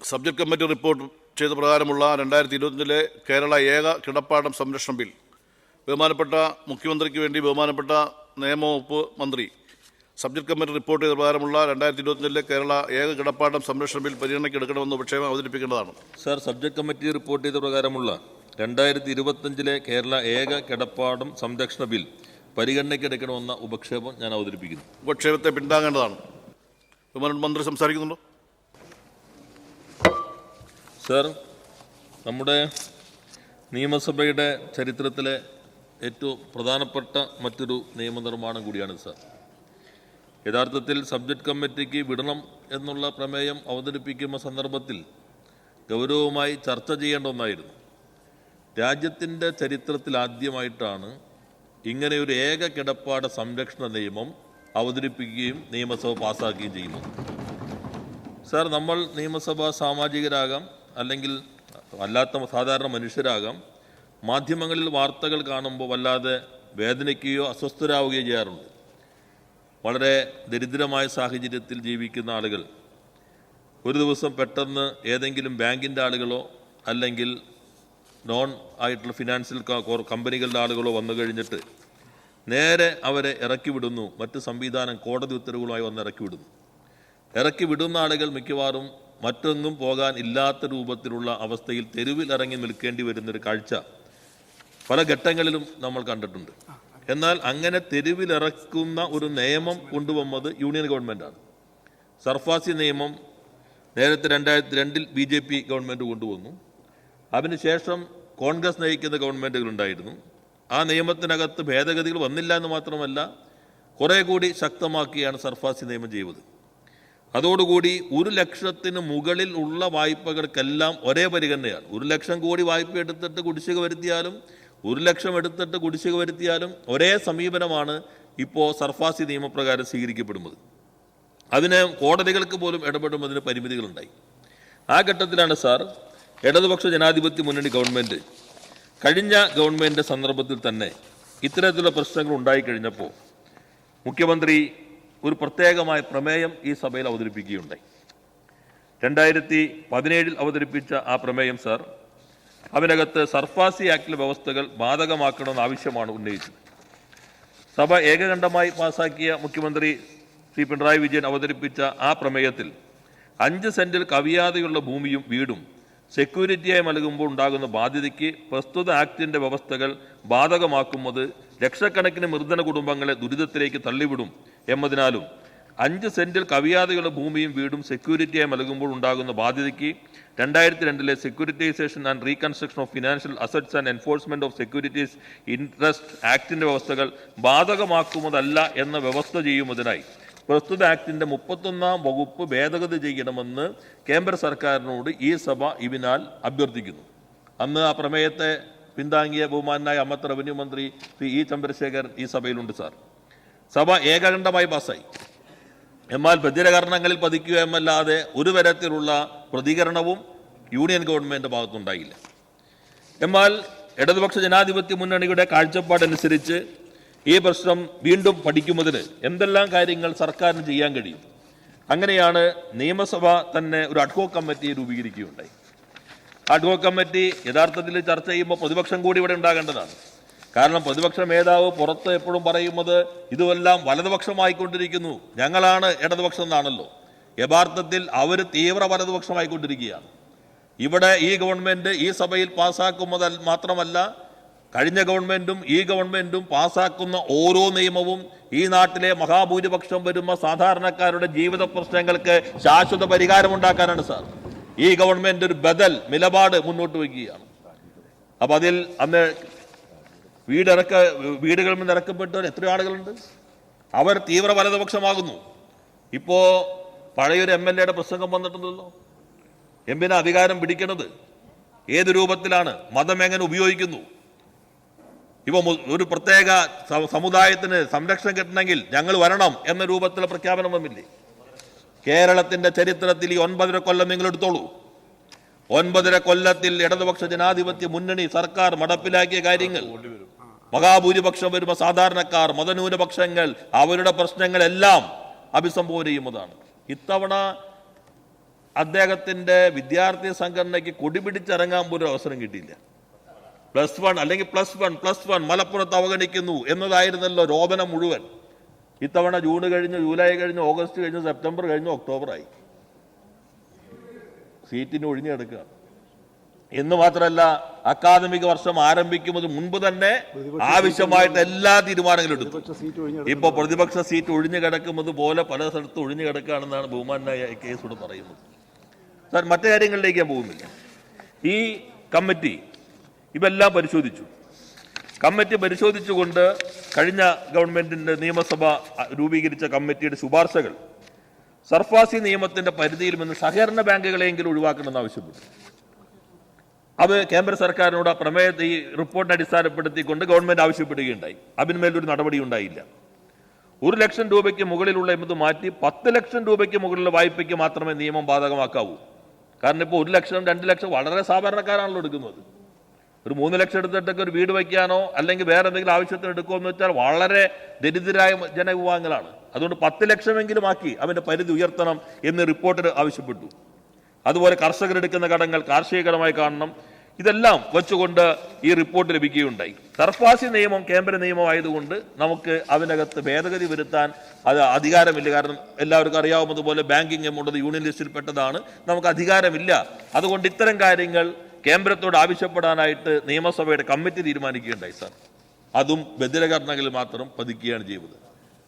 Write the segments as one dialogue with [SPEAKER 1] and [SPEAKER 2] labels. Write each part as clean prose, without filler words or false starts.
[SPEAKER 1] Subject committee report ചെയ്ത പ്രകാരമുള്ള 2025 കേരള ഏക കിടപ്പാടം സംരക്ഷണ ബിൽ ബഹുമാനപ്പെട്ട മുഖ്യമന്ത്രിക്ക് വേണ്ടി ബഹുമാനപ്പെട്ട നിയമവകുപ്പ് മന്ത്രി സബ്ജക്ട് കമ്മിറ്റി റിപ്പോർട്ട് ചെയ്ത പ്രകാരമുള്ള 2025 കേരള ഏക കിടപ്പാടം സംരക്ഷണ ബിൽ പരിഗണനയ്ക്ക് എടുക്കണമെന്ന് ഉപക്ഷേപം അവതരിപ്പിക്കേണ്ടതാണ്.
[SPEAKER 2] സർ, സബ്ജക്ട് കമ്മിറ്റി റിപ്പോർട്ട് ചെയ്ത പ്രകാരമുള്ള 2025 കേരള ഏക കിടപ്പാടം സംരക്ഷണ ബിൽ പരിഗണനയ്ക്ക് എടുക്കണമെന്ന ഉപക്ഷേപം ഞാൻ അവതരിപ്പിക്കുന്നു.
[SPEAKER 1] ഉപക്ഷേപത്തെ പിന്താങ്ങേണ്ടതാണ്. ബഹുമാനപ്പെട്ട മന്ത്രി സംസാരിക്കുന്നുണ്ടോ?
[SPEAKER 2] സർ, നമ്മുടെ നിയമസഭയുടെ ചരിത്രത്തിലെ ഏറ്റവും പ്രധാനപ്പെട്ട മറ്റൊരു നിയമനിർമ്മാണം കൂടിയാണ് സർ. യഥാർത്ഥത്തിൽ സബ്ജക്ട് കമ്മിറ്റിക്ക് വിടണം എന്നുള്ള പ്രമേയം അവതരിപ്പിക്കുന്ന സന്ദർഭത്തിൽ ഗൗരവമായി ചർച്ച ചെയ്യേണ്ട ഒന്നായിരുന്നു. രാജ്യത്തിൻ്റെ ചരിത്രത്തിൽ ആദ്യമായിട്ടാണ് ഇങ്ങനെയൊരു ഏക കിടപ്പാട സംരക്ഷണ നിയമം അവതരിപ്പിക്കുകയും നിയമസഭ പാസ്സാക്കുകയും ചെയ്യുന്നത്. സാർ, നമ്മൾ നിയമസഭ സാമാജികരാകാം, അല്ലെങ്കിൽ അല്ലാത്ത സാധാരണ മനുഷ്യരാകാം, മാധ്യമങ്ങളിൽ വാർത്തകൾ കാണുമ്പോൾ വല്ലാതെ വേദനിക്കുകയോ അസ്വസ്ഥരാവുകയോ ചെയ്യാറുണ്ട്. വളരെ ദരിദ്രമായ സാഹചര്യത്തിൽ ജീവിക്കുന്ന ആളുകൾ ഒരു ദിവസം പെട്ടെന്ന് ഏതെങ്കിലും ബാങ്കിൻ്റെ ആളുകളോ അല്ലെങ്കിൽ നോൺ ആയിട്ടുള്ള ഫിനാൻഷ്യൽ കമ്പനികളുടെ ആളുകളോ വന്നു കഴിഞ്ഞിട്ട് നേരെ അവരെ ഇറക്കി വിടുന്നു. മറ്റ് സംവിധാനം കോടതി ഉത്തരവുകളുമായി വന്ന് ഇറക്കി വിടുന്നു. ഇറക്കി വിടുന്ന ആളുകൾ മിക്കവാറും മറ്റൊന്നും പോകാൻ ഇല്ലാത്ത രൂപത്തിലുള്ള അവസ്ഥയിൽ തെരുവിൽ ഇറങ്ങി നിൽക്കേണ്ടി വരുന്നൊരു കാഴ്ച പല ഘട്ടങ്ങളിലും നമ്മൾ കണ്ടിട്ടുണ്ട്. എന്നാൽ അങ്ങനെ തെരുവിലിറക്കുന്ന ഒരു നിയമം കൊണ്ടുവന്നത് യൂണിയൻ ഗവൺമെൻറ്റാണ്. സർഫാസി നിയമം നേരത്തെ 2002 BJP ഗവൺമെൻറ് കൊണ്ടുവന്നു. അതിനുശേഷം കോൺഗ്രസ് നയിക്കുന്ന ഗവൺമെൻറ്റുകളുണ്ടായിരുന്നു. ആ നിയമത്തിനകത്ത് ഭേദഗതികൾ വന്നില്ല എന്ന് മാത്രമല്ല, കുറേ കൂടി ശക്തമാക്കിയാണ് സർഫാസി നിയമം ചെയ്തത്. അതോടുകൂടി 1 ലക്ഷത്തിന് മുകളിൽ ഉള്ള വായ്പകൾക്കെല്ലാം ഒരേ പരിഗണനയാണ്. 1 ലക്ഷം കോടി വായ്പ എടുത്തിട്ട് കുടിശ്ശിക വരുത്തിയാലും 1 ലക്ഷം എടുത്തിട്ട് കുടിശ്ശിക വരുത്തിയാലും ഒരേ സമീപനമാണ് ഇപ്പോൾ സർഫാസി നിയമപ്രകാരം സ്വീകരിക്കപ്പെടുന്നത്. അതിന് കോടതികൾക്ക് പോലും ഇടപെടുന്നതിന് പരിമിതികളുണ്ടായി. ആ ഘട്ടത്തിലാണ് സാർ ഇടതുപക്ഷ ജനാധിപത്യ മുന്നണി ഗവൺമെൻറ് കഴിഞ്ഞ ഗവൺമെൻറ് സന്ദർഭത്തിൽ തന്നെ ഇത്തരത്തിലുള്ള പ്രശ്നങ്ങൾ ഉണ്ടായിക്കഴിഞ്ഞപ്പോൾ മുഖ്യമന്ത്രി ഒരു പ്രത്യേകമായ പ്രമേയം ഈ സഭയിൽ അവതരിപ്പിക്കുകയുണ്ടായി. 2017 അവതരിപ്പിച്ച ആ പ്രമേയം സാർ, അതിനകത്ത് സർഫാസി ആക്ടിലെ വ്യവസ്ഥകൾ ബാധകമാക്കണമെന്ന ആവശ്യമാണ് ഉന്നയിച്ചത്. സഭ ഏകകണ്ഠമായി പാസാക്കിയ മുഖ്യമന്ത്രി ശ്രീ പിണറായി വിജയൻ അവതരിപ്പിച്ച ആ പ്രമേയത്തിൽ 5 സെന്റിൽ കവിയാതെയുള്ള ഭൂമിയും വീടും സെക്യൂരിറ്റിയായി നൽകുമ്പോൾ ഉണ്ടാകുന്ന ബാധ്യതയ്ക്ക് പ്രസ്തുത ആക്ടിൻ്റെ വ്യവസ്ഥകൾ ബാധകമാക്കുന്നത് ലക്ഷക്കണക്കിന് നിർധന കുടുംബങ്ങളെ ദുരിതത്തിലേക്ക് തള്ളിവിടും എന്നതിനാലും 5 സെന്റിൽ കവിയാതെയുള്ള ഭൂമിയും വീടും സെക്യൂരിറ്റിയായി നൽകുമ്പോൾ ഉണ്ടാകുന്ന ബാധ്യതയ്ക്ക് 2002 securitisation and reconstruction of financial assets and enforcement of securities interest ആക്ടിൻ്റെ വ്യവസ്ഥകൾ ബാധകമാക്കുന്നതല്ല എന്ന വ്യവസ്ഥ ചെയ്യുന്നതിനായി പ്രസ്തുത ആക്ടിൻ്റെ 31-ാം വകുപ്പ് ഭേദഗതി ചെയ്യണമെന്ന് കേന്ദ്ര സർക്കാരിനോട് ഈ സഭ ഇതിനാൽ അഭ്യർത്ഥിക്കുന്നു. അന്ന് ആ പ്രമേയത്തെ പിന്താങ്ങിയ ബഹുമാനായ അന്നത്തെ റവന്യൂ മന്ത്രി ശ്രീ ഇ ചന്ദ്രശേഖരൻ ഈ സഭയിലുണ്ട് സാർ. സഭ ഏകകണ്ഠമായി പാസ്സായി. എന്നാൽ പ്രചരണങ്ങളിൽ പതിക്കുക എന്നല്ലാതെ ഒരു തരത്തിലുള്ള പ്രതികരണവും യൂണിയൻ ഗവൺമെൻറ് ഭാഗത്തുണ്ടായില്ല. എന്നാൽ ഇടതുപക്ഷ ജനാധിപത്യ മുന്നണിയുടെ കാഴ്ചപ്പാടനുസരിച്ച് ഈ പ്രശ്നം വീണ്ടും പഠിക്കുന്നതിന് എന്തെല്ലാം കാര്യങ്ങൾ സർക്കാരിന് ചെയ്യാൻ കഴിയും. അങ്ങനെയാണ് നിയമസഭ തന്നെ ഒരു അഡ്ഹോക് കമ്മിറ്റി രൂപീകരിക്കുകയുണ്ടായി. അഡ്ഹോക് കമ്മിറ്റി യഥാർത്ഥത്തിൽ ചർച്ച ചെയ്യുമ്പോൾ പ്രതിപക്ഷം കൂടി ഇവിടെ ഉണ്ടാകേണ്ടതാണ്. കാരണം പ്രതിപക്ഷ നേതാവ് പുറത്ത് എപ്പോഴും പറയുന്നത് ഇതുമെല്ലാം വലതുപക്ഷമായിക്കൊണ്ടിരിക്കുന്നു, ഞങ്ങളാണ് ഇടതുപക്ഷം എന്നാണല്ലോ. യഥാർത്ഥത്തിൽ അവർ തീവ്ര വലതുപക്ഷമായിക്കൊണ്ടിരിക്കുകയാണ്. ഇവിടെ ഈ ഗവൺമെൻറ് ഈ സഭയിൽ പാസ്സാക്കുന്നത് മാത്രമല്ല, കഴിഞ്ഞ ഗവൺമെൻറ്റും ഈ ഗവൺമെൻറ്റും പാസ്സാക്കുന്ന ഓരോ നിയമവും ഈ നാട്ടിലെ മഹാഭൂരിപക്ഷം വരുന്ന സാധാരണക്കാരുടെ ജീവിത പ്രശ്നങ്ങൾക്ക് ശാശ്വത പരിഹാരമുണ്ടാക്കാനാണ് സാർ. ഈ ഗവൺമെൻറ് ഒരു ബദൽ നിലപാട് മുന്നോട്ട് വയ്ക്കുകയാണ്. അപ്പം അതിൽ അന്ന് വീടുകളിൽ നിന്ന് ഇറക്കപ്പെട്ടവർ എത്രയോ ആളുകളുണ്ട്. അവർ തീവ്ര വലതുപക്ഷമാകുന്നു. ഇപ്പോൾ പഴയൊരു MLA പ്രസംഗം വന്നിട്ടുണ്ടല്ലോ, എന്തിനാ അധികാരം പിടിക്കുന്നത്, ഏത് രൂപത്തിലാണ്, മതം എങ്ങനെ ഉപയോഗിക്കുന്നു, ഇവ ഒരു പ്രത്യേക സമുദായത്തിന് സംരക്ഷണം കിട്ടണമെങ്കിൽ ഞങ്ങൾ വരണം എന്ന രൂപത്തിലുള്ള പ്രഖ്യാപനം വന്നില്ലേ? കേരളത്തിന്റെ ചരിത്രത്തിൽ ഈ 9.5 കൊല്ലം നിങ്ങൾ എടുത്തോളൂ. 9.5 കൊല്ലത്തിൽ ഇടതുപക്ഷ ജനാധിപത്യ മുന്നണി സർക്കാർ നടപ്പിലാക്കിയ കാര്യങ്ങൾ മഹാഭൂരിപക്ഷം വരുമ്പോൾ സാധാരണക്കാർ, മതന്യൂനപക്ഷങ്ങൾ, അവരുടെ പ്രശ്നങ്ങളെല്ലാം അഭിസംബോധന ചെയ്യുന്നതാണ്. ഇത്തവണ അദ്ദേഹത്തിൻ്റെ വിദ്യാർത്ഥി സംഘടനയ്ക്ക് കൊടിപിടിച്ചിറങ്ങാൻ പോലും അവസരം കിട്ടിയില്ല. +1 അല്ലെങ്കിൽ +1 മലപ്പുറത്ത് അവഗണിക്കുന്നു എന്നതായിരുന്നല്ലോ രോദനം മുഴുവൻ. ഇത്തവണ ജൂൺ കഴിഞ്ഞു, ജൂലൈ കഴിഞ്ഞു, ഓഗസ്റ്റ് കഴിഞ്ഞു, സെപ്റ്റംബർ കഴിഞ്ഞു, ഒക്ടോബറായി. സീറ്റിന് ഒഴിഞ്ഞു കിടക്കുകയാണ്. എന്ന് മാത്രമല്ല, അക്കാദമിക വർഷം ആരംഭിക്കുന്നത് മുൻപ് തന്നെ ആവശ്യമായിട്ട് എല്ലാ തീരുമാനങ്ങളും എടുത്തു. ഇപ്പോൾ പ്രതിപക്ഷ സീറ്റ് ഒഴിഞ്ഞു കിടക്കുന്നത് പോലെ പല സ്ഥലത്തും ഒഴിഞ്ഞു കിടക്കുകയാണെന്നാണ് ബഹുമാനായ കേസോട് പറയുന്നത്. സാർ, മറ്റു കാര്യങ്ങളിലേക്ക് ഞാൻ പോകുന്നില്ല. ഈ കമ്മിറ്റി ഇവെല്ലാം പരിശോധിച്ചു. കമ്മിറ്റി പരിശോധിച്ചുകൊണ്ട് കഴിഞ്ഞ ഗവൺമെന്റിന്റെ നിയമസഭ രൂപീകരിച്ച കമ്മിറ്റിയുടെ ശുപാർശകൾ സർഫാസി നിയമത്തിന്റെ പരിധിയിൽ നിന്ന് സഹകരണ ബാങ്കുകളെങ്കിലും ഒഴിവാക്കണമെന്ന് ആവശ്യപ്പെട്ടു. അത് കേന്ദ്ര സർക്കാരിനോട് പ്രമേയത്തെ ഈ റിപ്പോർട്ട് അടിസ്ഥാനപ്പെടുത്തിക്കൊണ്ട് ഗവൺമെന്റ് ആവശ്യപ്പെടുകയുണ്ടായി. അതിന്മേലൊരു നടപടി ഉണ്ടായില്ല. 1 ലക്ഷം രൂപയ്ക്ക് മുകളിലുള്ള എന്നത് മാറ്റി 10 ലക്ഷം രൂപയ്ക്ക് മുകളിലുള്ള വായ്പയ്ക്ക് മാത്രമേ നിയമം ബാധകമാക്കാവൂ. കാരണം ഇപ്പോൾ 1 ലക്ഷം 2 ലക്ഷം വളരെ സാധാരണക്കാരാണല്ലോ എടുക്കുന്നത്. ഒരു 3 ലക്ഷം എടുത്തിട്ടൊക്കെ ഒരു വീട് വയ്ക്കാനോ അല്ലെങ്കിൽ വേറെ എന്തെങ്കിലും ആവശ്യത്തിന് എടുക്കുമോ എന്ന് വെച്ചാൽ വളരെ ദരിദ്രരായ ജനവിഭാഗങ്ങളാണ്. അതുകൊണ്ട് 10 ലക്ഷമെങ്കിലും ആക്കി അവന്റെ പരിധി ഉയർത്തണം എന്ന് റിപ്പോർട്ടിൽ ആവശ്യപ്പെട്ടു. അതുപോലെ കർഷകരെടുക്കുന്ന കടങ്ങൾ കാർഷിക കടമായി കാണണം. ഇതെല്ലാം വെച്ചുകൊണ്ട് ഈ റിപ്പോർട്ട് ലഭിക്കുകയുണ്ടായി. സർഫാസി നിയമം കേന്ദ്ര നിയമമായതുകൊണ്ട് നമുക്ക് അതിനകത്ത് ഭേദഗതി വരുത്താൻ അത് അധികാരമില്ല. കാരണം എല്ലാവർക്കും അറിയാവുന്നതുപോലെ ബാങ്കിങ് എന്നുള്ളത് യൂണിയൻ ലിസ്റ്റിൽപ്പെട്ടതാണ്. നമുക്ക് അധികാരമില്ല. അതുകൊണ്ട് ഇത്തരം കാര്യങ്ങൾ കേന്ദ്രത്തോട് ആവശ്യപ്പെടാനായിട്ട് നിയമസഭയുടെ കമ്മിറ്റി തീരുമാനിക്കുകയുണ്ടായി. സാർ, അതും ബദിരഘടനകളിൽ മാത്രം പതിക്കുകയാണ് ചെയ്തത്.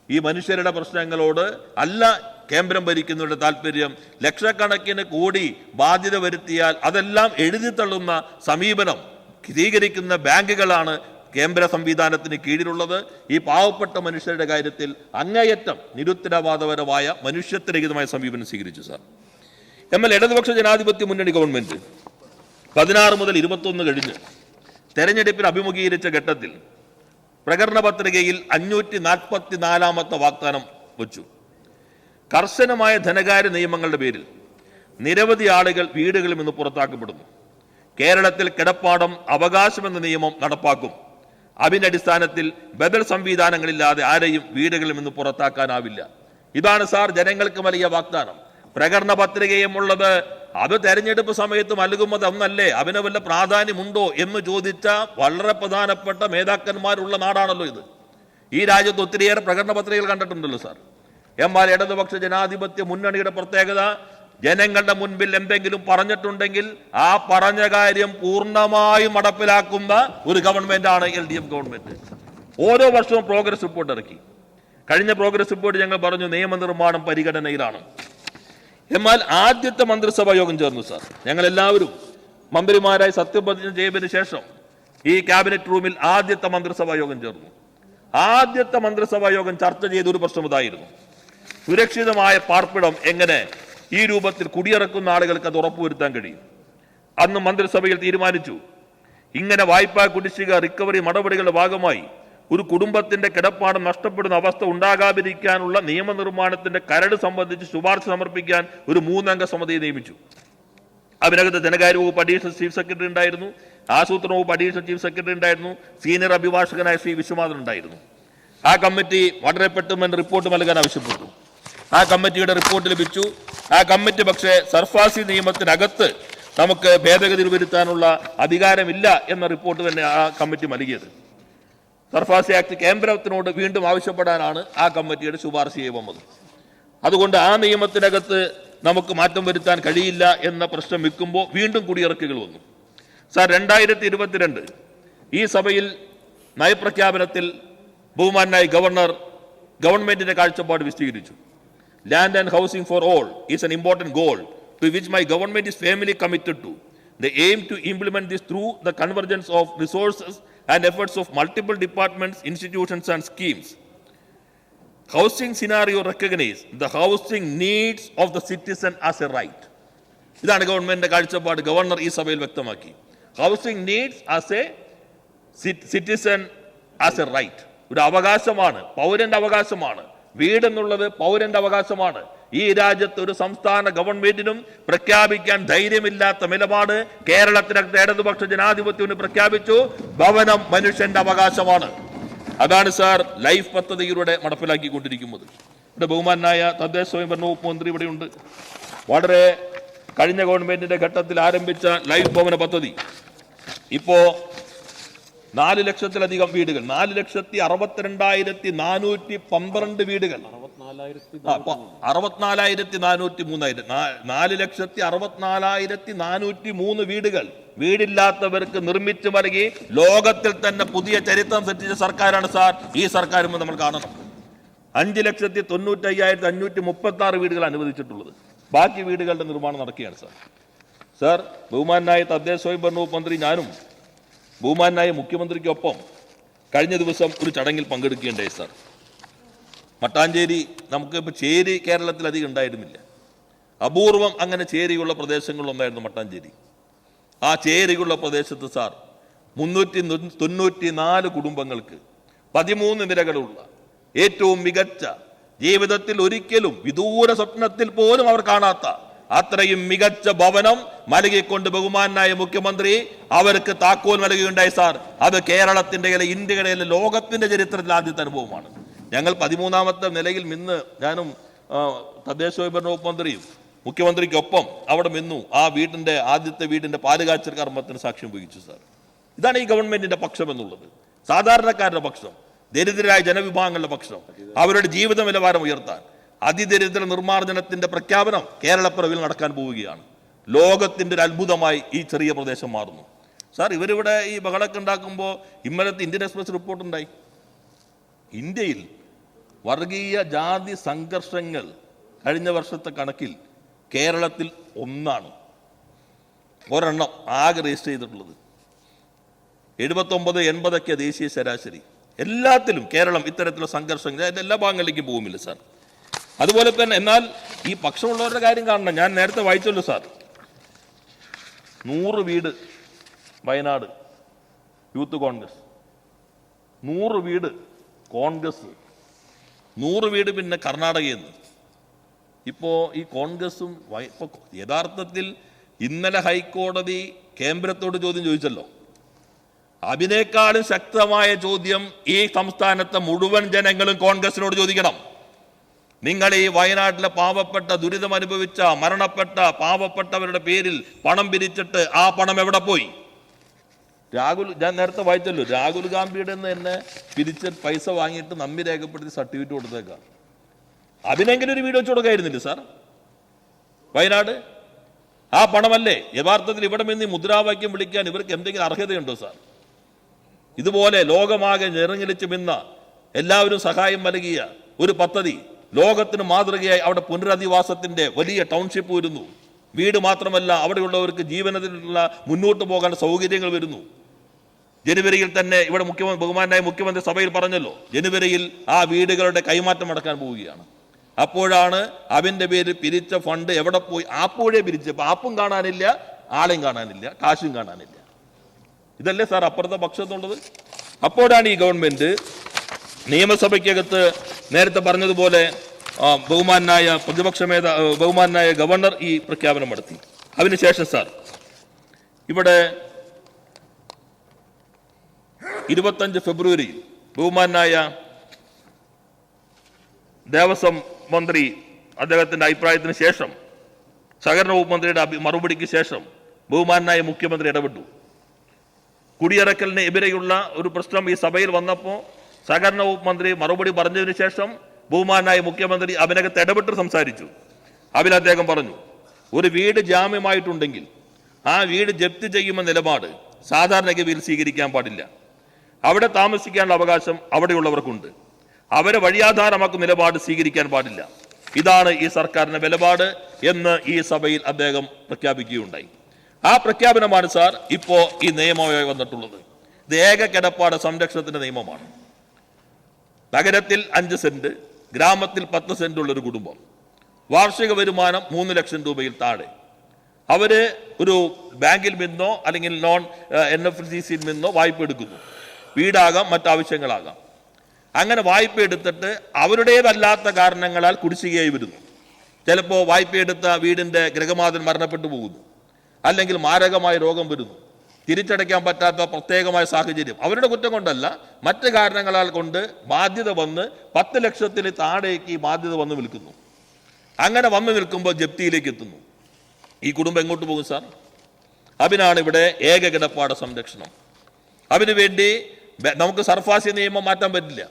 [SPEAKER 2] ഈ മനുഷ്യരുടെ പ്രശ്നങ്ങളോട് അല്ല കേന്ദ്രം ഭരിക്കുന്നവരുടെ താല്പര്യം. ലക്ഷക്കണക്കിന് കോടി ബാധ്യത വരുത്തിയാൽ അതെല്ലാം എഴുതിത്തള്ളുന്ന സമീപനം സ്വീകരിക്കുന്ന ബാങ്കുകളാണ് കേന്ദ്ര സംവിധാനത്തിന് കീഴിലുള്ളത്. ഈ പാവപ്പെട്ട മനുഷ്യരുടെ കാര്യത്തിൽ അങ്ങേയറ്റം നിരുത്തരവാദപരമായ മനുഷ്യത്വരഹിതമായ സമീപനം സ്വീകരിച്ചു. സാർ, എന്നാൽ ഇടതുപക്ഷ ജനാധിപത്യ മുന്നണി ഗവൺമെന്റ് 16 മുതൽ 21 കഴിഞ്ഞ് തെരഞ്ഞെടുപ്പിൽ അഭിമുഖീകരിച്ച ഘട്ടത്തിൽ പ്രകടന പത്രികയിൽ 544ാമത്തെ വാഗ്ദാനം വച്ചു. കർശനമായ ധനകാര്യ നിയമങ്ങളുടെ പേരിൽ നിരവധി ആളുകൾ വീടുകളിൽ നിന്ന് പുറത്താക്കപ്പെടുന്നു. കേരളത്തിൽ കിടപ്പാടം അവകാശമെന്ന നിയമം നടപ്പാക്കും. അതിന്റെ അടിസ്ഥാനത്തിൽ ബദൽ സംവിധാനങ്ങളില്ലാതെ ആരെയും വീടുകളിൽ നിന്ന് പുറത്താക്കാനാവില്ല. ഇതാണ് സാർ ജനങ്ങൾക്ക് വലിയ വാഗ്ദാനം. പ്രകടന പത്രികയുമുള്ളത് അത് തെരഞ്ഞെടുപ്പ് സമയത്ത് നൽകുന്നത് ഒന്നല്ലേ, അതിന് വല്ല പ്രാധാന്യമുണ്ടോ എന്ന് ചോദിച്ച വളരെ പ്രധാനപ്പെട്ട നേതാക്കന്മാരുള്ള നാടാണല്ലോ ഇത്. ഈ രാജ്യത്ത് ഒത്തിരിയേറെ പ്രകടന പത്രികകൾ കണ്ടിട്ടുണ്ടല്ലോ സാർ. എന്നാൽ ഇടതുപക്ഷ ജനാധിപത്യ മുന്നണിയുടെ പ്രത്യേകത, ജനങ്ങളുടെ മുൻപിൽ എന്തെങ്കിലും പറഞ്ഞിട്ടുണ്ടെങ്കിൽ ആ പറഞ്ഞ കാര്യം പൂർണ്ണമായും നടപ്പിലാക്കുന്ന ഒരു ഗവൺമെന്റാണ് LDF ഗവൺമെന്റ്. ഓരോ വർഷവും പ്രോഗ്രസ് റിപ്പോർട്ട് ഇറക്കി. കഴിഞ്ഞ പ്രോഗ്രസ് റിപ്പോർട്ട് ഞങ്ങൾ പറഞ്ഞു നിയമനിർമ്മാണം പരിഗണനയിലാണ്. എന്നാൽ ആദ്യത്തെ മന്ത്രിസഭാ യോഗം ചേർന്നു സാർ. ഞങ്ങൾ എല്ലാവരും മന്ത്രിമാരായി സത്യപ്രതിജ്ഞ ചെയ്തതിനു ശേഷം ഈ ക്യാബിനറ്റ് റൂമിൽ ആദ്യത്തെ മന്ത്രിസഭാ യോഗം ചേർന്നു. ആദ്യത്തെ മന്ത്രിസഭാ യോഗം ചർച്ച ചെയ്ത ഒരു പ്രശ്നം ഇതായിരുന്നു: സുരക്ഷിതമായ പാർപ്പിടം എങ്ങനെ ഈ രൂപത്തിൽ കുടിയിറക്കുന്ന ആളുകൾക്ക് അത് ഉറപ്പുവരുത്താൻ കഴിയും. അന്ന് മന്ത്രിസഭയിൽ തീരുമാനിച്ചു, ഇങ്ങനെ വായ്പാ കുടിശ്ശിക റിക്കവറി നടപടികളുടെ ഭാഗമായി ഒരു കുടുംബത്തിന്റെ കിടപ്പാടം നഷ്ടപ്പെടുന്ന അവസ്ഥ ഉണ്ടാകാതിരിക്കാനുള്ള നിയമനിർമ്മാണത്തിന്റെ കരട് സംബന്ധിച്ച് ശുപാർശ സമർപ്പിക്കാൻ ഒരു 3 അംഗ സമിതിയെ നിയമിച്ചു. അതിനകത്ത് ധനകാര്യ വകുപ്പ് അഡീഷണൽ ചീഫ് സെക്രട്ടറി ഉണ്ടായിരുന്നു, ആസൂത്രണ വകുപ്പ് അഡീഷണൽ ചീഫ് സെക്രട്ടറി ഉണ്ടായിരുന്നു, സീനിയർ അഭിഭാഷകനായ ശ്രീ വിശ്വനാഥൻ ഉണ്ടായിരുന്നു. ആ കമ്മിറ്റി വളരെ പെട്ടെന്ന് റിപ്പോർട്ട് നൽകാൻ ആവശ്യപ്പെട്ടു. ആ കമ്മിറ്റിയുടെ റിപ്പോർട്ട് ലഭിച്ചു. ആ കമ്മിറ്റി പക്ഷേ സർഫാസി നിയമത്തിനകത്ത് നമുക്ക് ഭേദഗതി വരുത്താനുള്ള അധികാരമില്ല എന്ന റിപ്പോർട്ട് തന്നെ ആ കമ്മിറ്റി നൽകിയത്. സർഫാസി ആക്ട് കേന്ദ്രത്തിനോട് വീണ്ടും ആവശ്യപ്പെടാനാണ് ആ കമ്മിറ്റിയുടെ ശുപാർശ വന്നത്. അതുകൊണ്ട് ആ നിയമത്തിനകത്ത് നമുക്ക് മാറ്റം വരുത്താൻ കഴിയില്ല എന്ന പ്രശ്നം വെക്കുമ്പോൾ വീണ്ടും കുടിയിറക്കുകൾ വന്നു. സാർ, 2022 ഈ സഭയിൽ നയപ്രഖ്യാപനത്തിൽ ബഹുമാനായ ഗവർണർ ഗവൺമെന്റിന്റെ കാഴ്ചപ്പാട് വിശദീകരിച്ചു. Land and housing for all is an important goal to which my government is firmly committed to. They aim to implement this through the convergence of resources and efforts of multiple departments, institutions and schemes. Housing scenario recognize the housing needs of the citizen as a right. ഇതാണ് ഗവൺമെന്റിന്റെ കാഴ്ചപ്പാട്. Governor ഈ സഭയിൽ വ്യക്തമാക്കി. Housing needs as a citizen as a right. ഒരു അവകാശമാണ്, പൗരന്റെ അവകാശമാണ്. വീടെന്നുള്ളത് പൗരന്റെ അവകാശമാണ്. ഈ രാജ്യത്ത് ഒരു സംസ്ഥാന ഗവൺമെന്റിനും പ്രഖ്യാപിക്കാൻ ധൈര്യമില്ലാത്ത നിലപാട് കേരളത്തിനകത്ത് ഇടതുപക്ഷ ജനാധിപത്യത്തിന് പ്രഖ്യാപിച്ചു. ഭവനം മനുഷ്യന്റെ അവകാശമാണ്. അതാണ് സാർ ലൈഫ് പദ്ധതിയിലൂടെ നടപ്പിലാക്കിക്കൊണ്ടിരിക്കുന്നത്. ഇവിടെ ബഹുമാനായ തദ്ദേശ സ്വയംഭരണ വകുപ്പ് മന്ത്രി ഇവിടെയുണ്ട്. വളരെ കഴിഞ്ഞ ഗവൺമെന്റിന്റെ ഘട്ടത്തിൽ ആരംഭിച്ച ലൈഫ് ഭവന പദ്ധതി ഇപ്പോ 4 ലക്ഷത്തിലധികം വീടുകൾ, 4,62,412 വീടുകൾ, 4,64,403 വീടുകൾ വീടില്ലാത്തവർക്ക് നിർമ്മിച്ചു നൽകി ലോകത്തിൽ തന്നെ പുതിയ ചരിത്രം സൃഷ്ടിച്ച സർക്കാരാണ് സാർ ഈ സർക്കാർ. നമ്മൾ കാണണം, 5,95,536 വീടുകൾ അനുവദിച്ചിട്ടുള്ളത്. ബാക്കി വീടുകളുടെ നിർമ്മാണം നടക്കുകയാണ് സാർ. സാർ, ബഹുമാനായ തദ്ദേശ സ്വയംഭരണ വകുപ്പ് മന്ത്രി ഞാനും ബഹുമാനായ മുഖ്യമന്ത്രിക്കൊപ്പം കഴിഞ്ഞ ദിവസം ഒരു ചടങ്ങിൽ പങ്കെടുക്കുകയുണ്ടായി സാർ. മട്ടാഞ്ചേരി, നമുക്കിപ്പോൾ ചേരി കേരളത്തിൽ അധികം ഉണ്ടായിരുന്നില്ല, അപൂർവം അങ്ങനെ ചേരിയുള്ള പ്രദേശങ്ങളിലൊന്നായിരുന്നു മട്ടാഞ്ചേരി. ആ ചേരിയുള്ള പ്രദേശത്ത് സാർ 394 കുടുംബങ്ങൾക്ക് 13 നിലകളുള്ള ഏറ്റവും മികച്ച, ജീവിതത്തിൽ ഒരിക്കലും വിദൂര സ്വപ്നത്തിൽ പോലും അവർ കാണാത്ത അത്രയും മികച്ച ഭവനം നൽകിക്കൊണ്ട് ബഹുമാനായ മുഖ്യമന്ത്രി അവർക്ക് താക്കോൽ നൽകുകയുണ്ടായി സാർ. അത് കേരളത്തിന്റെ, ഇന്ത്യയുടെ, ലോകത്തിന്റെ ചരിത്രത്തിൽ ആദ്യത്തെ അനുഭവമാണ്. ഞങ്ങൾ 13ാമത്തെ നിലയിൽ നിന്ന് ഞാനും തദ്ദേശ സ്വയംഭരണ വകുപ്പ് മന്ത്രിയും മുഖ്യമന്ത്രിക്കൊപ്പം അവിടെ നിന്നു ആ ആദ്യത്തെ വീടിന്റെ പാലുകാച്ചൽ കർമ്മത്തിന് സാക്ഷ്യം വഹിച്ചു സാർ. ഇതാണ് ഈ ഗവൺമെന്റിന്റെ പക്ഷം എന്നുള്ളത്. സാധാരണക്കാരുടെ പക്ഷം, ദരിദ്രരായ ജനവിഭാഗങ്ങളുടെ പക്ഷം, അവരുടെ ജീവിത നിലവാരം ഉയർത്താൻ അതിദരിദ്ര നിർമ്മാർജ്ജനത്തിന്റെ പ്രഖ്യാപനം കേരളപ്പിറവിൽ നടക്കാൻ പോവുകയാണ്. ലോകത്തിന്റെ ഒരു അത്ഭുതമായി ഈ ചെറിയ പ്രദേശം മാറുന്നു സാർ. ഇവരിവിടെ ഈ ബഹളമൊക്കെ ഉണ്ടാക്കുമ്പോൾ ഇന്നലത്തെ ഇന്ത്യൻ എക്സ്പ്രസ് റിപ്പോർട്ടുണ്ടായി. ഇന്ത്യയിൽ വർഗീയ ജാതി സംഘർഷങ്ങൾ കഴിഞ്ഞ വർഷത്തെ കണക്കിൽ കേരളത്തിൽ 1 ഒരെണ്ണം ആകെ രജിസ്റ്റർ ചെയ്തിട്ടുള്ളത്. 79-80 ദേശീയ ശരാശരി. എല്ലാത്തിലും കേരളം ഇത്തരത്തിലുള്ള സംഘർഷങ്ങൾ എല്ലാ ഭാഗങ്ങളിലേക്കും പോകുമില്ല സാർ. അതുപോലെ തന്നെ എന്നാൽ ഈ പക്ഷമുള്ളവരുടെ കാര്യം കാണണം. ഞാൻ നേരത്തെ വായിച്ചല്ലോ സാർ, 100 വീട് വയനാട് യൂത്ത് കോൺഗ്രസ്, 100 വീട് കോൺഗ്രസ്, 100 വീട് പിന്നെ കർണാടകയിൽ നിന്ന്. ഇപ്പോൾ ഈ കോൺഗ്രസും ഇപ്പോൾ യഥാർത്ഥത്തിൽ ഇന്നലെ ഹൈക്കോടതി കേന്ദ്രത്തോട് ചോദ്യം ചോദിച്ചല്ലോ. അതിനേക്കാളും ശക്തമായ ചോദ്യം ഈ സംസ്ഥാനത്തെ മുഴുവൻ ജനങ്ങളും കോൺഗ്രസിനോട് ചോദിക്കണം. നിങ്ങൾ ഈ വയനാട്ടിലെ പാവപ്പെട്ട, ദുരിതം അനുഭവിച്ച, മരണപ്പെട്ട പാവപ്പെട്ടവരുടെ പേരിൽ പണം പിരിച്ചിട്ട് ആ പണം എവിടെ പോയി? ഞാൻ നേരത്തെ വായിച്ചല്ലോ, രാഹുൽ ഗാന്ധിയുടെ തന്നെ പിരിച്ച പൈസ വാങ്ങിയിട്ട് നന്ദി രേഖപ്പെടുത്തി സർട്ടിഫിക്കറ്റ് കൊടുത്തേക്കാം. അതിനെങ്കിലും ഒരു വീട് വെച്ച് കൊടുക്കായിരുന്നില്ല സാർ വയനാട്? ആ പണമല്ലേ യഥാർത്ഥത്തിൽ ഇവിടെ നിന്ന് മുദ്രാവാക്യം വിളിക്കാൻ ഇവർക്ക് എന്തെങ്കിലും അർഹതയുണ്ടോ സാർ? ഇതുപോലെ ലോകമാകെ നിറഞ്ഞിലിച്ച് നിന്ന എല്ലാവരും സഹായം നൽകിയ ഒരു പദ്ധതി ലോകത്തിന് മാതൃകയായി അവിടെ പുനരധിവാസത്തിന്റെ വലിയ ടൗൺഷിപ്പ് വരുന്നു. വീട് മാത്രമല്ല, അവിടെയുള്ളവർക്ക് ജീവനത്തിലുള്ള മുന്നോട്ട് പോകാൻ സൗകര്യങ്ങൾ വരുന്നു. ജനുവരിയിൽ തന്നെ ഇവിടെ ബഹുമാനായ മുഖ്യമന്ത്രി സഭയിൽ പറഞ്ഞല്ലോ, ജനുവരിയിൽ ആ വീടുകളുടെ കൈമാറ്റം നടക്കാൻ പോവുകയാണ്. അപ്പോഴാണ് അവന്റെ പേര് പിരിച്ച ഫണ്ട് എവിടെ പോയി? ആപ്പോഴേ പിരിച്ചപ്പോൾ ആപ്പും കാണാനില്ല, ആളെയും കാണാനില്ല, കാശും കാണാനില്ല. ഇതല്ലേ സാർ അപ്പുറത്തെ പക്ഷത്തുള്ളത്? അപ്പോഴാണ് ഈ ഗവൺമെന്റ് നിയമസഭയ്ക്കകത്ത് നേരത്തെ പറഞ്ഞതുപോലെ ബഹുമാനായ ഗവർണർ ഈ പ്രഖ്യാപനം നടത്തി. അതിനുശേഷം സാർ ഇവിടെ 25 ഫെബ്രുവരിയിൽ ബഹുമാനായ ദേവസ്വം മന്ത്രി അദ്ദേഹത്തിന്റെ അഭിപ്രായത്തിന് ശേഷം, സഹകരണ വകുപ്പ് മന്ത്രിയുടെ മറുപടിക്ക് ശേഷം ബഹുമാനായ മുഖ്യമന്ത്രി ഇടപെട്ടു. കുടിയിറക്കലിന് എതിരെയുള്ള ഒരു പ്രശ്നം ഈ സഭയിൽ വന്നപ്പോൾ സഹകരണ വകുപ്പ് മന്ത്രി മറുപടി പറഞ്ഞതിന് ശേഷം ബഹുമാനായ മുഖ്യമന്ത്രി അതിനകത്ത് ഇടപെട്ട് സംസാരിച്ചു. അതിൽ അദ്ദേഹം പറഞ്ഞു, ഒരു വീട് ജാമ്യമായിട്ടുണ്ടെങ്കിൽ ആ വീട് ജപ്തി ചെയ്യുന്ന നിലപാട് സാധാരണഗതിയിൽ സ്വീകരിക്കാൻ പാടില്ല. അവിടെ താമസിക്കാനുള്ള അവകാശം അവിടെയുള്ളവർക്കുണ്ട്. അവരെ വഴിയാധാരമാക്കുന്ന നിലപാട് സ്വീകരിക്കാൻ പാടില്ല. ഇതാണ് ഈ സർക്കാരിന്റെ നിലപാട് എന്ന് ഈ സഭയിൽ അദ്ദേഹം പ്രഖ്യാപിക്കുകയുണ്ടായി. ആ പ്രഖ്യാപനമാണ് സാർ ഇപ്പോ ഈ നിയമമായി വന്നിട്ടുള്ളത്. ഇത് ഏക കിടപ്പാട സംരക്ഷണത്തിന്റെ നിയമമാണ്. നഗരത്തിൽ 5 സെന്റ്, ഗ്രാമത്തിൽ 10 സെന്റ് ഉള്ളൊരു കുടുംബം, വാർഷിക വരുമാനം 3 ലക്ഷം രൂപയിൽ താഴെ, അവര് ഒരു ബാങ്കിൽ നിന്നോ അല്ലെങ്കിൽ നോൺ NFCCയിൽ നിന്നോ വായ്പ എടുക്കുന്നു. വീടാകാം, മറ്റാവശ്യങ്ങളാകാം. അങ്ങനെ വായ്പ എടുത്തിട്ട് അവരുടേതല്ലാത്ത കാരണങ്ങളാൽ കുടിശ്ശികയായി വരുന്നു. ചിലപ്പോൾ വായ്പ എടുത്ത വീടിന്റെ ഗൃഹനാഥൻ മരണപ്പെട്ടു പോകുന്നു, അല്ലെങ്കിൽ മാരകമായ രോഗം വരുന്നു, തിരിച്ചടയ്ക്കാൻ പറ്റാത്ത പ്രത്യേകമായ സാഹചര്യം, അവരുടെ കുറ്റം കൊണ്ടല്ല, മറ്റ് കാരണങ്ങളാൽ കൊണ്ട് ബാധ്യത വന്ന് 10 ലക്ഷത്തിന് താഴേക്ക് ഈ ബാധ്യത വന്ന് നിൽക്കുന്നു. അങ്ങനെ വന്നു നിൽക്കുമ്പോൾ ജപ്തിയിലേക്ക് എത്തുന്നു. ഈ കുടുംബം എങ്ങോട്ട് പോകും സാർ? അതിനാണ് ഇവിടെ ഏക കിടപ്പാട സംരക്ഷണം. അതിനുവേണ്ടി നമുക്ക് സർഫാസി നിയമം മാറ്റാൻ പറ്റില്ല,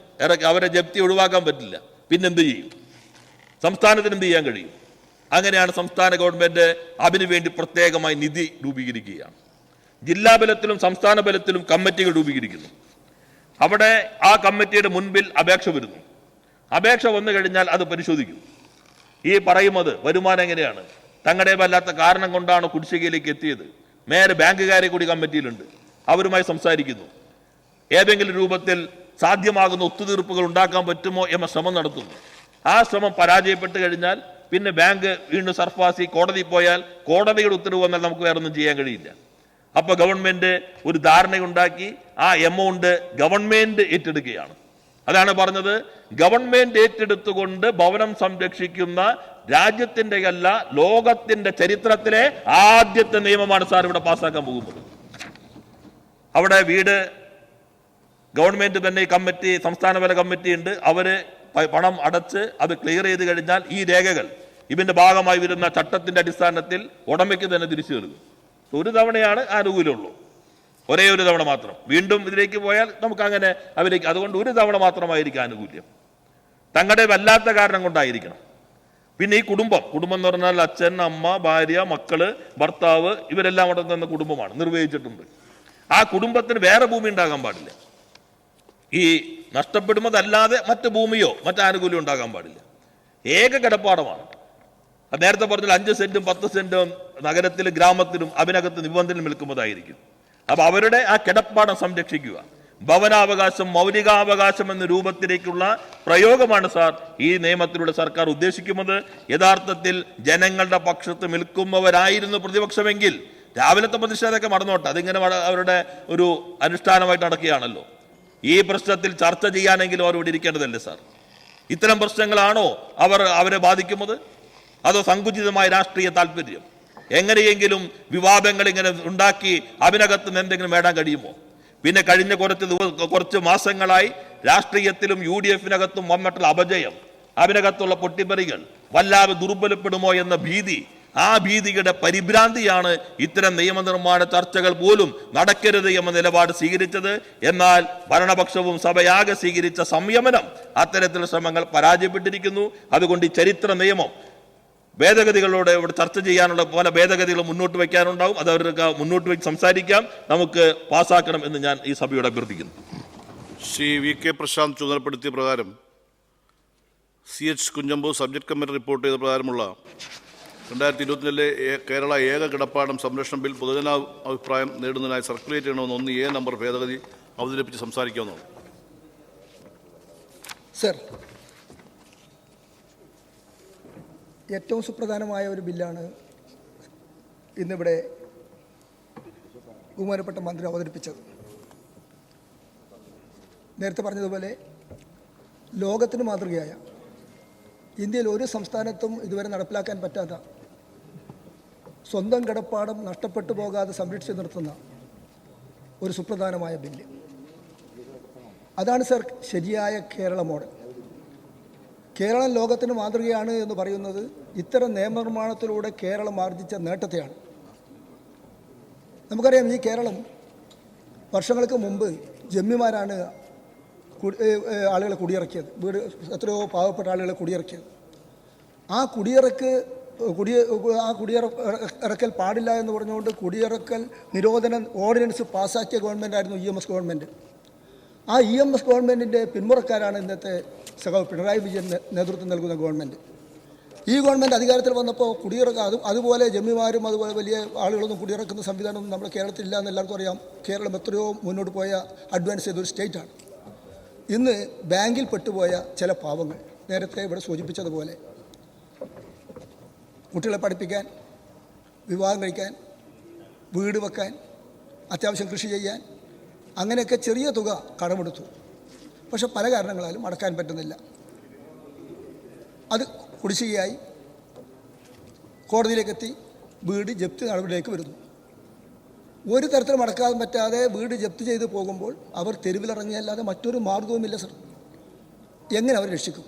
[SPEAKER 2] അവരെ ജപ്തി ഒഴിവാക്കാൻ പറ്റില്ല. പിന്നെന്ത് ചെയ്യും? സംസ്ഥാനത്തിന് എന്ത് ചെയ്യാൻ കഴിയും? അങ്ങനെയാണ് സംസ്ഥാന ഗവൺമെന്റ് അതിനുവേണ്ടി പ്രത്യേകമായി നിധി രൂപീകരിക്കുകയാണ്. ജില്ലാ ബലത്തിലും സംസ്ഥാന ബലത്തിലും കമ്മിറ്റികൾ രൂപീകരിക്കുന്നു. അവിടെ ആ കമ്മിറ്റിയുടെ മുൻപിൽ അപേക്ഷ വരുന്നു. അപേക്ഷ വന്നു കഴിഞ്ഞാൽ അത് പരിശോധിക്കും. ഈ പറയുന്നത് വരുമാനം എങ്ങനെയാണ്, തങ്ങളുടെ വല്ലാത്ത കാരണം കൊണ്ടാണ് കുടിശ്ശികയിലേക്ക് എത്തിയത്, നേരെ ബാങ്കുകാരെ കൂടി കമ്മിറ്റിയിലുണ്ട്, അവരുമായി സംസാരിക്കുന്നു. ഏതെങ്കിലും രൂപത്തിൽ സാധ്യമാകുന്ന ഒത്തുതീർപ്പുകൾ ഉണ്ടാക്കാൻ പറ്റുമോ എന്ന ശ്രമം നടത്തുന്നു. ആ ശ്രമം പരാജയപ്പെട്ട് കഴിഞ്ഞാൽ പിന്നെ ബാങ്ക് വീണ്ടും സർഫാസി കോടതി പോയാൽ കോടതിയുടെ ഉത്തരവ് വന്നാൽ നമുക്ക് വേറെ ഒന്നും ചെയ്യാൻ കഴിയില്ല. അപ്പൊ ഗവൺമെന്റ് ഒരു ധാരണയുണ്ടാക്കി ആ എമൗണ്ട് ഗവൺമെന്റ് ഏറ്റെടുക്കുകയാണ്. അതാണ് പറഞ്ഞത്, ഗവൺമെന്റ് ഏറ്റെടുത്തുകൊണ്ട് ഭവനം സംരക്ഷിക്കുന്ന രാജ്യത്തിന്റെ അല്ല ലോകത്തിന്റെ ചരിത്രത്തിലെ ആദ്യത്തെ നിയമമാണ് സാർ ഇവിടെ പാസ്സാക്കാൻ പോകുന്നത്. അവിടെ വീട് ഗവൺമെന്റ് തന്നെ കമ്മിറ്റി, സംസ്ഥാനതല കമ്മിറ്റി ഉണ്ട്. അവര് പണം അടച്ച് അത് ക്ലിയർ ചെയ്ത് കഴിഞ്ഞാൽ ഈ രേഖകൾ ഇതിന്റെ ഭാഗമായി വരുന്ന ചട്ടത്തിന്റെ അടിസ്ഥാനത്തിൽ ഉടമയ്ക്ക് തന്നെ തിരിച്ചു നൽകും. ഒരു തവണയാണ് ആനുകൂല്യമുള്ളൂ, ഒരേ ഒരു തവണ മാത്രം. വീണ്ടും ഇതിലേക്ക് പോയാൽ നമുക്ക് അങ്ങനെ അവരിലേക്ക്, അതുകൊണ്ട് ഒരു തവണ മാത്രമായിരിക്കും ആനുകൂല്യം. തങ്ങളുടെ വല്ലാത്ത കാരണം കൊണ്ടായിരിക്കണം. പിന്നെ ഈ കുടുംബം എന്ന് പറഞ്ഞാൽ അച്ഛൻ, അമ്മ, ഭാര്യ, മക്കള്, ഭർത്താവ്, ഇവരെല്ലാം അടങ്ങുന്ന കുടുംബമാണ്, നിർവഹിച്ചിട്ടുണ്ട്. ആ കുടുംബത്തിന് വേറെ ഭൂമി ഉണ്ടാകാൻ പാടില്ല. ഈ നഷ്ടപ്പെടുന്നതല്ലാതെ മറ്റ് ഭൂമിയോ മറ്റ് ആനുകൂല്യം ഉണ്ടാകാൻ പാടില്ല. ഏക കിടപ്പാടമാണ്. നേരത്തെ പറഞ്ഞാൽ 5 സെന്റും 10 സെന്റും നഗരത്തിലും ഗ്രാമത്തിലും അതിനകത്ത് നിബന്ധന നിൽക്കുന്നതായിരിക്കും. അപ്പൊ അവരുടെ ആ കിടപ്പാടം സംരക്ഷിക്കുക. ഭവനാവകാശം മൗലികാവകാശം എന്ന രൂപത്തിലേക്കുള്ള പ്രയോഗമാണ് സാർ ഈ നിയമത്തിലൂടെ സർക്കാർ ഉദ്ദേശിക്കുന്നത്. യഥാർത്ഥത്തിൽ ജനങ്ങളുടെ പക്ഷത്ത് നിൽക്കുന്നവരായിരുന്നു പ്രതിപക്ഷമെങ്കിൽ രാവിലത്തെ പ്രതിഷേധമൊക്കെ മറന്നോട്ടെ, അതിങ്ങനെ അവരുടെ ഒരു അനുഷ്ഠാനമായിട്ട് നടക്കുകയാണല്ലോ. ഈ പ്രശ്നത്തിൽ ചർച്ച ചെയ്യാനെങ്കിലും അവർ ഇവിടെ ഇരിക്കേണ്ടതല്ലേ സാർ? ഇത്തരം പ്രശ്നങ്ങളാണോ അവരെ ബാധിക്കുന്നത്? അതോ സങ്കുചിതമായ രാഷ്ട്രീയ താല്പര്യം? എങ്ങനെയെങ്കിലും വിവാദങ്ങൾ ഇങ്ങനെ ഉണ്ടാക്കി അതിനകത്ത് നിന്ന് എന്തെങ്കിലും നേടാൻ കഴിയുമോ? പിന്നെ കഴിഞ്ഞ കുറച്ച് മാസങ്ങളായി രാഷ്ട്രീയത്തിലും UDF-നകത്തും വന്നിട്ടുള്ള അപജയം, അതിനകത്തുള്ള പൊട്ടിത്തെറികൾ വല്ലാതെ ദുർബലപ്പെടുമോ എന്ന ഭീതി, ആ ഭീതിയുടെ പരിഭ്രാന്തിയാണ് ഇത്തരം നിയമനിർമ്മാണ ചർച്ചകൾ പോലും നടക്കരുത് എന്ന നിലപാട് സ്വീകരിച്ചത്. എന്നാൽ ഭരണപക്ഷവും സഭയാകെ സ്വീകരിച്ച സംയമനം അത്തരത്തിലുള്ള ശ്രമങ്ങൾ പരാജയപ്പെട്ടിരിക്കുന്നു. അതുകൊണ്ട് ഈ ചരിത്ര നിയമം ഭേദഗതികളോട് ഇവിടെ ചർച്ച ചെയ്യാനുള്ള പല ഭേദഗതികൾ മുന്നോട്ട് വയ്ക്കാനുണ്ടാവും. അത് അവർക്ക് മുന്നോട്ട് വെച്ച് സംസാരിക്കാം, നമുക്ക് പാസ്സാക്കണം എന്ന് ഞാൻ ഈ സഭയോട് അഭ്യർത്ഥിക്കുന്നു.
[SPEAKER 1] ശ്രീ VK പ്രശാന്ത് ചുമതലപ്പെടുത്തിയ പ്രകാരം CH Kunhambu subject committee report ചെയ്ത പ്രകാരമുള്ള 2024 കേരള ഏക കിടപ്പാടം സംരക്ഷണ ബിൽ പൊതുജന അഭിപ്രായം നേടുന്നതിനായി സർക്കുലേറ്റ് ചെയ്യണമെന്ന് 1A നമ്പർ ഭേദഗതി അവതരിപ്പിച്ച് സംസാരിക്കാവുന്നതാണ്.
[SPEAKER 3] സർ, ഏറ്റവും സുപ്രധാനമായ ഒരു ബില്ലാണ് ഇന്നിവിടെ ബഹുമാനപ്പെട്ട മന്ത്രി അവതരിപ്പിച്ചത്. നേരത്തെ പറഞ്ഞതുപോലെ ലോകത്തിന് മാതൃകയായ, ഇന്ത്യയിൽ ഒരു സംസ്ഥാനത്തും ഇതുവരെ നടപ്പിലാക്കാൻ പറ്റാത്ത, സ്വന്തം കിടപ്പാടം നഷ്ടപ്പെട്ടു പോകാതെ സംരക്ഷിച്ചു നിർത്തുന്ന ഒരു സുപ്രധാനമായ ബില്ല്. അതാണ് സർ ശരിയായ കേരള മോഡൽ. കേരളം ലോകത്തിന് മാതൃകയാണ് എന്ന് പറയുന്നത് ഇത്തരം നിയമനിർമ്മാണത്തിലൂടെ കേരളം ആർജിച്ച നേട്ടത്തെയാണ്. നമുക്കറിയാം, ഈ കേരളം വർഷങ്ങൾക്ക് മുമ്പ് ജമ്മിമാരാണ് ആളുകളെ കുടിയിറക്കിയത്, എത്രയോ പാവപ്പെട്ട ആളുകളെ കുടിയിറക്കിയത്. ആ കുടിയിറക്കൽ പാടില്ല എന്ന് പറഞ്ഞുകൊണ്ട് കുടിയിറക്കൽ നിരോധന ഓർഡിനൻസ് പാസ്സാക്കിയ ഗവൺമെൻറ്റായിരുന്നു EMS ഗവൺമെൻറ്. ആ EMS ഗവൺമെൻറ്റിൻ്റെ പിന്മുറക്കാരാണ് ഇന്നത്തെ സഖാവ് പിണറായി വിജയൻ നേതൃത്വം നൽകുന്ന ഗവൺമെൻറ്. ഈ ഗവൺമെൻറ് അധികാരത്തിൽ വന്നപ്പോൾ അതുപോലെ ജമ്മിമാരും അതുപോലെ വലിയ ആളുകളൊന്നും കുടിയിറക്കുന്ന സംവിധാനമൊന്നും നമ്മുടെ കേരളത്തിൽ ഇല്ല എന്ന് എല്ലാവർക്കും അറിയാം. കേരളം എത്രയോ മുന്നോട്ട് പോയ അഡ്വാൻസ് ചെയ്തൊരു സ്റ്റേറ്റാണ്. ഇന്ന് ബാങ്കിൽ പെട്ടുപോയ ചില പാവങ്ങൾ, നേരത്തെ ഇവിടെ സൂചിപ്പിച്ചതുപോലെ കുട്ടികളെ പഠിപ്പിക്കാൻ, വിവാഹം കഴിക്കാൻ, വീട് വെക്കാൻ, അത്യാവശ്യം കൃഷി ചെയ്യാൻ, അങ്ങനെയൊക്കെ ചെറിയ തുക കടമെടുത്തു. പക്ഷെ പല കാരണങ്ങളാലും അടക്കാൻ പറ്റുന്നില്ല. അത് കുടിശ്ശികയായി കോടതിയിലേക്കെത്തി വീട് ജപ്തി നടപടിയിലേക്ക് വരുന്നു. ഒരു തരത്തിലും അടക്കാൻ പറ്റാതെ വീട് ജപ്തി ചെയ്ത് പോകുമ്പോൾ അവർ തെരുവിലിറങ്ങിയല്ലാതെ മറ്റൊരു മാർഗവുമില്ല സർ. എങ്ങനെ അവർ രക്ഷിക്കും?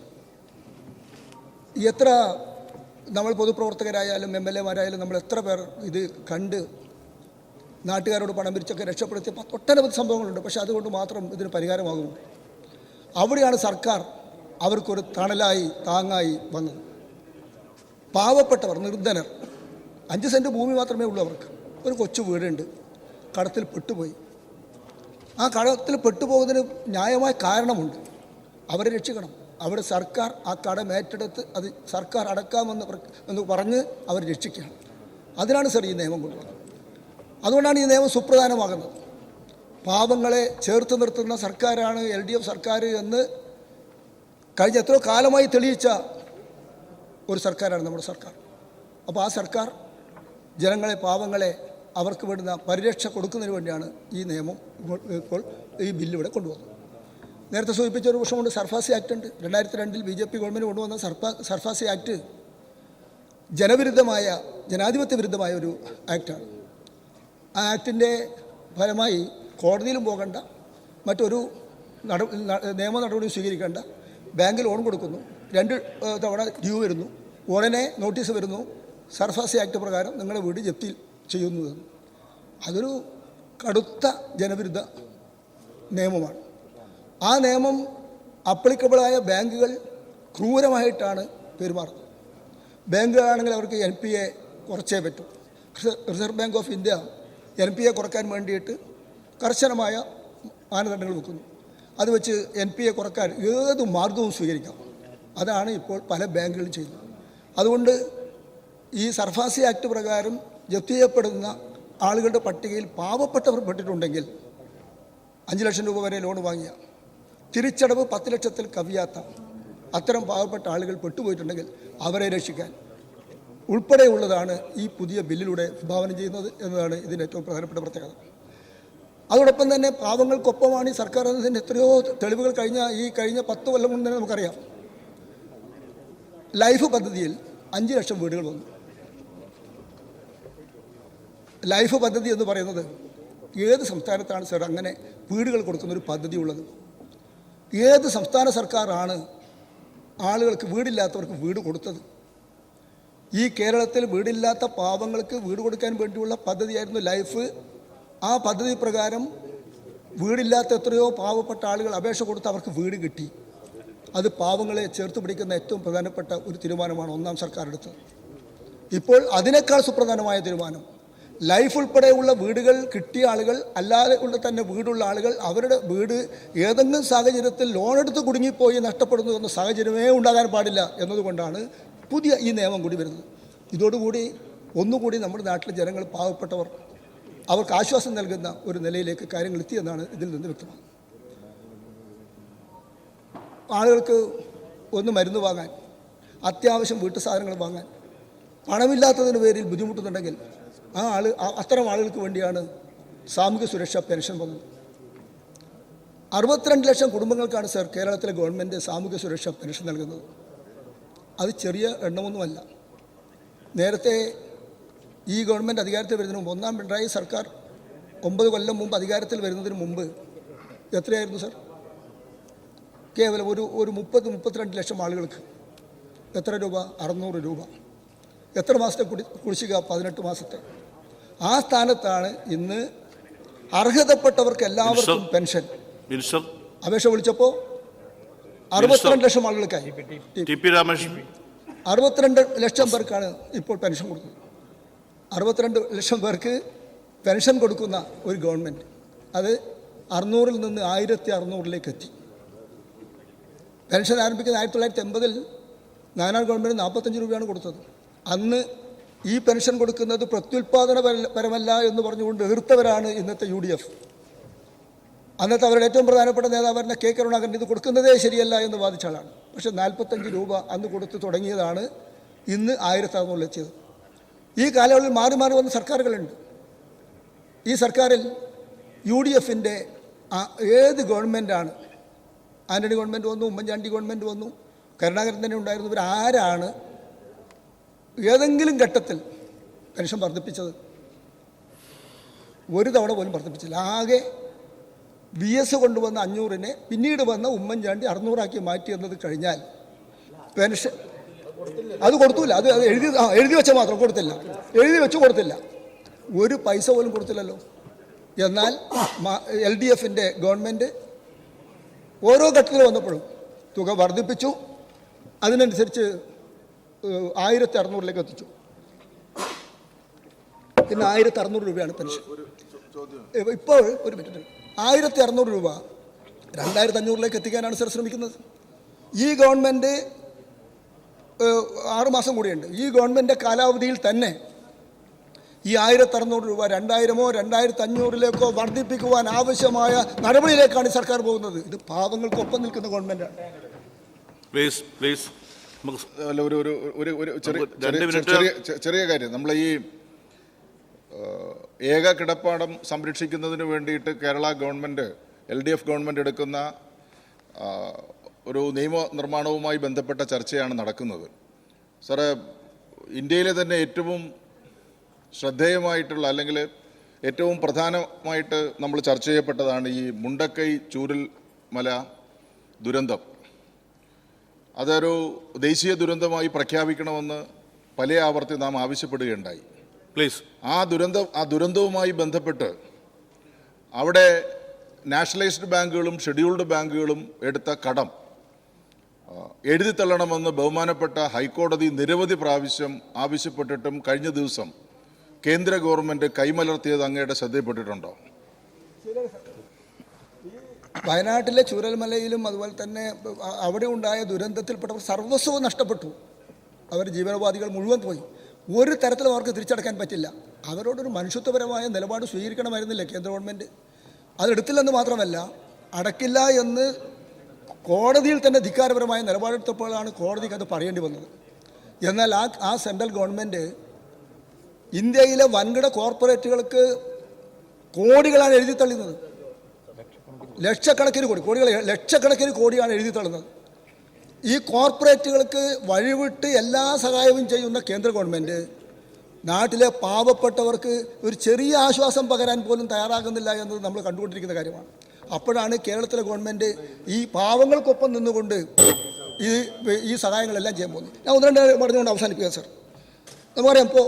[SPEAKER 3] എത്ര നമ്മൾ പൊതുപ്രവർത്തകരായാലും MLA-മാരായാലും നമ്മൾ എത്ര പേർ ഇത് കണ്ട് നാട്ടുകാരോട് പണം പിരിച്ചൊക്കെ രക്ഷപ്പെടുത്തിയ ഒട്ടനവധി സംഭവങ്ങളുണ്ട്. പക്ഷേ അതുകൊണ്ട് മാത്രം ഇതിന് പരിഹാരമാകുന്നു. അവിടെയാണ് സർക്കാർ അവർക്കൊരു തണലായി താങ്ങായി വന്നത്. പാവപ്പെട്ടവർ, നിർധനർ, 5 സെൻറ്റ് ഭൂമി മാത്രമേ ഉള്ളൂ അവർക്ക്. ഒരു കൊച്ചു വീടുണ്ട്, കടത്തിൽ പെട്ടുപോയി. ആ കടത്തിൽ പെട്ടുപോകുന്നതിന് ന്യായമായ കാരണമുണ്ട്. അവരെ രക്ഷിക്കണം. അവിടെ സർക്കാർ ആ കടം ഏറ്റെടുത്ത് അത് സർക്കാർ അടക്കാമെന്ന് പറഞ്ഞ് അവർ രക്ഷിക്കണം. അതിനാണ് സർ ഈ നിയമം കൊണ്ടുവന്നത്. അതുകൊണ്ടാണ് ഈ നിയമം സുപ്രധാനമാകുന്നത്. പാവങ്ങളെ ചേർത്ത് നിർത്തുന്ന സർക്കാരാണ് LDF സർക്കാർ എന്ന് കഴിഞ്ഞ എത്രയോ കാലമായി തെളിയിച്ച ഒരു സർക്കാരാണ് നമ്മുടെ സർക്കാർ. അപ്പോൾ ആ സർക്കാർ ജനങ്ങളെ, പാവങ്ങളെ അവർക്ക് വേണ്ടുന്ന പരിരക്ഷ കൊടുക്കുന്നതിന് വേണ്ടിയാണ് ഈ നിയമം ഇപ്പോൾ ഈ ബില്ലിവിടെ കൊണ്ടുവന്നത്. നേരത്തെ സൂചിപ്പിച്ച ഒരു വർഷമുണ്ട് സർഫാസി ആക്ട് ഉണ്ട്. 2002 BJP ഗവൺമെൻറ് കൊണ്ടുവന്ന സർഫാസി ആക്ട് ജനവിരുദ്ധമായ, ജനാധിപത്യ വിരുദ്ധമായ ഒരു ആക്റ്റാണ്. ആ ആക്ടിൻ്റെ ഫലമായി കോടതിയിലും പോകേണ്ട, മറ്റൊരു നിയമ നടപടിയും സ്വീകരിക്കേണ്ട, ബാങ്ക് ലോൺ കൊടുക്കുന്നു, 2 തവണ ഡ്യൂ വരുന്നു, ഉടനെ നോട്ടീസ് വരുന്നു, സർഫാസി ആക്ട് പ്രകാരം നിങ്ങളുടെ വീട് ജപ്തി ചെയ്യുന്നു. അതൊരു കടുത്ത ജനവിരുദ്ധ നിയമമാണ്. ആ നിയമം അപ്ലിക്കബിളായ ബാങ്കുകൾ ക്രൂരമായിട്ടാണ് പെരുമാറുന്നത്. ബാങ്കുകളാണെങ്കിൽ അവർക്ക് NPA കുറച്ചേ പറ്റൂ. Reserve bank of India NPA കുറക്കാൻ വേണ്ടിയിട്ട് കർശനമായ മാനദണ്ഡങ്ങൾ വെക്കുന്നു. അത് വെച്ച് NPA കുറക്കാൻ ഏത് മാർഗവും സ്വീകരിക്കാം. അതാണ് ഇപ്പോൾ പല ബാങ്കുകളും ചെയ്യുന്നത്. അതുകൊണ്ട് ഈ സർഫാസി ആക്ട് പ്രകാരം ജപ്തി ചെയ്യപ്പെടുന്ന ആളുകളുടെ പട്ടികയിൽ പാവപ്പെട്ടവർ പെട്ടിട്ടുണ്ടെങ്കിൽ 5 ലക്ഷം രൂപ വരെ ലോൺ വാങ്ങിയ, തിരിച്ചടവ് 10 ലക്ഷത്തിൽ കവിയാത്ത അത്തരം പാവപ്പെട്ട ആളുകൾ പെട്ടുപോയിട്ടുണ്ടെങ്കിൽ അവരെ രക്ഷിക്കാൻ ഉൾപ്പെടെയുള്ളതാണ് ഈ പുതിയ ബില്ലിലൂടെ വിഭാവനം ചെയ്യുന്നത് എന്നതാണ് ഇതിൻ്റെ ഏറ്റവും പ്രധാനപ്പെട്ട പ്രത്യേകത. അതോടൊപ്പം തന്നെ പാവങ്ങൾക്കൊപ്പമാണ് ഈ സർക്കാർ എന്നതിൻ്റെ എത്രയോ തെളിവുകൾ കഴിഞ്ഞ 10 കൊല്ലം കൊണ്ട് തന്നെ നമുക്കറിയാം. ലൈഫ് പദ്ധതിയിൽ 5 ലക്ഷം വീടുകൾ വന്നു. ലൈഫ് പദ്ധതി എന്ന് പറയുന്നത് ഏത് സംസ്ഥാനത്താണ് സർ അങ്ങനെ വീടുകൾ കൊടുക്കുന്നൊരു പദ്ധതി ഉള്ളത്? ഏത് സംസ്ഥാന സർക്കാരാണ് ആളുകൾക്ക്, വീടില്ലാത്തവർക്ക് വീട് കൊടുത്തത്? ഈ കേരളത്തിൽ വീടില്ലാത്ത പാവങ്ങൾക്ക് വീട് കൊടുക്കാൻ വേണ്ടിയുള്ള പദ്ധതിയായിരുന്നു ലൈഫ്. ആ പദ്ധതി പ്രകാരം വീടില്ലാത്ത എത്രയോ പാവപ്പെട്ട ആളുകൾ അപേക്ഷ കൊടുത്ത് അവർക്ക് വീട് കിട്ടി. അത് പാവങ്ങളെ ചേർത്ത് പിടിക്കുന്ന ഏറ്റവും പ്രധാനപ്പെട്ട ഒരു തീരുമാനമാണ് 1ാം സർക്കാർ എടുത്തത്. ഇപ്പോൾ അതിനേക്കാൾ സുപ്രധാനമായ തീരുമാനം, ലൈഫ് ഉൾപ്പെടെയുള്ള വീടുകൾ കിട്ടിയ ആളുകൾ, അല്ലാതെ ഉള്ള തന്നെ വീടുള്ള ആളുകൾ, അവരുടെ വീട് ഏതെങ്കിലും സാഹചര്യത്തിൽ ലോൺ എടുത്ത് കുടുങ്ങിപ്പോയി നഷ്ടപ്പെടുന്നു എന്ന സാഹചര്യമേ ഉണ്ടാകാൻ പാടില്ല എന്നതുകൊണ്ടാണ് പുതിയ ഈ നിയമം കൂടി വരുന്നത്. ഇതോടുകൂടി ഒന്നുകൂടി നമ്മുടെ നാട്ടിലെ ജനങ്ങൾ, പാവപ്പെട്ടവർ, അവർക്ക് ആശ്വാസം നൽകുന്ന ഒരു നിലയിലേക്ക് കാര്യങ്ങൾ എത്തിയെന്നാണ് ഇതിൽ നിന്ന് വ്യക്തമാകുന്നത്. ആളുകൾക്ക് ഒന്ന് മരുന്ന് വാങ്ങാൻ, അത്യാവശ്യം വീട്ടു സാധനങ്ങൾ വാങ്ങാൻ പണമില്ലാത്തതിന് പേരിൽ ബുദ്ധിമുട്ടുന്നുണ്ടെങ്കിൽ അത്തരം ആളുകൾക്ക് വേണ്ടിയാണ് സാമൂഹ്യ സുരക്ഷാ പെൻഷൻ വന്നത്. 62 ലക്ഷം കുടുംബങ്ങൾക്കാണ് സർ കേരളത്തിലെ ഗവൺമെൻറ് സാമൂഹ്യ സുരക്ഷാ പെൻഷൻ നൽകുന്നത്. അത് ചെറിയ എണ്ണമൊന്നുമല്ല. നേരത്തെ ഈ ഗവൺമെൻറ് അധികാരത്തിൽ വരുന്നതിന് മുമ്പ്, 1ാം പിണറായി സർക്കാർ 9 കൊല്ലം മുമ്പ് അധികാരത്തിൽ വരുന്നതിന് മുമ്പ് എത്രയായിരുന്നു സർ? കേവലം ഒരു 30-32 ലക്ഷം ആളുകൾക്ക് എത്ര രൂപ? 600 രൂപ. എത്ര മാസത്തെ കുടിശ്ശിക? 18 മാസത്തെ. ആ സ്ഥാനത്താണ് ഇന്ന് അർഹതപ്പെട്ടവർക്ക് എല്ലാവർക്കും പെൻഷൻ. അപേക്ഷ വിളിച്ചപ്പോൾ 62 ലക്ഷം ആളുകൾക്കായി. 62 ലക്ഷം പേർക്കാണ് ഇപ്പോൾ പെൻഷൻ കൊടുക്കുന്നത്. 62 ലക്ഷം പേർക്ക് പെൻഷൻ കൊടുക്കുന്ന ഒരു ഗവൺമെൻറ്, അത് 600-ൽ നിന്ന് 1600-ലേക്ക് എത്തി. പെൻഷൻ ആരംഭിക്കുന്നത് 1980-ൽ നാനാർ ഗവൺമെൻറ് 45 രൂപയാണ് കൊടുത്തത്. അന്ന് ഈ പെൻഷൻ കൊടുക്കുന്നത് പ്രത്യുൽപാദനപരമല്ല എന്ന് പറഞ്ഞുകൊണ്ട് എതിർത്തവരാണ് ഇന്നത്തെ UDF. അന്നത്തെ അവരുടെ ഏറ്റവും പ്രധാനപ്പെട്ട നേതാവായിരുന്ന K. കരുണാകരൻ ഇത് കൊടുക്കുന്നതേ ശരിയല്ല എന്ന് വാദിച്ച ആളാണ്. പക്ഷേ 45 രൂപ അന്ന് കൊടുത്ത് തുടങ്ങിയതാണ് ഇന്ന് 1600 എത്തിയത്. ഈ കാലയളവിൽ മാറി മാറി വന്ന സർക്കാരുകളുണ്ട്. ഈ സർക്കാരിൽ UDF-ൻ്റെ ഏത് ഗവൺമെൻറ്റാണ്? ആൻ്റണി ഗവൺമെൻറ് വന്നു, ഉമ്മൻചാണ്ടി ഗവൺമെൻറ് വന്നു, കരുണാകരൻ തന്നെ ഉണ്ടായിരുന്നു. ഇവരാരാണ് ഏതെങ്കിലും ഘട്ടത്തിൽ പെൻഷൻ വർദ്ധിപ്പിച്ചത്? ഒരു തവണ പോലും വർദ്ധിപ്പിച്ചില്ല. ആകെ VS കൊണ്ടുവന്ന 500-നെ പിന്നീട് വന്ന ഉമ്മൻചാണ്ടി 600-ആക്കി മാറ്റി എന്നത് കഴിഞ്ഞാൽ പെൻഷൻ അത് കൊടുത്തില്ല. അത് എഴുതി വെച്ച മാത്രം കൊടുത്തില്ല. എഴുതി വെച്ച് കൊടുത്തില്ല. ഒരു പൈസ പോലും കൊടുത്തില്ലല്ലോ. എന്നാൽ LDFിൻ്റെ ഗവൺമെൻറ് ഓരോ ഘട്ടത്തിൽ വന്നപ്പോഴും തുക വർദ്ധിപ്പിച്ചു. അതിനനുസരിച്ച് 1600 എത്തിച്ചു. പിന്നെ 1600 രൂപയാണ് പെൻഷൻ. ഇപ്പോൾ ഒരു മിനിറ്റ്, 1600 രൂപ 2500 എത്തിക്കാനാണ് സർ ശ്രമിക്കുന്നത്. ഈ ഗവൺമെൻറ് 6 മാസം കൂടിയുണ്ട്. ഈ ഗവൺമെൻറ് കാലാവധിയിൽ തന്നെ ഈ 1600 രൂപ 2000-ഓ 2500-ലേക്കോ വർദ്ധിപ്പിക്കുവാൻ ആവശ്യമായ നടപടിയിലേക്കാണ് സർക്കാർ പോകുന്നത്. ഇത് പാവങ്ങൾക്കൊപ്പം നിൽക്കുന്ന ഗവൺമെൻറ്റാണ്.
[SPEAKER 4] അല്ല, ഒരു ചെറിയ കാര്യം. നമ്മൾ ഈ ഏക കിടപ്പാടം സംരക്ഷിക്കുന്നതിന് വേണ്ടിയിട്ട് കേരള ഗവൺമെൻറ് LDF ഗവൺമെൻറ് എടുക്കുന്ന ഒരു നിയമനിർമ്മാണവുമായി ബന്ധപ്പെട്ട ചർച്ചയാണ് നടക്കുന്നത്. സാറേ, ഇന്ത്യയിലെ തന്നെ ഏറ്റവും ശ്രദ്ധേയമായിട്ടുള്ള അല്ലെങ്കിൽ ഏറ്റവും പ്രധാനമായിട്ട് നമ്മൾ ചർച്ച ചെയ്യപ്പെട്ടതാണ് ഈ മുണ്ടക്കൈ ചൂരൽമല ദുരന്തം. അതൊരു ദേശീയ ദുരന്തമായി പ്രഖ്യാപിക്കണമെന്ന് പല ആവർത്തി നാം ആവശ്യപ്പെടുകയുണ്ടായി. ആ ദുരന്തവുമായി ബന്ധപ്പെട്ട് അവിടെ നാഷണലൈസ്ഡ് ബാങ്കുകളും ഷെഡ്യൂൾഡ് ബാങ്കുകളും എടുത്ത കടം എഴുതിത്തള്ളണമെന്ന് ബഹുമാനപ്പെട്ട ഹൈക്കോടതി നിരവധി പ്രാവശ്യം ആവശ്യപ്പെട്ടിട്ടും കഴിഞ്ഞ ദിവസം കേന്ദ്ര ഗവൺമെൻറ് കൈമലർത്തിയത് അങ്ങയുടെ ശ്രദ്ധയിൽപ്പെട്ടിട്ടുണ്ടോ?
[SPEAKER 3] വയനാട്ടിലെ ചൂരൽമലയിലും അതുപോലെ തന്നെ അവിടെ ഉണ്ടായ ദുരന്തത്തിൽപ്പെട്ടവർ സർവസ്വവും നഷ്ടപ്പെട്ടു. അവർ ജീവനോപാധികൾ മുഴുവൻ പോയി. ഒരു തരത്തിലും അവർക്ക് തിരിച്ചടക്കാൻ പറ്റില്ല. അവരോടൊരു മനുഷ്യത്വപരമായ നിലപാട് സ്വീകരിക്കണമായിരുന്നില്ല കേന്ദ്ര ഗവൺമെൻറ്. അതെടുത്തില്ലെന്ന് മാത്രമല്ല, അടക്കില്ല എന്ന് കോടതിയിൽ തന്നെ ധിക്കാരപരമായ നിലപാടെടുത്തപ്പോഴാണ് കോടതിക്ക് അത് പറയേണ്ടി വന്നത്. എന്നാൽ ആ സെൻട്രൽ ഗവൺമെൻറ് ഇന്ത്യയിലെ വൻകിട കോർപ്പറേറ്റുകൾക്ക് കോടികളാണ് എഴുതി തള്ളുന്നത്. ലക്ഷക്കണക്കിന് കോടിയാണ് എഴുതി തള്ളുന്നത്. ഈ കോർപ്പറേറ്റുകൾക്ക് വഴിവിട്ട് എല്ലാ സഹായവും ചെയ്യുന്ന കേന്ദ്ര ഗവൺമെൻറ് നാട്ടിലെ പാവപ്പെട്ടവർക്ക് ഒരു ചെറിയ ആശ്വാസം പകരാൻ പോലും തയ്യാറാകുന്നില്ല എന്നത് നമ്മൾ കണ്ടുകൊണ്ടിരിക്കുന്ന കാര്യമാണ്. അപ്പോഴാണ് കേരളത്തിലെ ഗവൺമെൻറ് ഈ പാവങ്ങൾക്കൊപ്പം നിന്നുകൊണ്ട് ഈ സഹായങ്ങളെല്ലാം ചെയ്യാൻ പോകുന്നത്. ഞാൻ 1-2 പറഞ്ഞുകൊണ്ട് അവസാനിപ്പിക്കാം സർ. നമുക്കറിയാം, ഇപ്പോൾ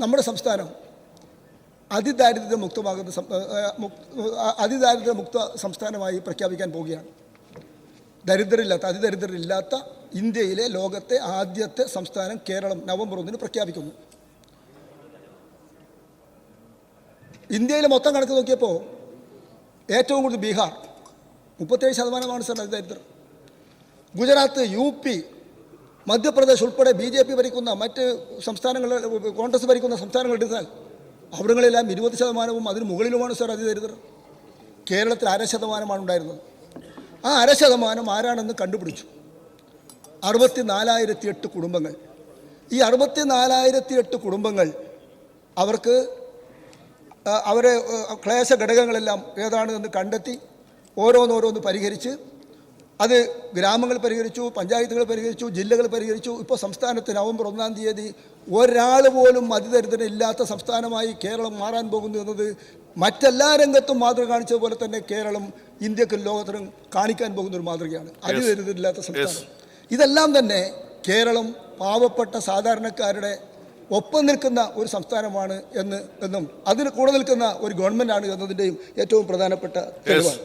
[SPEAKER 3] നമ്മുടെ സംസ്ഥാനം അതിദാരിദ്ര്യ മുക്ത സംസ്ഥാനമായി പ്രഖ്യാപിക്കാൻ പോവുകയാണ്. അതിദരിദ്രരില്ലാത്ത ഇന്ത്യയിലെ ലോകത്തെ ആദ്യത്തെ സംസ്ഥാനം കേരളം നവംബർ 1 പ്രഖ്യാപിക്കുന്നു. ഇന്ത്യയിലെ മൊത്തം കണക്ക് നോക്കിയപ്പോൾ ഏറ്റവും കൂടുതൽ ബീഹാർ 37% സർ അതിദരിദ്രം. ഗുജറാത്ത്, UP, മധ്യപ്രദേശ് ഉൾപ്പെടെ BJP ഭരിക്കുന്ന മറ്റ് സംസ്ഥാനങ്ങൾ, കോൺഗ്രസ് ഭരിക്കുന്ന സംസ്ഥാനങ്ങൾ എടുത്താൽ അവിടങ്ങളെല്ലാം 20%-ഉം അതിന് മുകളിലുമാണ് സർ അതിദരിദ്രം. കേരളത്തിൽ 0.5% ഉണ്ടായിരുന്നത്. ആ 0.5% ആരാണെന്ന് കണ്ടുപിടിച്ചു. 64,008 കുടുംബങ്ങൾ. ഈ 64,008 കുടുംബങ്ങൾ അവരെ ക്ലേശ ഘടകങ്ങളെല്ലാം ഏതാണ് എന്ന് കണ്ടെത്തി ഓരോന്നോരോന്ന് പരിഹരിച്ച് അത് ഗ്രാമങ്ങൾ പരിഹരിച്ചു, പഞ്ചായത്തുകൾ പരിഹരിച്ചു, ജില്ലകൾ പരിഹരിച്ചു. ഇപ്പോൾ സംസ്ഥാനത്ത് നവംബർ 1-ാം തീയതി ഒരാൾ പോലും അതിദരിദ്രനില്ലാത്ത സംസ്ഥാനമായി കേരളം മാറാൻ പോകുന്നു എന്നത് മറ്റെല്ലാ രംഗത്തും മാതൃക കാണിച്ചതുപോലെ തന്നെ കേരളം ഇന്ത്യക്കും ലോകത്തിനും കാണിക്കാൻ പോകുന്ന ഒരു മാതൃകയാണ്. അതിദരിദ്രനില്ലാത്ത സംസ്ഥാനം. ഇതെല്ലാം തന്നെ കേരളം പാവപ്പെട്ട സാധാരണക്കാരുടെ ഒപ്പം നിൽക്കുന്ന ഒരു സംസ്ഥാനമാണ് എന്നും അതിന് കൂടെ നിൽക്കുന്ന ഒരു ഗവൺമെൻറ്റാണ് എന്നതിൻ്റെയും ഏറ്റവും പ്രധാനപ്പെട്ട തെളിവാണ്.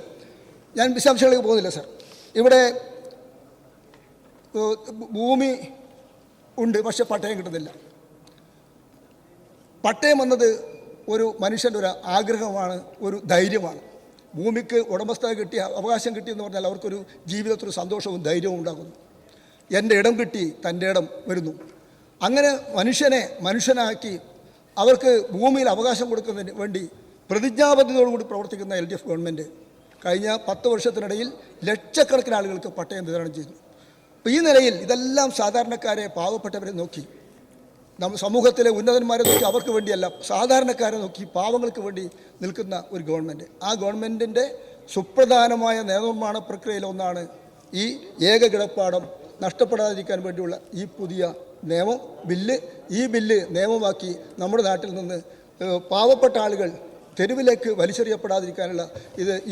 [SPEAKER 3] ഞാൻ വിശദാംശങ്ങളിലേക്ക് പോകുന്നില്ല സർ. ഇവിടെ ഭൂമി ഉണ്ട്, പക്ഷെ പട്ടയം കിട്ടുന്നില്ല. പട്ടയം എന്നത് ഒരു മനുഷ്യൻ്റെ ഒരു ആഗ്രഹമാണ്, ഒരു ധൈര്യമാണ്. ഭൂമിക്ക് ഉടമസ്ഥത കിട്ടിയ, അവകാശം കിട്ടിയെന്ന് പറഞ്ഞാൽ അവർക്കൊരു ജീവിതത്തിൽ സന്തോഷവും ധൈര്യവും ഉണ്ടാകുന്നു. എൻ്റെ ഇടം കിട്ടി, തൻ്റെ ഇടം വരുന്നു. അങ്ങനെ മനുഷ്യനാക്കി അവർക്ക് ഭൂമിയിൽ അവകാശം കൊടുക്കുന്നതിന് വേണ്ടി പ്രതിജ്ഞാബദ്ധതയോടുകൂടി പ്രവർത്തിക്കുന്ന LDF ഗവൺമെൻറ് കഴിഞ്ഞ 10 വർഷത്തിനിടയിൽ ലക്ഷക്കണക്കിന് ആളുകൾക്ക് പട്ടയം വിതരണം ചെയ്തു. അപ്പോൾ ഈ നിലയിൽ ഇതെല്ലാം സാധാരണക്കാരെ, പാവപ്പെട്ടവരെ നോക്കി, സമൂഹത്തിലെ ഉന്നതന്മാരെ നോക്കി അവർക്ക് വേണ്ടിയല്ല, സാധാരണക്കാരെ നോക്കി പാവങ്ങൾക്ക് വേണ്ടി നിൽക്കുന്ന ഒരു ഗവൺമെൻറ്. ആ ഗവൺമെൻറ്റിൻ്റെ സുപ്രധാനമായ നിയമനിർമ്മാണ പ്രക്രിയയിലൊന്നാണ് ഈ ഏക കിടപ്പാടം നഷ്ടപ്പെടാതിരിക്കാൻ വേണ്ടിയുള്ള ഈ പുതിയ ബില്ല്. ഈ ബില്ല് നിയമമാക്കി നമ്മുടെ നാട്ടിൽ നിന്ന് പാവപ്പെട്ട ആളുകൾ തെരുവിലേക്ക് വലിച്ചെറിയപ്പെടാതിരിക്കാനുള്ള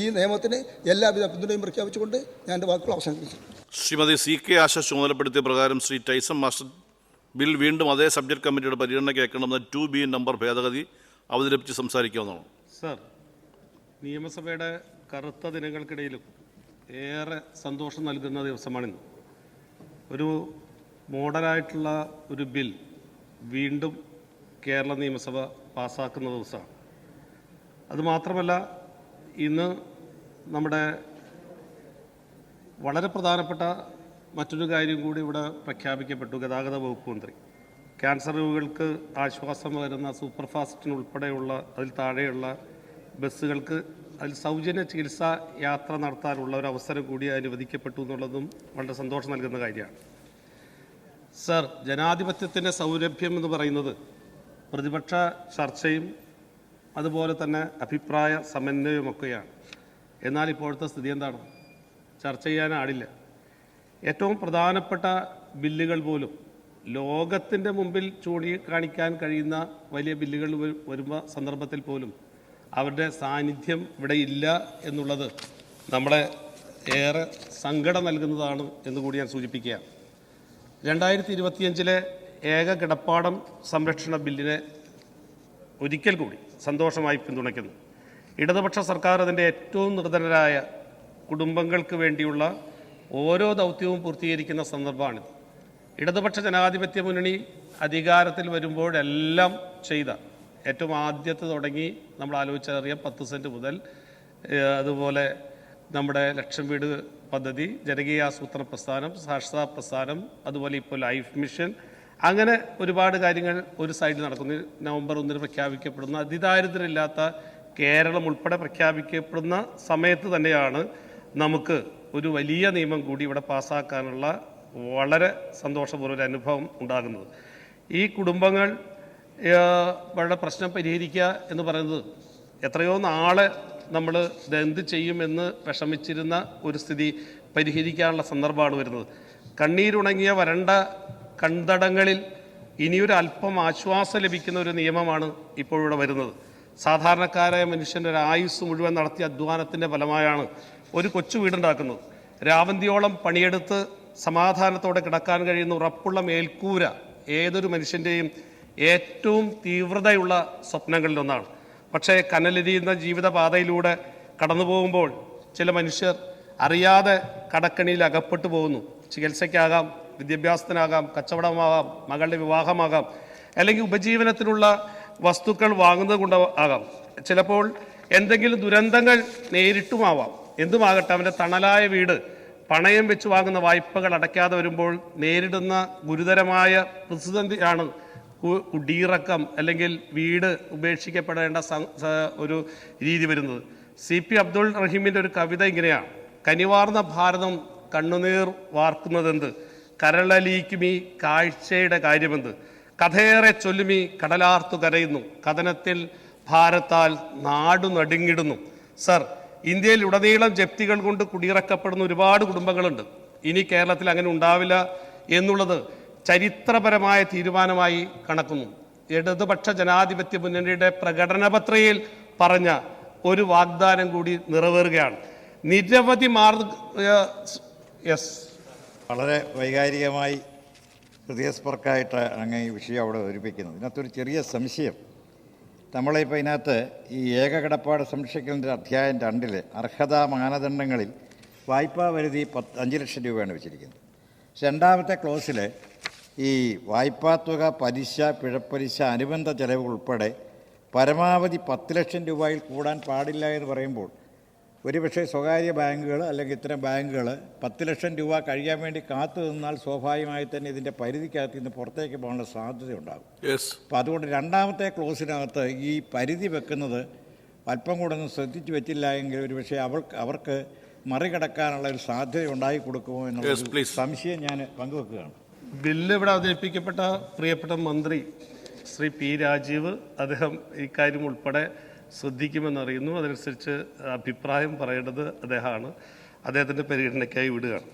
[SPEAKER 3] ഈ നിയമത്തിന് എല്ലാവിധ പിന്തുണയും പ്രഖ്യാപിച്ചുകൊണ്ട് ഞാൻ എൻ്റെ വാക്കുകൾ അവസാനിപ്പിച്ചു.
[SPEAKER 1] ശ്രീമതി CK ആശ ചുമതലപ്പെടുത്തിയ പ്രകാരം ശ്രീ ടൈസൺ മാസ്റ്റർ ബിൽ വീണ്ടും അതേ സബ്ജക്ട് കമ്മിറ്റിയുടെ പരിഗണനയ്ക്ക് അയക്കണമെന്ന 2B നമ്പർ ഭേദഗതി അവതരിപ്പിച്ച് സംസാരിക്കാവുന്നതാണ്.
[SPEAKER 5] സർ, നിയമസഭയുടെ കറുത്ത ദിനങ്ങൾക്കിടയിലും ഏറെ സന്തോഷം നൽകുന്ന ദിവസമാണിന്ന്. ഒരു മോഡലായിട്ടുള്ള ഒരു ബിൽ വീണ്ടും കേരള നിയമസഭ പാസ്സാക്കുന്ന ദിവസമാണ്. അതുമാത്രമല്ല, ഇന്ന് നമ്മുടെ വളരെ പ്രധാനപ്പെട്ട മറ്റൊരു കാര്യം കൂടി ഇവിടെ പ്രഖ്യാപിക്കപ്പെട്ടു. ഗതാഗത വകുപ്പ് മന്ത്രി ക്യാൻസർ രോഗികൾക്ക് ആശ്വാസം വരുന്ന സൂപ്പർ ഫാസ്റ്റിനുൾപ്പെടെയുള്ള അതിൽ താഴെയുള്ള ബസ്സുകൾക്ക് അതിൽ സൗജന്യ ചികിത്സാ യാത്ര നടത്താനുള്ള ഒരു അവസരം കൂടി അനുവദിക്കപ്പെട്ടു എന്നുള്ളതും വളരെ സന്തോഷം നൽകുന്ന കാര്യമാണ്. സർ, ജനാധിപത്യത്തിൻ്റെ സൗരഭ്യം എന്ന് പറയുന്നത് പ്രതിപക്ഷ ചർച്ചയും അതുപോലെ തന്നെ അഭിപ്രായ സമന്വയമൊക്കെയാണ്. എന്നാൽ ഇപ്പോഴത്തെ സ്ഥിതി എന്താണ്? ചർച്ച ചെയ്യാനാടില്ല. ഏറ്റവും പ്രധാനപ്പെട്ട ബില്ലുകൾ പോലും ലോകത്തിൻ്റെ മുമ്പിൽ ചൂണ്ടിക്കാണിക്കാൻ കഴിയുന്ന വലിയ ബില്ലുകൾ വരുന്ന സന്ദർഭത്തിൽ പോലും അവരുടെ സാന്നിധ്യം ഇവിടെ ഇല്ല എന്നുള്ളത് നമ്മളെ ഏറെ സങ്കടം നൽകുന്നതാണ് എന്നുകൂടി ഞാൻ സൂചിപ്പിക്കുകയാണ്. 2025 ഏക കിടപ്പാടം സംരക്ഷണ ബില്ലിനെ ഒരിക്കൽ കൂടി സന്തോഷമായി പിന്തുണയ്ക്കുന്നു. ഇടതുപക്ഷ സർക്കാർ അതിൻ്റെ ഏറ്റവും നിർധനരായ കുടുംബങ്ങൾക്ക് വേണ്ടിയുള്ള ഓരോ ദൗത്യവും പൂർത്തീകരിക്കുന്ന സന്ദർഭമാണിത്. ഇടതുപക്ഷ ജനാധിപത്യ മുന്നണി അധികാരത്തിൽ വരുമ്പോഴെല്ലാം ചെയ്ത ഏറ്റവും ആദ്യത്തെ തുടങ്ങി നമ്മൾ ആലോചിച്ചറിയാം 10 സെൻറ്റ് മുതൽ അതുപോലെ നമ്മുടെ ലക്ഷം വീട് പദ്ധതി, ജനകീയ ആസൂത്രണ പ്രസ്ഥാനം, സാക്ഷരതാ പ്രസ്ഥാനം, അതുപോലെ ഇപ്പോൾ ലൈഫ് മിഷൻ, അങ്ങനെ ഒരുപാട് കാര്യങ്ങൾ ഒരു സൈഡിൽ നടക്കുന്നു. നവംബർ 1 പ്രഖ്യാപിക്കപ്പെടുന്ന അതിദാരിദ്ര്യമില്ലാത്ത കേരളം ഉൾപ്പെടെ പ്രഖ്യാപിക്കപ്പെടുന്ന സമയത്ത് തന്നെയാണ് നമുക്ക് ഒരു വലിയ നിയമം കൂടി ഇവിടെ പാസ്സാക്കാനുള്ള വളരെ സന്തോഷപൂർവ്വ ഒരു അനുഭവം ഉണ്ടാകുന്നത്. ഈ കുടുംബങ്ങൾ അവരുടെ പ്രശ്നം പരിഹരിക്കുക എന്ന് പറയുന്നത് എത്രയോ നാളെ നമ്മൾ ഇതെന്ത് ചെയ്യുമെന്ന് വിഷമിച്ചിരുന്ന ഒരു സ്ഥിതി പരിഹരിക്കാനുള്ള സന്ദർഭമാണ് വരുന്നത്. കണ്ണീരുണങ്ങിയ വരണ്ട കൺതടങ്ങളിൽ ഇനിയൊരു അല്പം ആശ്വാസം ലഭിക്കുന്ന ഒരു നിയമമാണ് ഇപ്പോഴിവിടെ വരുന്നത്. സാധാരണക്കാരായ മനുഷ്യൻ്റെ ഒരു ആയുസ് മുഴുവൻ നടത്തിയ അധ്വാനത്തിൻ്റെ ഫലമായാണ് ഒരു കൊച്ചു വീടുണ്ടാക്കുന്നത്. രാവന്തിയോളം പണിയെടുത്ത് സമാധാനത്തോടെ കിടക്കാൻ കഴിയുന്ന ഉറപ്പുള്ള മേൽക്കൂര ഏതൊരു മനുഷ്യൻ്റെയും ഏറ്റവും തീവ്രതയുള്ള സ്വപ്നങ്ങളിലൊന്നാണ്. പക്ഷേ കനലെരിയുന്ന ജീവിതപാതയിലൂടെ കടന്നു പോകുമ്പോൾ ചില മനുഷ്യർ അറിയാതെ കടക്കണിയിൽ അകപ്പെട്ടു പോകുന്നു. ചികിത്സയ്ക്കാകാം, വിദ്യാഭ്യാസത്തിനാകാം, കച്ചവടമാകാം, മകളുടെ വിവാഹമാകാം, അല്ലെങ്കിൽ ഉപജീവനത്തിനുള്ള വസ്തുക്കൾ വാങ്ങുന്നത് കൊണ്ട് ആകാം. ചിലപ്പോൾ എന്തെങ്കിലും ദുരന്തങ്ങൾ നേരിട്ടുമാവാം. എന്തുമാകട്ടെ, അവൻ്റെ തണലായ വീട് പണയം വെച്ച് വാങ്ങുന്ന വായ്പകൾ അടയ്ക്കാതെ വരുമ്പോൾ നേരിടുന്ന ഗുരുതരമായ പ്രതിസന്ധിയാണ് കുടിയിറക്കം അല്ലെങ്കിൽ വീട് ഉപേക്ഷിക്കപ്പെടേണ്ട ഒരു രീതി വരുന്നത്. CP അബ്ദുൾ റഹീമിൻ്റെ ഒരു കവിത ഇങ്ങനെയാണ്: കനിവാർന്ന ഭാരതം കണ്ണുനീർ വാർക്കുന്നതെന്ത്, കരളലിയിക്കുമീ കാഴ്ചയുടെ കാര്യമെന്ത്, കഥയേറെ ചൊല്ലുമീ കടലാർത്തു കരയുന്നു, കഥനത്തിൽ ഭാരത്താൽ നാടു നടുങ്ങിടുന്നു. സർ, ഇന്ത്യയിൽ ഉടനീളം ജപ്തികൾ കൊണ്ട് കുടിയിറക്കപ്പെടുന്ന ഒരുപാട് കുടുംബങ്ങളുണ്ട്. ഇനി കേരളത്തിൽ അങ്ങനെ ഉണ്ടാവില്ല എന്നുള്ളത് ചരിത്രപരമായ തീരുമാനമായി കണക്കുന്നു. ഇടതുപക്ഷ ജനാധിപത്യ മുന്നണിയുടെ പ്രകടനപത്രികയിൽ പറഞ്ഞ ഒരു വാഗ്ദാനം കൂടി നിറവേറുകയാണ്. നിരവധി
[SPEAKER 6] വളരെ വൈകാരികമായി ഹൃദയസ്പർക്കായിട്ട് അങ്ങ് ഈ വിഷയം അവിടെ അവതരിപ്പിക്കുന്നത്. ഇതിനകത്തൊരു ചെറിയ സംശയം. നമ്മളിപ്പോൾ ഇതിനകത്ത് ഈ ഏകകിടപ്പാട് സംരക്ഷിക്കലിൻ്റെ അധ്യായം 2 അർഹതാ മാനദണ്ഡങ്ങളിൽ വായ്പാ പരിധി 5 ലക്ഷം രൂപയാണ് വെച്ചിരിക്കുന്നത്. രണ്ടാമത്തെ ക്ലോസിൽ ഈ വായ്പാ തുക, പലിശ, പിഴപ്പലിശ, അനുബന്ധ ചെലവുകൾ ഉൾപ്പെടെ പരമാവധി 10 ലക്ഷം രൂപയിൽ കൂടാൻ പാടില്ല എന്ന് പറയുമ്പോൾ ഒരുപക്ഷെ സ്വകാര്യ ബാങ്കുകൾ അല്ലെങ്കിൽ ഇത്തരം ബാങ്കുകൾ 10 ലക്ഷം രൂപ കഴിയാൻ വേണ്ടി കാത്തു നിന്നാൽ സ്വാഭാവികമായി തന്നെ ഇതിൻ്റെ പരിധിക്കകത്ത് നിന്ന് പുറത്തേക്ക് പോകാനുള്ള സാധ്യതയുണ്ടാകും. അപ്പോൾ അതുകൊണ്ട് രണ്ടാമത്തെ ക്ലോസിനകത്ത് ഈ പരിധി വെക്കുന്നത് അല്പം കൂടെ ഒന്ന് ശ്രദ്ധിച്ചു വെച്ചില്ല എങ്കിൽ ഒരുപക്ഷെ അവർക്ക് മറികടക്കാനുള്ള ഒരു സാധ്യത ഉണ്ടായി കൊടുക്കുമോ എന്നുള്ള സംശയം ഞാൻ പങ്കുവെക്കുകയാണ്.
[SPEAKER 5] ബില്ല് ഇവിടെ അവതരിപ്പിക്കപ്പെട്ട പ്രിയപ്പെട്ട മന്ത്രി ശ്രീ P. രാജീവ് അദ്ദേഹം ഇക്കാര്യം ഉൾപ്പെടെ ശ്രദ്ധിക്കുമെന്നറിയുന്നു. അതനുസരിച്ച് അഭിപ്രായം പറയേണ്ടത് അദ്ദേഹമാണ്. അദ്ദേഹത്തിൻ്റെ പരിഗണനയ്ക്കായി വിടുകയാണ്.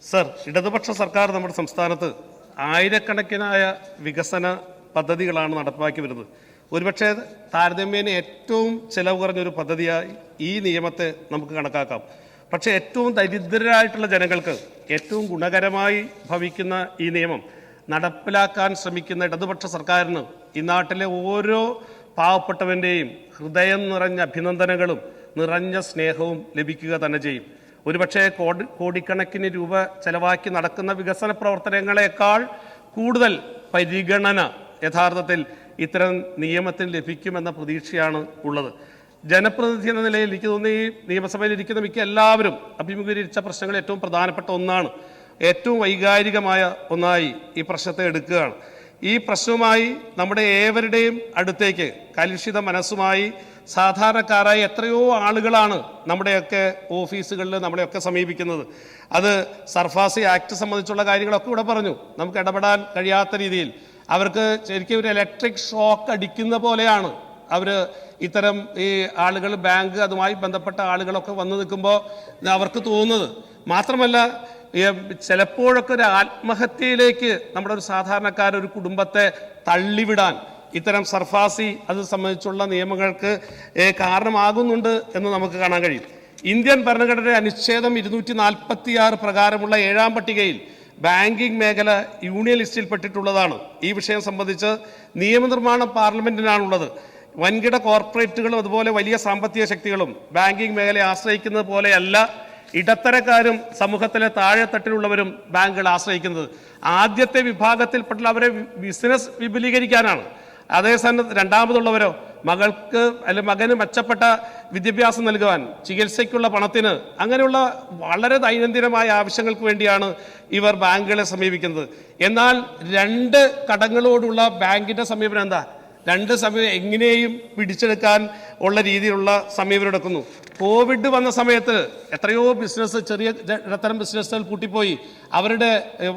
[SPEAKER 5] സർ, ഇടതുപക്ഷ സർക്കാർ നമ്മുടെ സംസ്ഥാനത്ത് ആയിരക്കണക്കിനായ വികസന പദ്ധതികളാണ് നടപ്പാക്കി വരുന്നത്. ഒരുപക്ഷെ താരതമ്യേന ഏറ്റവും ചെലവ് കുറഞ്ഞൊരു പദ്ധതിയായി ഈ നിയമത്തെ നമുക്ക് കണക്കാക്കാം. പക്ഷേ ഏറ്റവും ദരിദ്രരായിട്ടുള്ള ജനങ്ങൾക്ക് ഏറ്റവും ഗുണകരമായി ഭവിക്കുന്ന ഈ നിയമം നടപ്പിലാക്കാൻ ശ്രമിക്കുന്ന ഇടതുപക്ഷ സർക്കാരിന് ഈ നാട്ടിലെ ഓരോ പാവപ്പെട്ടവൻ്റെയും ഹൃദയം നിറഞ്ഞ അഭിനന്ദനങ്ങളും നിറഞ്ഞ സ്നേഹവും ലഭിക്കുക തന്നെ ചെയ്യും. ഒരുപക്ഷെ കോടിക്കണക്കിന് രൂപ ചെലവാക്കി നടക്കുന്ന വികസന പ്രവർത്തനങ്ങളെക്കാൾ കൂടുതൽ പരിഗണന യഥാർത്ഥത്തിൽ ഇത്തരം നിയമത്തിന് ലഭിക്കുമെന്ന പ്രതീക്ഷയാണ് ഉള്ളത്. ജനപ്രതിനിധി എന്ന നിലയിൽ എനിക്ക് തോന്നുന്നു ഈ നിയമസഭയിൽ ഇരിക്കുന്ന മിക്ക എല്ലാവരും അഭിമുഖീകരിച്ച പ്രശ്നങ്ങൾ ഏറ്റവും പ്രധാനപ്പെട്ട ഒന്നാണ്. ഏറ്റവും വൈകാരികമായ ഒന്നായി ഈ പ്രശ്നത്തെ എടുക്കുകയാണ്. ഈ പ്രശ്നവുമായി നമ്മുടെ ഏവരുടെയും അടുത്തേക്ക് കലുഷിത മനസ്സുമായി സാധാരണക്കാരായ എത്രയോ ആളുകളാണ് നമ്മുടെയൊക്കെ ഓഫീസുകളിൽ നമ്മളെയൊക്കെ സമീപിക്കുന്നത്. അത് സർഫാസി ആക്ട് സംബന്ധിച്ചുള്ള കാര്യങ്ങളൊക്കെ ഇവിടെ പറഞ്ഞു. നമുക്ക് ഇടപെടാൻ കഴിയാത്ത രീതിയിൽ അവർക്ക് ശരിക്കും ഒരു ഇലക്ട്രിക് ഷോക്ക് അടിക്കുന്ന പോലെയാണ് അവർ ഇത്തരം ഈ ആളുകൾ ബാങ്ക് അതുമായി ബന്ധപ്പെട്ട ആളുകളൊക്കെ വന്നു നിൽക്കുമ്പോൾ അവർക്ക് തോന്നുന്നത്. മാത്രമല്ല ചിലപ്പോഴൊക്കെ ഒരു ആത്മഹത്യയിലേക്ക് നമ്മുടെ ഒരു സാധാരണക്കാരൊരു കുടുംബത്തെ തള്ളിവിടാൻ ഇത്തരം സർഫാസി അത് സംബന്ധിച്ചുള്ള നിയമങ്ങൾക്ക് കാരണമാകുന്നുണ്ട് എന്ന് നമുക്ക് കാണാൻ കഴിയും. ഇന്ത്യൻ ഭരണഘടനയുടെ അനുച്ഛേദം 246 പ്രകാരമുള്ള 7-ാം പട്ടികയിൽ ബാങ്കിംഗ് മേഖല യൂണിയൻ ലിസ്റ്റിൽപ്പെട്ടിട്ടുള്ളതാണ്. ഈ വിഷയം സംബന്ധിച്ച് നിയമനിർമ്മാണം പാർലമെന്റിനാണുള്ളത്. വൻകിട കോർപ്പറേറ്റുകളും അതുപോലെ വലിയ സാമ്പത്തിക ശക്തികളും ബാങ്കിംഗ് മേഖലയെ ആശ്രയിക്കുന്നത് പോലെയല്ല ഇടത്തരക്കാരും സമൂഹത്തിലെ താഴെത്തട്ടിലുള്ളവരും ബാങ്കുകൾ ആശ്രയിക്കുന്നത്. ആദ്യത്തെ വിഭാഗത്തിൽപ്പെട്ടുള്ള അവരെ ബിസിനസ് വിപുലീകരിക്കാനാണ്. അതേസമയം രണ്ടാമതുള്ളവരോ മകൾക്ക് അല്ലെങ്കിൽ മകന് മെച്ചപ്പെട്ട വിദ്യാഭ്യാസം നൽകുവാൻ, ചികിത്സയ്ക്കുള്ള പണത്തിന്, അങ്ങനെയുള്ള വളരെ ദൈനംദിനമായ ആവശ്യങ്ങൾക്ക് വേണ്ടിയാണ് ഇവർ ബാങ്കുകളെ സമീപിക്കുന്നത്. എന്നാൽ രണ്ട് കടങ്ങളോടുള്ള ബാങ്കിന്റെ സമീപനം എന്താ? രണ്ട് സമയം എങ്ങനെയും പിടിച്ചെടുക്കാൻ ഉള്ള രീതിയിലുള്ള സമീപനം എടുക്കുന്നു. കോവിഡ് വന്ന സമയത്ത് എത്രയോ ബിസിനസ്, ചെറിയ ഇടത്തരം ബിസിനസ്സുകൾ പൂട്ടിപ്പോയി. അവരുടെ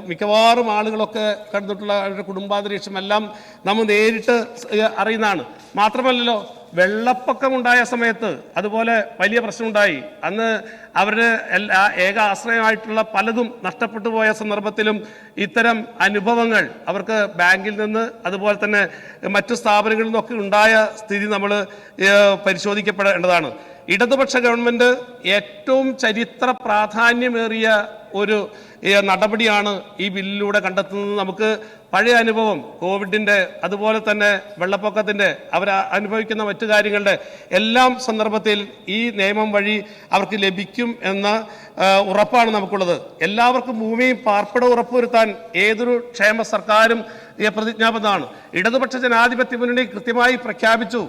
[SPEAKER 5] മിക്കവാറും ആളുകളൊക്കെ കണ്ടിട്ടുള്ള അവരുടെ കുടുംബാന്തരീക്ഷം എല്ലാം നമ്മൾ നേരിട്ട് അറിയുന്നതാണ്. മാത്രമല്ലല്ലോ, വെള്ളപ്പൊക്കമുണ്ടായ സമയത്ത് അതുപോലെ വലിയ പ്രശ്നമുണ്ടായി. അന്ന് അവരുടെ ഏക ആശ്രയമായിട്ടുള്ള പലതും നഷ്ടപ്പെട്ടു പോയ സന്ദർഭത്തിലും ഇത്തരം അനുഭവങ്ങൾ അവർക്ക് ബാങ്കിൽ നിന്ന് അതുപോലെ തന്നെ മറ്റു സ്ഥാപനങ്ങളിൽ നിന്നൊക്കെ ഉണ്ടായ സ്ഥിതി നമ്മൾ പരിശോധിക്കപ്പെടേണ്ടതാണ്. ഇടതുപക്ഷ ഗവൺമെൻറ് ഏറ്റവും ചരിത്ര പ്രാധാന്യമേറിയ ഒരു നടപടിയാണ് ഈ ബില്ലിലൂടെ കണ്ടെത്തുന്നത്. നമുക്ക് പഴയ അനുഭവം കോവിഡിൻ്റെ അതുപോലെ തന്നെ വെള്ളപ്പൊക്കത്തിൻ്റെ അവർ അനുഭവിക്കുന്ന മറ്റു കാര്യങ്ങളുടെ എല്ലാം സന്ദർഭത്തിൽ ഈ നിയമം വഴി അവർക്ക് ലഭിക്കും എന്ന ഉറപ്പാണ് നമുക്കുള്ളത്. എല്ലാവർക്കും ഭൂമിയും പാർപ്പിടവും ഉറപ്പുവരുത്താൻ ഏതൊരു ക്ഷേമ സർക്കാരും പ്രതിജ്ഞാബദ്ധമാണ്. ഇടതുപക്ഷ ജനാധിപത്യ മുന്നണി കൃത്യമായി പ്രഖ്യാപിച്ചു,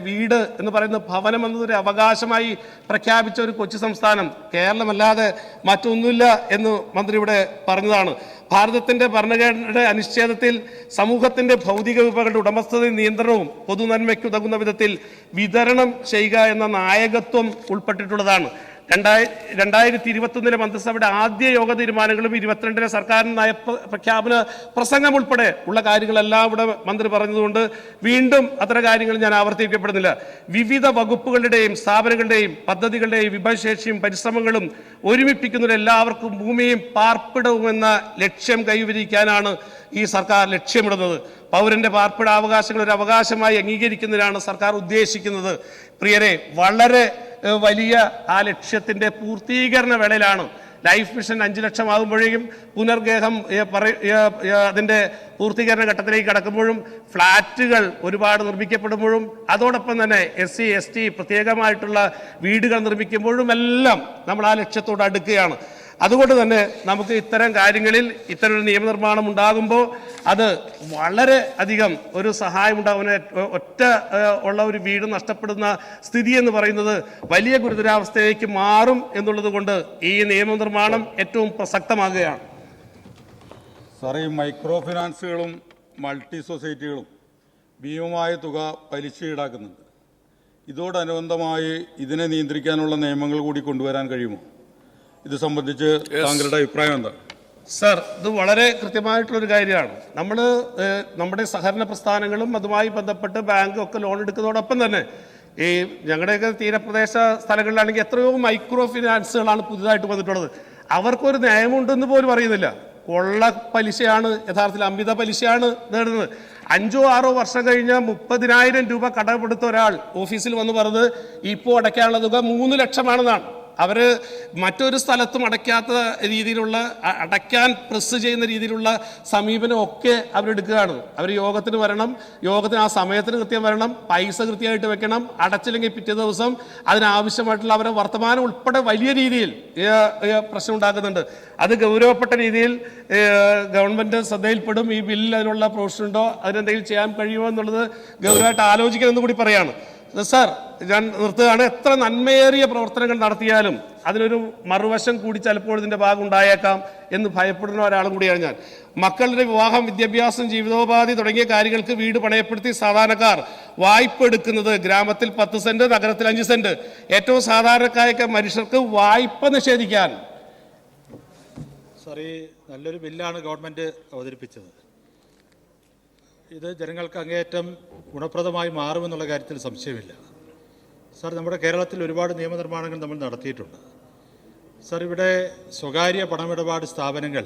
[SPEAKER 5] വീട് എന്ന് പറയുന്ന ഭവനം എന്നതൊരു അവകാശമായി പ്രഖ്യാപിച്ച ഒരു കൊച്ചു സംസ്ഥാനം കേരളമല്ലാതെ മറ്റൊന്നുമില്ല എന്ന് മന്ത്രി ഇവിടെ പറഞ്ഞതാണ്. ഭാരതത്തിന്റെ ഭരണഘടനയുടെ അനുച്ഛേദത്തിൽ സമൂഹത്തിന്റെ ഭൗതിക വിഭവങ്ങളുടെ ഉടമസ്ഥതയും നിയന്ത്രണവും പൊതുനന്മയ്ക്ക് ഉതകുന്ന വിധത്തിൽ വിതരണം ചെയ്യുക എന്ന നായകത്വം ഉൾപ്പെട്ടിട്ടുള്ളതാണ്. 2021 മന്ത്രിസഭയുടെ ആദ്യ യോഗ തീരുമാനങ്ങളും 22 സർക്കാരിന് നയപ്രഖ്യാപന പ്രസംഗം ഉൾപ്പെടെ ഉള്ള കാര്യങ്ങളെല്ലാം ഇവിടെ മന്ത്രി പറഞ്ഞതുകൊണ്ട് വീണ്ടും അത്തരം കാര്യങ്ങൾ ഞാൻ ആവർത്തിക്കപ്പെടുന്നില്ല. വിവിധ വകുപ്പുകളുടെയും സ്ഥാപനങ്ങളുടെയും പദ്ധതികളുടെയും വിഭവശേഷിയും പരിശ്രമങ്ങളും ഒരുമിപ്പിക്കുന്നതിൽ എല്ലാവർക്കും ഭൂമിയും പാർപ്പിടവും എന്ന ലക്ഷ്യം കൈവരിക്കാനാണ് ഈ സർക്കാർ ലക്ഷ്യമിടുന്നത്. പൗരന്റെ പാർപ്പിടാവകാശങ്ങൾ ഒരു അവകാശമായി അംഗീകരിക്കുന്നതിനാണ് സർക്കാർ ഉദ്ദേശിക്കുന്നത്. പ്രിയരെ, വളരെ വലിയ ആ ലക്ഷ്യത്തിന്റെ പൂർത്തീകരണ വേളയിലാണ്. ലൈഫ് മിഷൻ 5 ലക്ഷം ആകുമ്പോഴേക്കും പുനർഗേഹം അതിന്റെ പൂർത്തീകരണ ഘട്ടത്തിലേക്ക് കടക്കുമ്പോഴും ഫ്ളാറ്റുകൾ ഒരുപാട് നിർമ്മിക്കപ്പെടുമ്പോഴും അതോടൊപ്പം തന്നെ SC ST പ്രത്യേകമായിട്ടുള്ള വീടുകൾ നിർമ്മിക്കുമ്പോഴും എല്ലാം നമ്മൾ ആ ലക്ഷ്യത്തോട് അടുക്കുകയാണ്. അതുകൊണ്ട് തന്നെ നമുക്ക് ഇത്തരം കാര്യങ്ങളിൽ ഇത്തരം ഒരു നിയമനിർമ്മാണം ഉണ്ടാകുമ്പോൾ അത് വളരെ അധികം ഒരു സഹായം ഉണ്ടാകുന്ന ഒറ്റ ഉള്ള ഒരു വീട് നഷ്ടപ്പെടുന്ന സ്ഥിതി എന്ന് പറയുന്നത് വലിയ ഗുരുതരാവസ്ഥയിലേക്ക് മാറും എന്നുള്ളത് കൊണ്ട് ഈ നിയമനിർമ്മാണം ഏറ്റവും പ്രസക്തമാകുകയാണ്.
[SPEAKER 7] സാറേ, ഈ മൈക്രോ ഫിനാൻസുകളും മൾട്ടി സൊസൈറ്റികളും ഭീമമായ തുക പലിശ ഈടാക്കുന്നുണ്ട്. ഇതോടനുബന്ധമായി ഇതിനെ നിയന്ത്രിക്കാനുള്ള നിയമങ്ങൾ കൂടി കൊണ്ടുവരാൻ കഴിയുമോ? ഇത് സംബന്ധിച്ച് താങ്കളുടെ അഭിപ്രായം എന്താ?
[SPEAKER 5] സർ, ഇത് വളരെ കൃത്യമായിട്ടുള്ളൊരു കാര്യമാണ്. നമ്മൾ നമ്മുടെ സഹകരണ പ്രസ്ഥാനങ്ങളും അതുമായി ബന്ധപ്പെട്ട് ബാങ്കും ഒക്കെ ലോൺ എടുക്കുന്നതോടൊപ്പം തന്നെ ഈ ഞങ്ങളുടെയൊക്കെ തീരപ്രദേശ സ്ഥലങ്ങളിലാണെങ്കിൽ എത്രയോ മൈക്രോ ഫിനാൻസുകളാണ് പുതുതായിട്ട് വന്നിട്ടുള്ളത്. അവർക്കൊരു നിയമമുണ്ടെന്ന് പോലും അറിയുന്നില്ല. കൊള്ള പലിശയാണ്, യഥാർത്ഥത്തിൽ അമിത പലിശയാണ് നേടുന്നത്. 5 or 6 വർഷം കഴിഞ്ഞ് 30,000 രൂപ കടമെടുത്ത ഒരാൾ ഓഫീസിൽ വന്ന് പറഞ്ഞത് ഇപ്പോൾ അടയ്ക്കാനുള്ള തുക 3 ലക്ഷമാണെന്നാണ്. അവർ മറ്റൊരു സ്ഥലത്തും അടയ്ക്കാത്ത രീതിയിലുള്ള, അടയ്ക്കാൻ പ്രസ് ചെയ്യുന്ന രീതിയിലുള്ള സമീപനം ഒക്കെ അവരെടുക്കുകയാണ്. അവർ യോഗത്തിന് വരണം, യോഗത്തിന് ആ സമയത്തിന് കൃത്യം വരണം, പൈസ കൃത്യമായിട്ട് വെക്കണം, അടച്ചില്ലെങ്കിൽ പിറ്റേ ദിവസം അതിനാവശ്യമായിട്ടുള്ള അവരെ വർത്തമാനം ഉൾപ്പെടെ വലിയ രീതിയിൽ പ്രശ്നം ഉണ്ടാക്കുന്നുണ്ട്. അത് ഗൗരവപ്പെട്ട രീതിയിൽ ഗവൺമെൻറ് ശ്രദ്ധയിൽപ്പെടും. ഈ ബില്ലിൽ അതിനുള്ള പ്രൊവിഷൻ ഉണ്ടോ, അതിനെന്തെങ്കിലും ചെയ്യാൻ കഴിയുമോ എന്നുള്ളത് ഗൗരവമായിട്ട് ആലോചിക്കണമെന്ന് കൂടി പറയാണ്. സാർ, ഞാൻ നിർത്തുകയാണ്. എത്ര നന്മയേറിയ പ്രവർത്തനങ്ങൾ നടത്തിയാലും അതിനൊരു മറുവശം കൂടി ചിലപ്പോൾ ഇതിൻ്റെ ഭാഗം ഉണ്ടായേക്കാം എന്ന് ഭയപ്പെടുന്ന ഒരാളും കൂടിയാണ് ഞാൻ. മക്കളുടെ വിവാഹം, വിദ്യാഭ്യാസം, ജീവിതോപാധി തുടങ്ങിയ കാര്യങ്ങൾക്ക് വീട് പണയപ്പെടുത്തി സാധാരണക്കാർ വായ്പ എടുക്കുന്നത് ഗ്രാമത്തിൽ 10 സെന്റ്, നഗരത്തിൽ 5 സെന്റ്. ഏറ്റവും സാധാരണക്കാരായ മനുഷ്യർക്ക് വായ്പ നിഷേധിക്കാൻ.
[SPEAKER 8] സാർ, ഈ നല്ലൊരു ബില്ലാണ് ഗവൺമെൻറ് അവതരിപ്പിച്ചത്. ഇത് ജനങ്ങൾക്ക് അങ്ങേയറ്റം ഗുണപ്രദമായി മാറുമെന്നുള്ള കാര്യത്തിൽ സംശയമില്ല. സാർ, നമ്മുടെ കേരളത്തിൽ ഒരുപാട് നിയമനിർമ്മാണങ്ങൾ നമ്മൾ നടത്തിയിട്ടുണ്ട്. സാർ, ഇവിടെ സ്വകാര്യ പണമിടപാട് സ്ഥാപനങ്ങൾ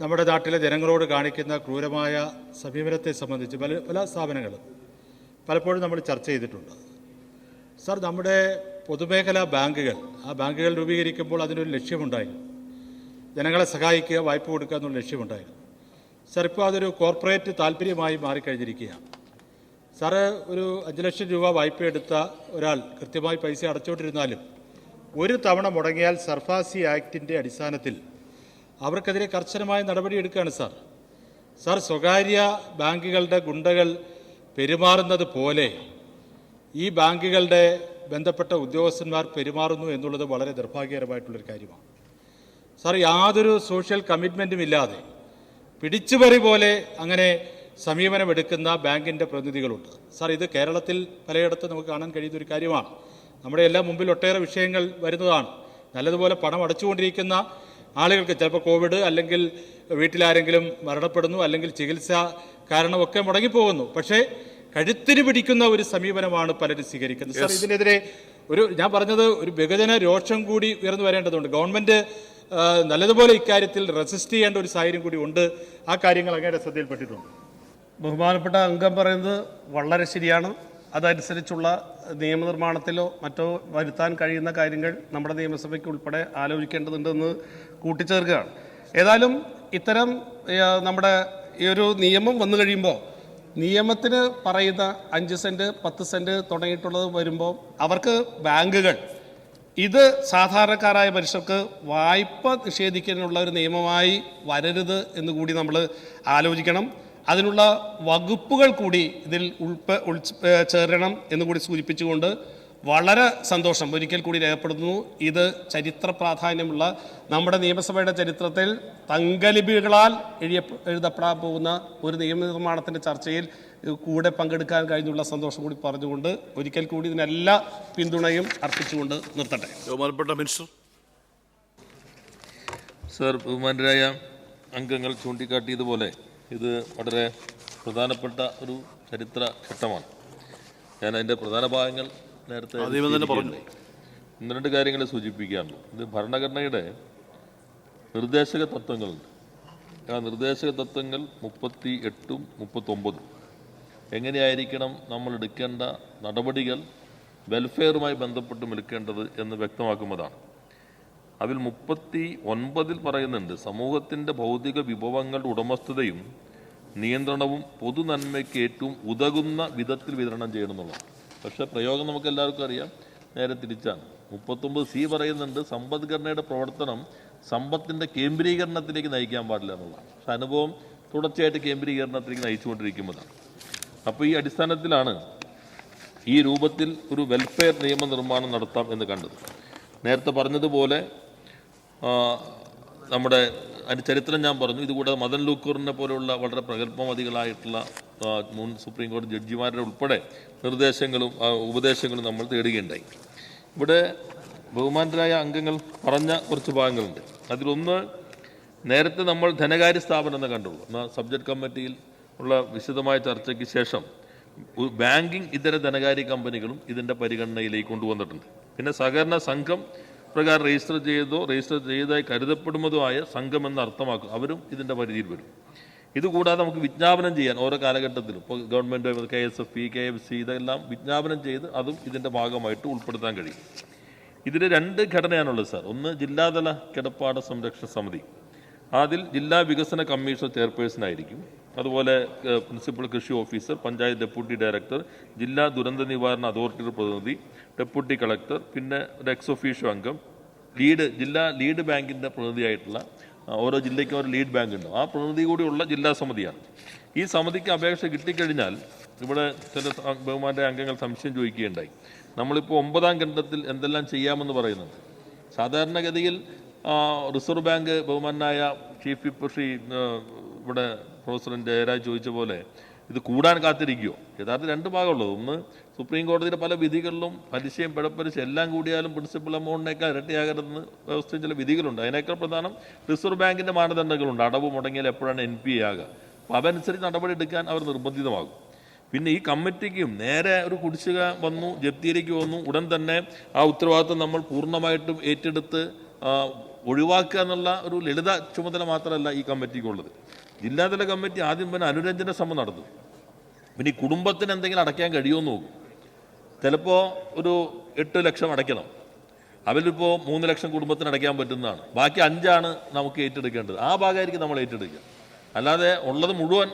[SPEAKER 8] നമ്മുടെ നാട്ടിലെ ജനങ്ങളോട് കാണിക്കുന്ന ക്രൂരമായ സമീപനത്തെ സംബന്ധിച്ച് പല സ്ഥാപനങ്ങളും പലപ്പോഴും നമ്മൾ ചർച്ച ചെയ്തിട്ടുണ്ട്. സാർ, നമ്മുടെ പൊതുമേഖലാ ബാങ്കുകൾ, ആ ബാങ്കുകൾ രൂപീകരിക്കുമ്പോൾ അതിനൊരു ലക്ഷ്യമുണ്ടായിരുന്നു. ജനങ്ങളെ സഹായിക്കുക, വായ്പ കൊടുക്കുക എന്നുള്ള ലക്ഷ്യമുണ്ടായിരുന്നു. സാർ, ഇപ്പോൾ അതൊരു കോർപ്പറേറ്റ് താല്പര്യമായി മാറിക്കഴിഞ്ഞിരിക്കുകയാണ്. സാറ് ഒരു 5 ലക്ഷം രൂപ വായ്പ എടുത്ത ഒരാൾ കൃത്യമായി പൈസ അടച്ചുകൊണ്ടിരുന്നാലും ഒരു തവണ മുടങ്ങിയാൽ സർഫാസി ആക്ടിൻ്റെ അടിസ്ഥാനത്തിൽ അവർക്കെതിരെ കർശനമായ നടപടിയെടുക്കുകയാണ് സാർ. സാർ, സ്വകാര്യ ബാങ്കുകളുടെ ഗുണ്ടകൾ പെരുമാറുന്നത് പോലെ ഈ ബാങ്കുകളുടെ ബന്ധപ്പെട്ട ഉദ്യോഗസ്ഥന്മാർ പെരുമാറുന്നു എന്നുള്ളത് വളരെ നിർഭാഗ്യകരമായിട്ടുള്ളൊരു കാര്യമാണ്. സാർ, യാതൊരു സോഷ്യൽ കമ്മിറ്റ്മെൻറ്റും ഇല്ലാതെ പിടിച്ചുപറി പോലെ അങ്ങനെ സമീപനമെടുക്കുന്ന ബാങ്കിൻ്റെ പ്രതിനിധികളുണ്ട്. സാർ, ഇത് കേരളത്തിൽ പലയിടത്തും നമുക്ക് കാണാൻ കഴിയുന്നൊരു കാര്യമാണ്. നമ്മുടെ എല്ലാം മുമ്പിൽ ഒട്ടേറെ വിഷയങ്ങൾ വരുന്നതാണ്. നല്ലതുപോലെ പണം അടച്ചുകൊണ്ടിരിക്കുന്ന ആളുകൾക്ക് ചിലപ്പോൾ കോവിഡ്, അല്ലെങ്കിൽ വീട്ടിലാരെങ്കിലും മരണപ്പെടുന്നു, അല്ലെങ്കിൽ ചികിത്സ കാരണമൊക്കെ മുടങ്ങിപ്പോകുന്നു. പക്ഷേ കഴുത്തിന് പിടിക്കുന്ന ഒരു സമീപനമാണ് പലരും സ്വീകരിക്കുന്നത്. സാർ, ഇതിനെതിരെ ഞാൻ പറഞ്ഞത് ഒരു ബഹുജന രോഷം കൂടി ഉയർന്നു വരേണ്ടതുണ്ട്. ഗവൺമെൻറ് നല്ലതുപോലെ ഇക്കാര്യത്തിൽ റെസിസ്റ്റ് ചെയ്യേണ്ട ഒരു സാഹചര്യം കൂടി ഉണ്ട്. ആ കാര്യങ്ങൾ അങ്ങയുടെ ശ്രദ്ധയിൽപ്പെട്ടിട്ടുണ്ട്.
[SPEAKER 5] ബഹുമാനപ്പെട്ട അംഗം പറയുന്നത് വളരെ ശരിയാണ്. അതനുസരിച്ചുള്ള നിയമനിർമ്മാണത്തിലോ മറ്റോ വരുത്താൻ കഴിയുന്ന കാര്യങ്ങൾ നമ്മുടെ നിയമസഭയ്ക്ക് ഉൾപ്പെടെ ആലോചിക്കേണ്ടതുണ്ടെന്ന് കൂട്ടിച്ചേർക്കുകയാണ്. ഏതായാലും ഇത്തരം നമ്മുടെ ഈ ഒരു നിയമം വന്നു കഴിയുമ്പോൾ നിയമത്തിന് പറയുന്ന 5 സെന്റ് 10 സെന്റ് തുടങ്ങിയിട്ടുള്ളത് വരുമ്പോൾ അവർക്ക് ബാങ്കുകൾ ഇത് സാധാരണക്കാരായ മനുഷ്യർക്ക് വായ്പ നിഷേധിക്കാനുള്ള ഒരു നിയമമായി വരരുത് എന്നുകൂടി നമ്മൾ ആലോചിക്കണം. അതിനുള്ള വകുപ്പുകൾ കൂടി ഇതിൽ ചേരണം എന്നുകൂടി സൂചിപ്പിച്ചുകൊണ്ട് വളരെ സന്തോഷം ഒരിക്കൽ കൂടി രേഖപ്പെടുത്തുന്നു. ഇത് ചരിത്ര പ്രാധാന്യമുള്ള നമ്മുടെ നിയമസഭയുടെ ചരിത്രത്തിൽ തങ്കലിപികളാൽ എഴുതപ്പെടാൻ പോകുന്ന ഒരു നിയമനിർമ്മാണത്തിൻ്റെ ചർച്ചയിൽ കൂടെ പങ്കെടുക്കാൻ കഴിഞ്ഞുള്ള സന്തോഷം കൂടി പറഞ്ഞുകൊണ്ട് ഒരിക്കൽ കൂടി ഇതിനെല്ലാ പിന്തുണയും അർപ്പിച്ചുകൊണ്ട് നിർത്തട്ടെ.
[SPEAKER 1] ബഹുമാനപ്പെട്ട മിനിസ്റ്റർ.
[SPEAKER 2] സർ, ബഹുമാനരായ അംഗങ്ങൾ ചൂണ്ടിക്കാട്ടിയതുപോലെ ഇത് വളരെ പ്രധാനപ്പെട്ട ഒരു ചരിത്ര ഘട്ടമാണ്. ഞാൻ അതിൻ്റെ പ്രധാന ഭാഗങ്ങൾ നേരത്തെ 1-2 കാര്യങ്ങൾ സൂചിപ്പിക്കാറുണ്ട്. ഇത് ഭരണഘടനയുടെ നിർദ്ദേശക തത്വങ്ങളുണ്ട്. ആ നിർദ്ദേശക തത്വങ്ങൾ 38ഉം 39ഉം എങ്ങനെയായിരിക്കണം നമ്മൾ എടുക്കേണ്ട നടപടികൾ വെൽഫെയറുമായി ബന്ധപ്പെട്ടും എടുക്കേണ്ടത് എന്ന് വ്യക്തമാക്കുന്നതാണ്. അതിൽ 39 പറയുന്നുണ്ട്, സമൂഹത്തിൻ്റെ ഭൗതിക വിഭവങ്ങളുടെ ഉടമസ്ഥതയും നിയന്ത്രണവും പൊതു നന്മയ്ക്ക് ഏറ്റവും ഉതകുന്ന വിധത്തിൽ വിതരണം ചെയ്യണമെന്നുള്ളതാണ്. പക്ഷേ പ്രയോഗം നമുക്ക് എല്ലാവർക്കും അറിയാം, നേരെ തിരിച്ചാണ്. 39C പറയുന്നുണ്ട്, സമ്പദ്ഘടനയുടെ പ്രവർത്തനം സമ്പത്തിൻ്റെ കേന്ദ്രീകരണത്തിലേക്ക് നയിക്കാൻ പാടില്ല എന്നുള്ളതാണ്. പക്ഷെ അനുഭവം തുടർച്ചയായിട്ട് കേന്ദ്രീകരണത്തിലേക്ക് നയിച്ചുകൊണ്ടിരിക്കുന്നതാണ്. അപ്പോൾ ഈ അടിസ്ഥാനത്തിലാണ് ഈ രൂപത്തിൽ ഒരു വെൽഫെയർ നിയമനിർമ്മാണം നടത്താം എന്ന് കണ്ടത്. നേരത്തെ പറഞ്ഞതുപോലെ നമ്മുടെ അതിൻ്റെ ചരിത്രം ഞാൻ പറഞ്ഞു. ഇതുകൂടാതെ മദൻ ലൂക്കൂറിനെ പോലെയുള്ള വളരെ പ്രഗത്ഭമതികളായിട്ടുള്ള മുൻ സുപ്രീം കോടതി ജഡ്ജിമാരുടെ ഉൾപ്പെടെ നിർദ്ദേശങ്ങളും ഉപദേശങ്ങളും നമ്മൾ തേടുകയുണ്ടായി. ഇവിടെ ബഹുമാനരായ അംഗങ്ങൾ പറഞ്ഞ കുറച്ച് ഭാഗങ്ങളുണ്ട്. അതിലൊന്ന്, നേരത്തെ നമ്മൾ ധനകാര്യ സ്ഥാപനം എന്ന് കണ്ടുള്ളൂ. എന്നാൽ സബ്ജക്ട് കമ്മിറ്റിയിൽ ഉള്ള വിശദമായ ചർച്ചയ്ക്ക് ശേഷം ബാങ്കിങ് ഇതര ധനകാര്യ കമ്പനികളും ഇതിൻ്റെ പരിഗണനയിലേക്ക് കൊണ്ടുവന്നിട്ടുണ്ട്. പിന്നെ സഹകരണ സംഘം പ്രകാരം രജിസ്റ്റർ ചെയ്തതായി കരുതപ്പെടുന്നതോ ആയ സംഘം എന്ന് അർത്ഥമാക്കും, അവരും ഇതിൻ്റെ പരിധിയിൽ വരും. ഇതുകൂടാതെ നമുക്ക് വിജ്ഞാപനം ചെയ്യാൻ ഓരോ കാലഘട്ടത്തിലും ഇപ്പോൾ ഗവൺമെൻറ് KSFE, KFC ഇതെല്ലാം വിജ്ഞാപനം ചെയ്ത് അതും ഇതിൻ്റെ ഭാഗമായിട്ട് ഉൾപ്പെടുത്താൻ കഴിയും. ഇതിൽ 2 ഘടനയാണുള്ളത് സാർ. ഒന്ന് ജില്ലാതല കിടപ്പാട സംരക്ഷണ സമിതി. അതിൽ ജില്ലാ വികസന കമ്മീഷൻ ചെയർപേഴ്സൺ ആയിരിക്കും. അതുപോലെ പ്രിൻസിപ്പൽ കൃഷി ഓഫീസർ, പഞ്ചായത്ത് ഡെപ്യൂട്ടി ഡയറക്ടർ, ജില്ലാ ദുരന്ത നിവാരണ അതോറിറ്റിയുടെ പ്രതിനിധി, ഡെപ്യൂട്ടി കളക്ടർ, പിന്നെ ഒരു എക്സ് ഒഫീഷ്യോ അംഗം, ജില്ലാ ലീഡ് ബാങ്കിൻ്റെ പ്രതിനിധിയായിട്ടുള്ള ഓരോ ജില്ലയ്ക്കും ഒരു ലീഡ് ബാങ്ക് ഉണ്ട്. ആ പ്രതിനിധി കൂടിയുള്ള ജില്ലാ സമിതിയാണ്. ഈ സമിതിക്ക് അപേക്ഷ കിട്ടിക്കഴിഞ്ഞാൽ ഇവിടെ ചില ബഹുമാന്റെ അംഗങ്ങൾ സംശയം ചോദിക്കുകയുണ്ടായി. നമ്മളിപ്പോൾ 9ാം ഖണ്ഡത്തിൽ എന്തെല്ലാം ചെയ്യാമെന്ന് പറയുന്നുണ്ട്. സാധാരണഗതിയിൽ റിസർവ് ബാങ്ക് ബഹുമാനായ ചീഫ് വിപ്പ് ശ്രീ ഇവിടെ പ്രൊഫസർ ജയരാജ് ചോദിച്ച പോലെ ഇത് കൂടാൻ കാത്തിരിക്കുമോ? യഥാർത്ഥത്തിൽ 2 ഭാഗമുള്ളത്. ഒന്ന്, സുപ്രീം കോടതിയുടെ പല വിധികളിലും പലിശയും പിഴപ്പലിശ എല്ലാം കൂടിയാലും പ്രിൻസിപ്പൽ എമൗണ്ടിനേക്കാൾ ഇരട്ടിയാകരുതെന്ന് വ്യവസ്ഥയിൽ ചില വിധികളുണ്ട്. അതിനേക്കാൾ പ്രധാനം റിസർവ് ബാങ്കിൻ്റെ മാനദണ്ഡങ്ങളുണ്ട്. അടവ് മുടങ്ങിയാൽ എപ്പോഴാണ് NPA ആകുക. അപ്പോൾ അതനുസരിച്ച് നടപടി എടുക്കാൻ അവർ നിർബന്ധിതമാകും. പിന്നെ ഈ കമ്മിറ്റിക്കും നേരെ ഒരു കുടിശ്ശിക വന്നു, ജപ്തിയിലേക്ക് വന്നു, ഉടൻ തന്നെ ആ ഉത്തരവാദിത്വം നമ്മൾ പൂർണ്ണമായിട്ടും ഏറ്റെടുത്ത് ഒഴിവാക്കുക എന്നുള്ള ഒരു ലളിത ചുമതല മാത്രമല്ല ഈ കമ്മിറ്റിക്കുള്ളത്. ജില്ലാതല കമ്മിറ്റി ആദ്യം പിന്നെ അനുരഞ്ജന ശ്രമം നടത്തും. പിന്നെ ഈ കുടുംബത്തിന് എന്തെങ്കിലും അടയ്ക്കാൻ കഴിയുമെന്ന് നോക്കും. ചിലപ്പോൾ ഒരു 8 ലക്ഷം അടയ്ക്കണം. അവരിപ്പോൾ 3 ലക്ഷം കുടുംബത്തിന് അടയ്ക്കാൻ പറ്റുന്നതാണ്. ബാക്കി 5 നമുക്ക് ഏറ്റെടുക്കേണ്ടത്. ആ ഭാഗമായിരിക്കും നമ്മൾ ഏറ്റെടുക്കുക. അല്ലാതെ ഉള്ളത് മുഴുവൻ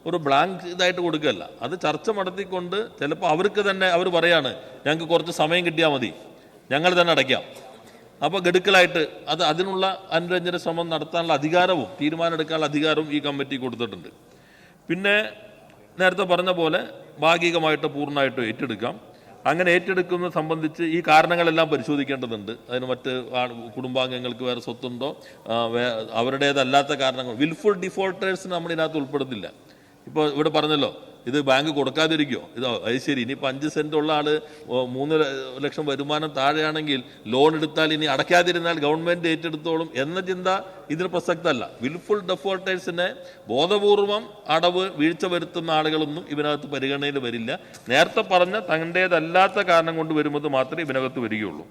[SPEAKER 2] ഒരു ബ്ലാങ്ക് ഇതായിട്ട് കൊടുക്കുകയല്ല. അത് ചർച്ച നടത്തിക്കൊണ്ട് ചിലപ്പോൾ അവർക്ക് തന്നെ അവർ പറയാണ് ഞങ്ങൾക്ക് കുറച്ച് സമയം കിട്ടിയാൽ മതി, ഞങ്ങൾ തന്നെ അടയ്ക്കാം. അപ്പോൾ ഗഡുക്കളായിട്ട് അതിനുള്ള അനുരഞ്ജന ശ്രമം നടത്താനുള്ള അധികാരവും തീരുമാനമെടുക്കാനുള്ള അധികാരവും ഈ കമ്മിറ്റി കൊടുത്തിട്ടുണ്ട്. പിന്നെ നേരത്തെ പറഞ്ഞ പോലെ ഭാഗികമായിട്ട് പൂർണ്ണമായിട്ട് ഏറ്റെടുക്കാം. അങ്ങനെ ഏറ്റെടുക്കുന്നത് സംബന്ധിച്ച് ഈ കാരണങ്ങളെല്ലാം പരിശോധിക്കേണ്ടതുണ്ട്. അതിന് മറ്റ് കുടുംബാംഗങ്ങൾക്ക് വേറെ സ്വത്തുണ്ടോ, അവരുടേതല്ലാത്ത കാരണങ്ങൾ, വിൽഫുൾ ഡിഫോൾട്ടേഴ്സിന് നമ്മൾ ഇതിനകത്ത് ഉൾപ്പെടുത്തില്ല. ഇപ്പോൾ ഇവിടെ പറഞ്ഞല്ലോ ഇത് ബാങ്ക് കൊടുക്കാതിരിക്കുമോ? അത് ശരി. ഇനിയിപ്പോൾ 5 സെൻറ്റ് ഉള്ള ആൾ 3 ലക്ഷം വരുമാനം താഴെയാണെങ്കിൽ ലോൺ എടുത്താൽ ഇനി അടയ്ക്കാതിരുന്നാൽ ഗവൺമെൻറ് ഏറ്റെടുത്തോളും എന്ന ചിന്ത ഇതിന് പ്രസക്തമല്ല. വിൽഫുൾ ഡെഫോൾട്ടേഴ്സിനെ ബോധപൂർവം അടവ് വീഴ്ച വരുത്തുന്ന ആളുകളൊന്നും ഇതിനകത്ത് പരിഗണനയിൽ വരില്ല. നേരത്തെ പറഞ്ഞ തങ്ങളുടേതല്ലാത്ത കാരണം കൊണ്ട് വരുന്നത് മാത്രമേ ഇതിനകത്ത് വരികയുള്ളൂ.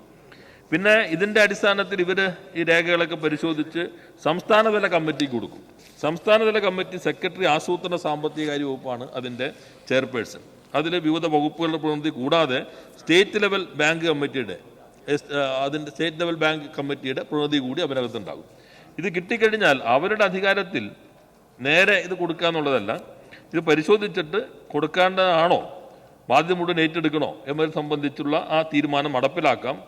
[SPEAKER 2] പിന്നെ ഇതിൻ്റെ അടിസ്ഥാനത്തിൽ ഇവർ ഈ രേഖകളൊക്കെ പരിശോധിച്ച് സംസ്ഥാനതല കമ്മിറ്റിക്ക് കൊടുക്കും. സംസ്ഥാനതല കമ്മിറ്റി സെക്രട്ടറി ആസൂത്രണ സാമ്പത്തിക കാര്യ വകുപ്പാണ് അതിൻ്റെ ചെയർപേഴ്സൺ. അതിൽ വിവിധ വകുപ്പുകളുടെ പ്രതിനിധി കൂടാതെ സ്റ്റേറ്റ് ലെവൽ ബാങ്ക് കമ്മിറ്റിയുടെ പ്രതിനിധി കൂടി അതിനകത്തുണ്ടാകും. ഇത് കിട്ടിക്കഴിഞ്ഞാൽ അവരുടെ അധികാരത്തിൽ നേരെ ഇത് കൊടുക്കുക എന്നുള്ളതല്ല, ഇത് പരിശോധിച്ചിട്ട് കൊടുക്കേണ്ടതാണോ, ബാധ്യത മുഴുവൻ ഏറ്റെടുക്കണോ എന്നതിനെ സംബന്ധിച്ചുള്ള ആ തീരുമാനം നടപ്പിലാക്കാം.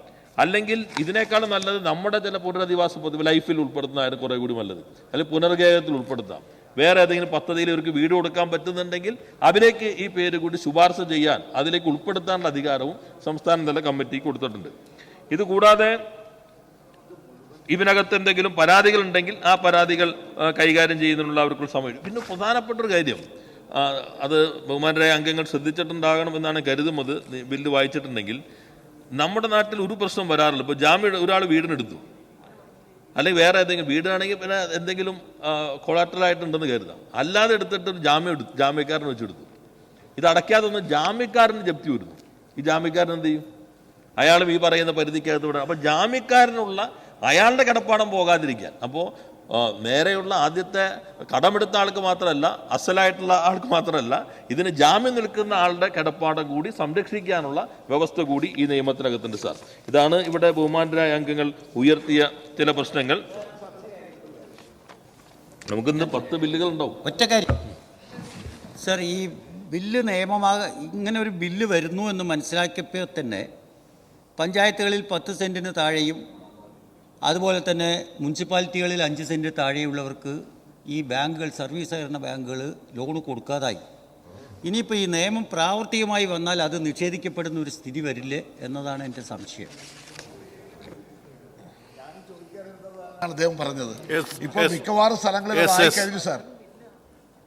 [SPEAKER 2] അല്ലെങ്കിൽ ഇതിനേക്കാളും നല്ലത് നമ്മുടെ ചില പുനരധിവാസ പദ്ധതി ലൈഫിൽ ഉൾപ്പെടുത്തുന്നതാണ് കുറേ കൂടി നല്ലത്. അല്ലെങ്കിൽ പുനർഗേഹത്തിൽ ഉൾപ്പെടുത്താം. വേറെ ഏതെങ്കിലും പദ്ധതിയിൽ ഇവർക്ക് വീട് കൊടുക്കാൻ പറ്റുന്നുണ്ടെങ്കിൽ അതിലേക്ക് ഈ പേര് കൂടി ശുപാർശ ചെയ്യാൻ, അതിലേക്ക് ഉൾപ്പെടുത്താനുള്ള അധികാരവും സംസ്ഥാനതല കമ്മിറ്റി കൊടുത്തിട്ടുണ്ട്. ഇതുകൂടാതെ ഇതിനകത്ത് എന്തെങ്കിലും പരാതികൾ ഉണ്ടെങ്കിൽ ആ പരാതികൾ കൈകാര്യം ചെയ്യുന്നതിനുള്ള അവർക്കുള്ള സമയം. പിന്നെ പ്രധാനപ്പെട്ടൊരു കാര്യം, അത് ബഹുമാനരായ അംഗങ്ങൾ ശ്രദ്ധിച്ചിട്ടുണ്ടാകണം എന്നാണ് കരുതുന്നത്. ബില്ല് വായിച്ചിട്ടുണ്ടെങ്കിൽ നമ്മുടെ നാട്ടിൽ ഒരു പ്രശ്നം വരാറില്ല. ഇപ്പോൾ ഒരാൾ വീടിനെടുത്തു, അല്ലെങ്കിൽ വേറെ ഏതെങ്കിലും വീടാണെങ്കിൽ പിന്നെ എന്തെങ്കിലും കൊളാറ്ററലായിട്ടുണ്ടെന്ന് കരുതാം. അല്ലാതെ എടുത്തിട്ട് ഒരു ജാമ്യക്കാരനെ വെച്ചെടുത്തു. ഇത് അടയ്ക്കാതെ ഒന്ന് ജാമ്യക്കാരന് ജപ്തി വരുന്നു. ഈ ജാമ്യക്കാരൻ എന്ത് ചെയ്യും? അയാളും ഈ പറയുന്ന പരിധിക്കകത്ത് വിടാം. അപ്പോൾ ജാമ്യക്കാരനുള്ള അയാളുടെ കിടപ്പാടം പോകാതിരിക്കാൻ, അപ്പോൾ നേരെയുള്ള ആദ്യത്തെ കടമെടുത്ത ആൾക്ക് മാത്രമല്ല, അസലായിട്ടുള്ള ആൾക്ക് മാത്രമല്ല, ഇതിന് ജാമ്യം നിൽക്കുന്ന ആളുടെ കിടപ്പാടം കൂടി സംരക്ഷിക്കാനുള്ള വ്യവസ്ഥ കൂടി ഈ നിയമത്തിനകത്തുണ്ട് സാർ. ഇതാണ് ഇവിടെ ബഹുമാനരായ അംഗങ്ങൾ ഉയർത്തിയ ചില പ്രശ്നങ്ങൾ. നമുക്കിന്ന് 10 ബില്ലുകൾ ഉണ്ടാവും.
[SPEAKER 9] ഒറ്റ കാര്യം സാർ, ഈ ബില്ല് ഇങ്ങനെ ഒരു ബില്ല് വരുന്നു എന്ന് മനസ്സിലാക്കിയപ്പോൾ തന്നെ പഞ്ചായത്തുകളിൽ 10 സെൻറ്റിന് താഴെയും അതുപോലെ തന്നെ മുനിസിപ്പാലിറ്റികളിൽ 5 സെൻറ്റ് താഴെയുള്ളവർക്ക് ഈ ബാങ്കുകൾ, സർവീസ് സഹകരണ ബാങ്കുകൾ ലോൺ കൊടുക്കാതായി. ഇനിയിപ്പോൾ ഈ നിയമം പ്രാവർത്തികമായി വന്നാൽ അത് നിഷേധിക്കപ്പെടുന്ന ഒരു സ്ഥിതി വരില്ലേ എന്നതാണ് എൻ്റെ സംശയം.
[SPEAKER 10] അദ്ദേഹം പറഞ്ഞത് ഇപ്പോൾ മിക്കവാറും സ്ഥലങ്ങളിൽ ആയിക്കഴിഞ്ഞു സാർ,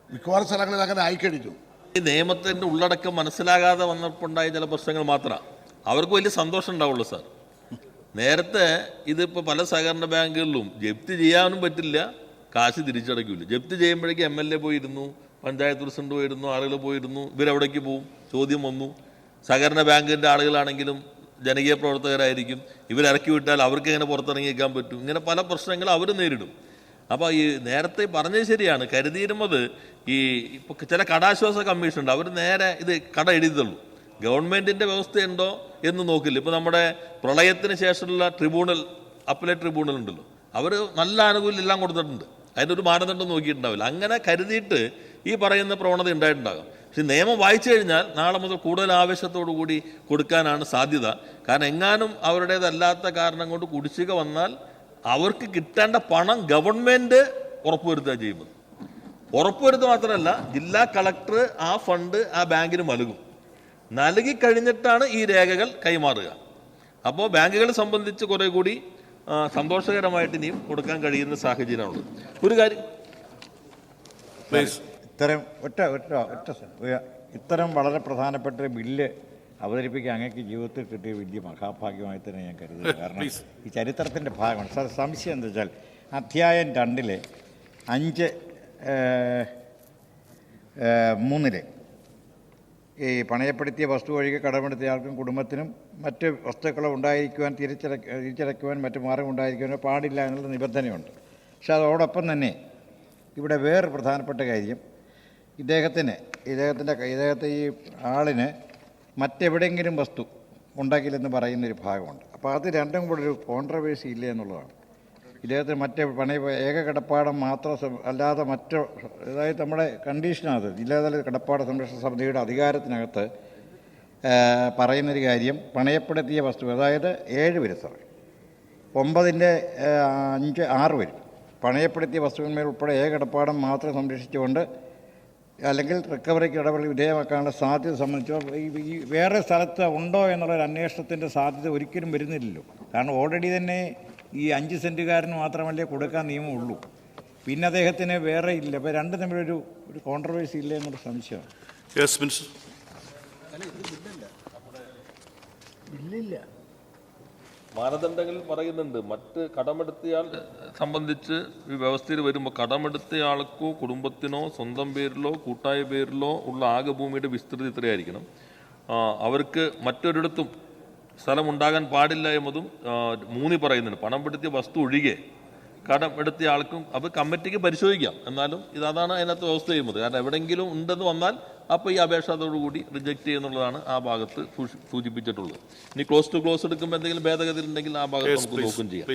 [SPEAKER 10] മിക്കവാറും സ്ഥലങ്ങളിൽ അങ്ങനെ ആയിക്കഴിഞ്ഞു.
[SPEAKER 2] ഈ നിയമത്തിൻ്റെ ഉള്ളടക്കം മനസ്സിലാകാതെ വന്നപ്പോണ്ടായ ചില പ്രശ്നങ്ങൾ മാത്രമാണ്. അവർക്ക് വലിയ സന്തോഷം ഉണ്ടാവുള്ളൂ സാർ. നേരത്തെ ഇതിപ്പോൾ പല സഹകരണ ബാങ്കുകളിലും ജപ്തി ചെയ്യാനും പറ്റില്ല, കാശ് തിരിച്ചടക്കില്ല. ജപ്തി ചെയ്യുമ്പോഴേക്കും MLA പോയിരുന്നു, പഞ്ചായത്ത് പ്രസിഡന്റ് പോയിരുന്നു, ആളുകൾ പോയിരുന്നു. ഇവരെവിടേക്ക് പോവും? ചോദ്യം വന്നു. സഹകരണ ബാങ്കിൻ്റെ ആളുകളാണെങ്കിലും ജനകീയ പ്രവർത്തകരായിരിക്കും. ഇവരിറക്കി വിട്ടാൽ അവർക്ക് എങ്ങനെ പുറത്തിറങ്ങിയേക്കാൻ പറ്റും? ഇങ്ങനെ പല പ്രശ്നങ്ങളും അവർ നേരിടും. അപ്പോൾ ഈ നേരത്തെ പറഞ്ഞത് ശരിയാണ്, കരുതിയിരുന്നത് ഈ ഇപ്പോൾ ചില കടാശ്വാസ കമ്മീഷൻ ഉണ്ട്, അവർ നേരെ ഇത് കട എഴുതിയുള്ളൂ, ഗവൺമെൻറ്റിൻ്റെ വ്യവസ്ഥയുണ്ടോ എന്ന് നോക്കില്ല. ഇപ്പോൾ നമ്മുടെ പ്രളയത്തിന് ശേഷമുള്ള ട്രിബ്യൂണൽ, അപ്പലേറ്റ് ട്രിബ്യൂണൽ ഉണ്ടല്ലോ, അവർ നല്ല ആനുകൂല്യം എല്ലാം കൊടുത്തിട്ടുണ്ട്, അതിൻ്റെ ഒരു മാനദണ്ഡം നോക്കിയിട്ടുണ്ടാവില്ല. അങ്ങനെ കരുതിയിട്ട് ഈ പറയുന്ന പ്രവണത ഉണ്ടായിട്ടുണ്ടാകും. പക്ഷെ നിയമം വായിച്ചു കഴിഞ്ഞാൽ നാളെ മുതൽ കൂടുതൽ ആവേശത്തോടു കൂടി കൊടുക്കാനാണ് സാധ്യത. കാരണം എങ്ങാനും അവരുടേതല്ലാത്ത കാരണം കൊണ്ട് കുടിശ്ശിക വന്നാൽ അവർക്ക് കിട്ടേണ്ട പണം ഗവൺമെൻറ് ഉറപ്പുവരുത്തുക ചെയ്യുന്നത്. ഉറപ്പുവരുത്തുക മാത്രമല്ല, ജില്ലാ കളക്ടർ ആ ഫണ്ട് ആ ബാങ്കിന് നൽകി കഴിഞ്ഞിട്ടാണ് ഈ രേഖകൾ കൈമാറുക. അപ്പോൾ ബാങ്കുകളെ സംബന്ധിച്ച് കുറേ കൂടി സന്തോഷകരമായിട്ട് ഇനിയും കൊടുക്കാൻ കഴിയുന്ന സാഹചര്യമാണുള്ളത്. ഒരു കാര്യം,
[SPEAKER 6] ഇത്തരം വളരെ പ്രധാനപ്പെട്ട ഒരു ബില്ല് അവതരിപ്പിക്കാൻ അങ്ങേക്ക് ജീവിതത്തിൽ കിട്ടിയ വലിയ മഹാഭാഗ്യമായി തന്നെ ഞാൻ കരുതുന്നു. കാരണം ഈ ചരിത്രത്തിൻ്റെ ഭാഗമാണ്. സാർ, സംശയം എന്താ വെച്ചാൽ അധ്യായം 2 5(3) ഈ പണയപ്പെടുത്തിയ വസ്തു ഒഴികെ കടമെടുത്തിയ ആൾക്കും കുടുംബത്തിനും മറ്റ് വസ്തുക്കളോ ഉണ്ടായിരിക്കുവാൻ തിരിച്ചടയ്ക്കുവാൻ മറ്റു മാർഗം ഉണ്ടായിരിക്കുവാനോ പാടില്ല എന്നുള്ള നിബന്ധനയുണ്ട്. പക്ഷെ അതോടൊപ്പം തന്നെ ഇവിടെ വേറെ പ്രധാനപ്പെട്ട കാര്യം, ഇദ്ദേഹത്തെ ഈ ആളിന് മറ്റെവിടെയെങ്കിലും വസ്തു ഉണ്ടെങ്കിലെന്ന് പറയുന്നൊരു ഭാഗമുണ്ട്. അപ്പോൾ അത് രണ്ടും കൂടെ ഒരു കോൺട്രവേഴ്സി ഇല്ല എന്നുള്ളതാണ്. ഇദ്ദേഹത്തിന് ഏക കിടപ്പാടം മാത്രം അല്ലാതെ അതായത് നമ്മുടെ കണ്ടീഷനത് ജില്ലാതല കിടപ്പാട സംരക്ഷണ സമിതിയുടെ അധികാരത്തിനകത്ത് പറയുന്നൊരു കാര്യം, പണയപ്പെടുത്തിയ വസ്തു, അതായത് 7 വരും സാർ, 9-ന്റെ 5, 6 വരും. പണയപ്പെടുത്തിയ വസ്തുവിന്മേൽ ഉൾപ്പെടെ ഏക കിടപ്പാടം മാത്രം സംരക്ഷിച്ചുകൊണ്ട് അല്ലെങ്കിൽ റിക്കവറിക്ക് ഇടപെടൽ വിധേയമാക്കാനുള്ള സാധ്യത സംബന്ധിച്ചോ ഈ വേറെ സ്ഥലത്ത് ഉണ്ടോ എന്നുള്ളൊരു അന്വേഷണത്തിൻ്റെ സാധ്യത ഒരിക്കലും വരുന്നില്ലല്ലോ. കാരണം ഓൾറെഡി തന്നെ ഈ 5 സെൻറ്റുകാരന് മാത്രമല്ലേ കൊടുക്കാൻ നിയമമുള്ളൂ, പിന്നെ അദ്ദേഹത്തിന് വേറെ ഇല്ല. അപ്പോൾ രണ്ടും തമ്മിലൊരു കോൺട്രവേഴ്സി ഇല്ല എന്നൊരു സംശയമാണ്.
[SPEAKER 2] മാനദണ്ഡങ്ങളിൽ പറയുന്നുണ്ട്, മറ്റ് കടമെടുത്തയാൾ സംബന്ധിച്ച് ഈ വ്യവസ്ഥയിൽ വരുമ്പോൾ കടമെടുത്തയാൾക്കോ കുടുംബത്തിനോ സ്വന്തം പേരിലോ കൂട്ടായ പേരിലോ ഉള്ള ആകെ ഭൂമിയുടെ വിസ്തൃതി ഇത്രയായിരിക്കണം. അവർക്ക് മറ്റൊരിടത്തും സ്ഥലമുണ്ടാകാൻ പാടില്ല എന്നതും 3 പറയുന്നുണ്ട്. പണം പെടുത്തിയ വസ്തു ഒഴികെ കടം എടുത്തിയ ആൾക്കും അത് കമ്മിറ്റിക്ക് പരിശോധിക്കാം. എന്നാലും അതാണ് അതിനകത്ത് വ്യവസ്ഥ ചെയ്യുന്നത്. കാരണം എവിടെയെങ്കിലും ഉണ്ടെന്ന് വന്നാൽ അപ്പോൾ ഈ അപേക്ഷയോടുകൂടി റിജക്റ്റ് ചെയ്യുന്നുള്ളതാണ് ആ ഭാഗത്ത് സൂചിപ്പിച്ചിട്ടുള്ളത്. ഇനി ക്ലോസ് ടു ക്ലോസ് എടുക്കുമ്പോൾ എന്തെങ്കിലും ഭേദഗതി ഉണ്ടെങ്കിൽ ആ ഭാഗത്ത് നമുക്ക് നോക്കുകയും ചെയ്യാം.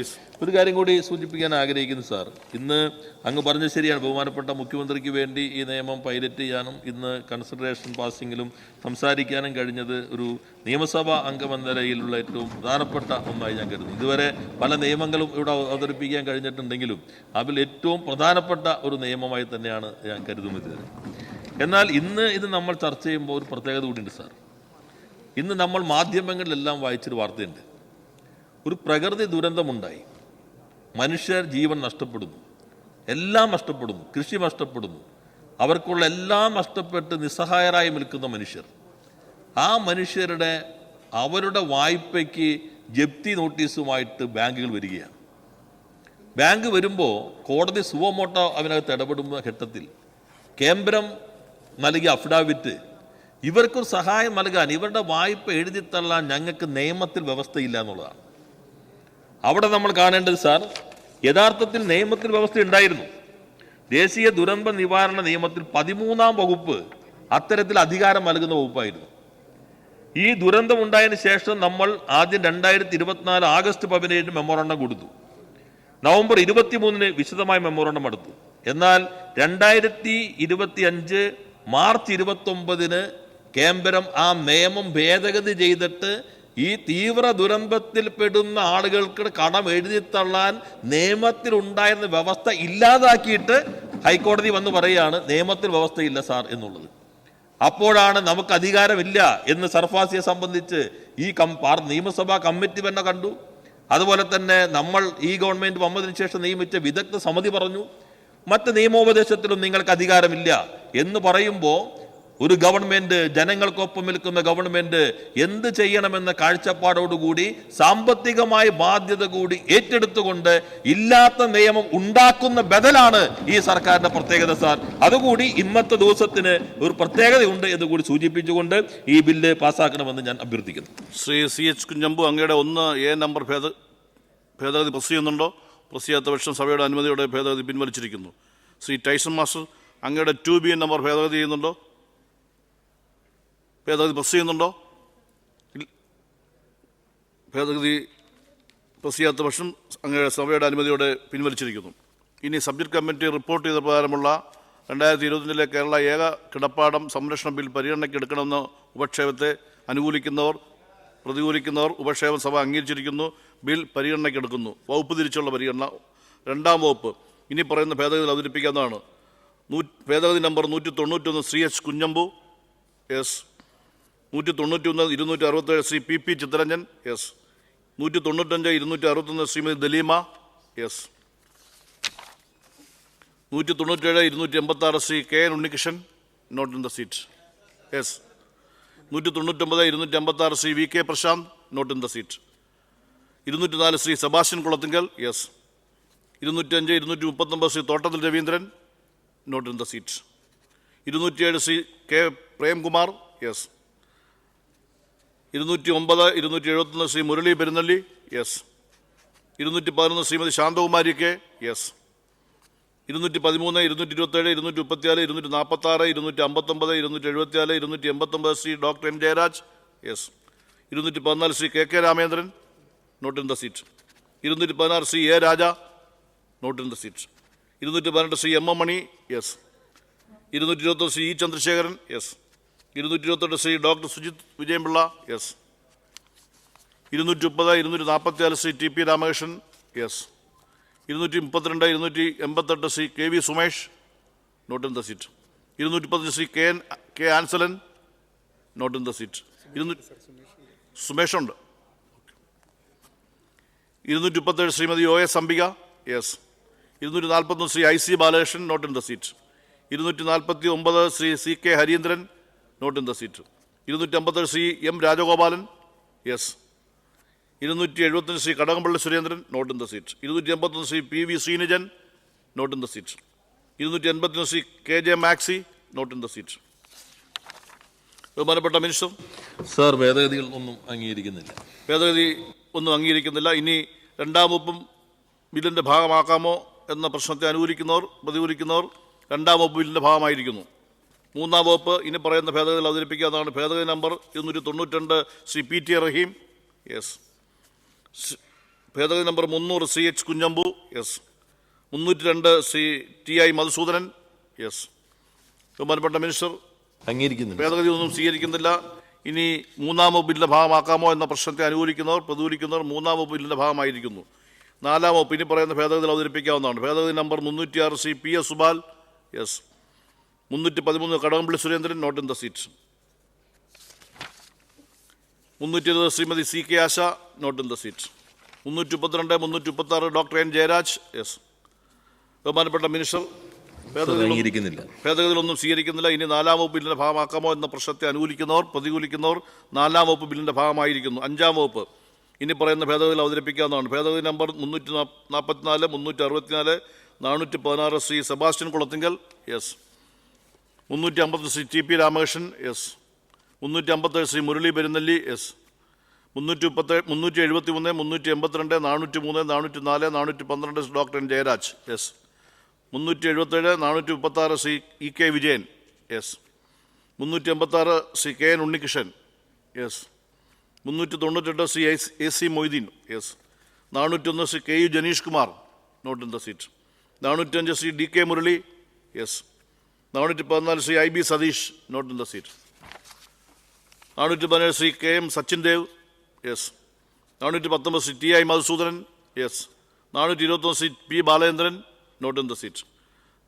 [SPEAKER 2] ഒരു കാര്യം കൂടി സൂചിപ്പിക്കാൻ ആഗ്രഹിക്കുന്നു സാർ, ഇന്ന് അങ്ങ് പറഞ്ഞത് ശരിയാണ്, ബഹുമാനപ്പെട്ട മുഖ്യമന്ത്രിക്ക് വേണ്ടി ഈ നിയമം പൈലറ്റ് ചെയ്യാനും ഇന്ന് കൺസിഡറേഷൻ പാസിങ്ങിലും സംസാരിക്കാനും കഴിഞ്ഞത് ഒരു നിയമസഭാ അംഗമെന്ന നിലയിലുള്ള ഏറ്റവും പ്രധാനപ്പെട്ട ഒന്നായി ഞാൻ കരുതുന്നു. ഇതുവരെ പല നിയമങ്ങളും ഇവിടെ അവതരിപ്പിക്കാൻ കഴിഞ്ഞിട്ടുണ്ടെങ്കിലും അതിൽ ഏറ്റവും പ്രധാനപ്പെട്ട ഒരു നിയമമായി തന്നെയാണ് ഞാൻ കരുതുന്നത്. എന്നാൽ ഇന്ന് ഇത് നമ്മൾ ചർച്ച ചെയ്യുമ്പോൾ ഒരു പ്രത്യേകത കൂടിയുണ്ട് സാർ. ഇന്ന് നമ്മൾ മാധ്യമങ്ങളിലെല്ലാം വായിച്ചൊരു വാർത്തയുണ്ട്, ഒരു പ്രകൃതി ദുരന്തമുണ്ടായി, മനുഷ്യർ ജീവൻ നഷ്ടപ്പെടുന്നു, എല്ലാം നഷ്ടപ്പെടുന്നു, കൃഷി നഷ്ടപ്പെടുന്നു, അവർക്കുള്ള എല്ലാം നഷ്ടപ്പെട്ട് നിസ്സഹായരായി നിൽക്കുന്ന മനുഷ്യർ. ആ മനുഷ്യരുടെ അവരുടെ വായ്പയ്ക്ക് ജപ്തി നോട്ടീസുമായിട്ട് ബാങ്കുകൾ വരികയാണ്. ബാങ്ക് വരുമ്പോൾ കോടതി സുവമോട്ടോ അതിനകത്ത് ഇടപെടുന്ന ഘട്ടത്തിൽ കേന്ദ്രം നൽകിയ അഫിഡാവിറ്റ് ഇവർക്കൊരു സഹായം നൽകാൻ, ഇവരുടെ വായ്പ എഴുതിത്തള്ളാൻ ഞങ്ങൾക്ക് നിയമത്തിൽ വ്യവസ്ഥയില്ല എന്നുള്ളതാണ്. അവിടെ നമ്മൾ കാണേണ്ടത് സാർ, യഥാർത്ഥത്തിൽ നിയമത്തിൽ വ്യവസ്ഥ ഉണ്ടായിരുന്നു. ദേശീയ ദുരന്ത നിവാരണ നിയമത്തിൽ 13-ാം വകുപ്പ് അത്തരത്തിൽ അധികാരം നൽകുന്ന വകുപ്പായിരുന്നു. ഈ ദുരന്തം ഉണ്ടായതിനു ശേഷം നമ്മൾ ആദ്യം 2024 ആഗസ്റ്റ് 17 മെമ്മോറണ്ടം കൊടുത്തു. നവംബർ 23 വിശദമായ മെമ്മോറണ്ടം എടുത്തു. എന്നാൽ 2025 മാർച്ച് 29 കേന്ദ്രം ആ നിയമം ഭേദഗതി ചെയ്തിട്ട് ഈ തീവ്ര ദുരന്തത്തിൽപ്പെടുന്ന ആളുകൾക്ക് കടം എഴുതിത്തള്ളാൻ നിയമത്തിലുണ്ടായിരുന്ന വ്യവസ്ഥ ഇല്ലാതാക്കിയിട്ട് ഹൈക്കോടതി വന്ന് പറയുകയാണ് നിയമത്തിൽ വ്യവസ്ഥയില്ല സാർ എന്നുള്ളത്. അപ്പോഴാണ് നമുക്ക് അധികാരമില്ല എന്ന് സർഫാസിയെ സംബന്ധിച്ച് ഈ നിയമസഭാ കമ്മിറ്റി തന്നെ കണ്ടു. അതുപോലെ തന്നെ നമ്മൾ ഈ ഗവൺമെൻറ് വന്നതിന് ശേഷം നിയമിച്ച വിദഗ്ധ സമിതി പറഞ്ഞു മറ്റ് നിയമോപദേശത്തിലും നിങ്ങൾക്ക് അധികാരമില്ല എന്ന് പറയുമ്പോൾ ഒരു ഗവൺമെൻറ്, ജനങ്ങൾക്കൊപ്പം നിൽക്കുന്ന ഗവൺമെൻറ് എന്ത് ചെയ്യണമെന്ന കാഴ്ചപ്പാടോടുകൂടി സാമ്പത്തികമായ ബാധ്യത കൂടി ഏറ്റെടുത്തുകൊണ്ട് ഇല്ലാത്ത നിയമം ഉണ്ടാക്കുന്ന ബദലാണ് ഈ സർക്കാരിൻ്റെ പ്രത്യേകത സാർ. അതുകൂടി ഇന്നത്തെ ദിവസത്തിന് ഒരു പ്രത്യേകതയുണ്ട് എന്ന് കൂടി സൂചിപ്പിച്ചുകൊണ്ട് ഈ ബില്ല് പാസ്സാക്കണമെന്ന് ഞാൻ അഭ്യർത്ഥിക്കുന്നു.
[SPEAKER 1] ശ്രീ CH കുഞ്ഞമ്പു, അങ്ങയുടെ 1A നമ്പർ ഭേദഗതി പ്രസ് ചെയ്യുന്നുണ്ടോ? പ്രസിയാത്ത പക്ഷം സഭയുടെ അനുമതിയോടെ ഭേദഗതി പിൻവലിച്ചിരിക്കുന്നു. ശ്രീ ടൈസൺ മാസ്റ്റർ, അങ്ങയുടെ 2B നമ്പർ ഭേദഗതി ചെയ്യുന്നുണ്ടോ? ഭേദഗതി പ്രസ് ചെയ്യുന്നുണ്ടോ? ഭേദഗതി പ്രസ് ചെയ്യാത്ത പക്ഷം അങ്ങയുടെ സഭയുടെ അനുമതിയോടെ പിൻവലിച്ചിരിക്കുന്നു. ഇനി സബ്ജക്ട് കമ്മിറ്റി റിപ്പോർട്ട് ചെയ്ത പ്രകാരമുള്ള 2022 കേരള ഏക കിടപ്പാടം സംരക്ഷണ ബിൽ പരിഗണനയ്ക്ക് എടുക്കണമെന്ന ഉപക്ഷേപത്തെ അനുകൂലിക്കുന്നവർ, പ്രതികൂലിക്കുന്നവർ ഉപക്ഷേപം സഭ അംഗീകരിച്ചിരിക്കുന്നു. ബിൽ പരിഗണനയ്ക്ക് എടുക്കുന്നു. വകുപ്പ് തിരിച്ചുള്ള പരിഗണന. 2-ാം വകുപ്പ് ഇനി പറയുന്ന ഭേദഗതികൾ അവതരിപ്പിക്കാവുന്നതാണ്. ഭേദഗതി number 191 Shri H Kunhambu yes, 191 267 Shri PP Chittaranjan yes, 195 261 Shrimati Daleema yes, 197 286 Shri KN Unnikrishnan not in the seat yes, 199 256 Shri VK Prasanth not in the seat, 204 Shri Sebastian Kulathingal yes, 205 239 Shri Thottathil Raveendran not in the seat, 207 Shri K Premkumar yes, 209 271 Shri Murali Perunnelli yes, 211 Shrimati Santhakumari K S, 213 227 234 246 259 274 289 Shri doctor N Jayaraj yes, 214 Shri KK Ramendran not in the seat, 216 Shri A Raja not in the seat, 218 Shri M Mani yes, 221 Shri E Chandrasekharan yes, 228 Shri doctor Sujith Vijayapillai yes, 230 244 Shri TP Ramakrishnan yes, 232 288 Shri KV Sumesh not in the seat, 215 Shri K Ansalan not in the seat, Sumesh ഉണ്ട്, 237 Shrimati OS Ambika yes, 241 Shri IC Balakrishnan not in the seat, 249 Shri CK Harindran not in the seat, 257 Shri M Rajagopalan yes, 275 Shri Kadakampally Surendran not in the seat, 281 Shri PV Srinijin not in the seat, 281 Shri KJ Maxi not in the seat. ബഹുമാനപ്പെട്ട minister.
[SPEAKER 2] Sir, ഭേദഗതികൾ ഒന്നും അംഗീകരിക്കുന്നില്ല.
[SPEAKER 1] ഭേദഗതി ഒന്നും അംഗീകരിക്കുന്നില്ല. ഇനി 2-ാം വകുപ്പും ബില്ലിൻ്റെ ഭാഗമാക്കാമോ എന്ന പ്രശ്നത്തെ അനുകൂലിക്കുന്നവർ, പ്രതികൂലിക്കുന്നവർ 2-ാം വകുപ്പ് ബില്ലിൻ്റെ ഭാഗമായിരിക്കുന്നു. 3-ാം വകുപ്പ് ഇനി പറയുന്ന ഭേദഗതികൾ അവതരിപ്പിക്കാവുന്നതാണ്. ഭേദഗതി number 292 Shri PT Rahim yes, ഭേദഗതി number 300 Shri H Kunhambu yes, 302 Shri TI Madhusoodanan yes. ബഹുമാനപ്പെട്ട മിനിസ്റ്റർ,
[SPEAKER 2] അംഗീകരിക്കുന്നില്ല.
[SPEAKER 1] ഭേദഗതി ഒന്നും സ്വീകരിക്കുന്നില്ല. ഇനി 3-ാം വകുപ്പ് ബില്ലിൻ്റെ ഭാഗമാക്കാമോ എന്ന പ്രശ്നത്തെ അനുകൂലിക്കുന്നവർ, പ്രതികൂലിക്കുന്നവർ 3-ാം വകുപ്പ് ബില്ലിൻ്റെ ഭാഗമായിരിക്കുന്നു. 4-ാം വകുപ്പ് ഇനി പറയുന്ന ഭേദഗതികൾ അവതരിപ്പിക്കാവുന്നതാണ്. ഭേദഗതി number 306 Shri PS Subal yes, 313 Kadakampally Surendran not in the seat, 320 Shrimathi CK Asha not in the seat, 332 336 doctor N Jayaraj yes. ബഹുമാനപ്പെട്ട മിനിസ്റ്റർ, ഭേദഗതികളൊന്നും സ്വീകരിക്കുന്നില്ല. ഇനി 4-ാം വകുപ്പ് ബില്ലിൻ്റെ ഭാഗമാക്കാമോ എന്ന പ്രശ്നത്തെ അനുകൂലിക്കുന്നവർ, പ്രതികൂലിക്കുന്നവർ 4-ാം വകുപ്പ് ബില്ലിൻ്റെ ഭാഗമായിരിക്കുന്നു. 5-ാം വകുപ്പ് ഇനി പറയുന്ന ഭേദഗതികൾ അവതരിപ്പിക്കാവുന്നതാണ്. ഭേദഗതി number 344 364 416 Shri Sebastian Kulathingal yes, 350 Shri TP Ramakrishnan yes, 357 Shri Murali Perunelli yes, 373 382 403 404 412 doctor N Jayaraj yes, 377 436 Shri EK Vijayan yes, 386 Shri KN Unnikrishnan yes, 398 Shri AC Moideen yes, 401 Shri KU Janeesh Kumar not in the seat, 405 Shri DK Murali yes, 414 Shri IB Satheesh not in the seat, 417 Shri KM Sachin Dev yes, 419 Shri TI Madhusoodanan yes, 421 Shri P Balachandran not in the seat,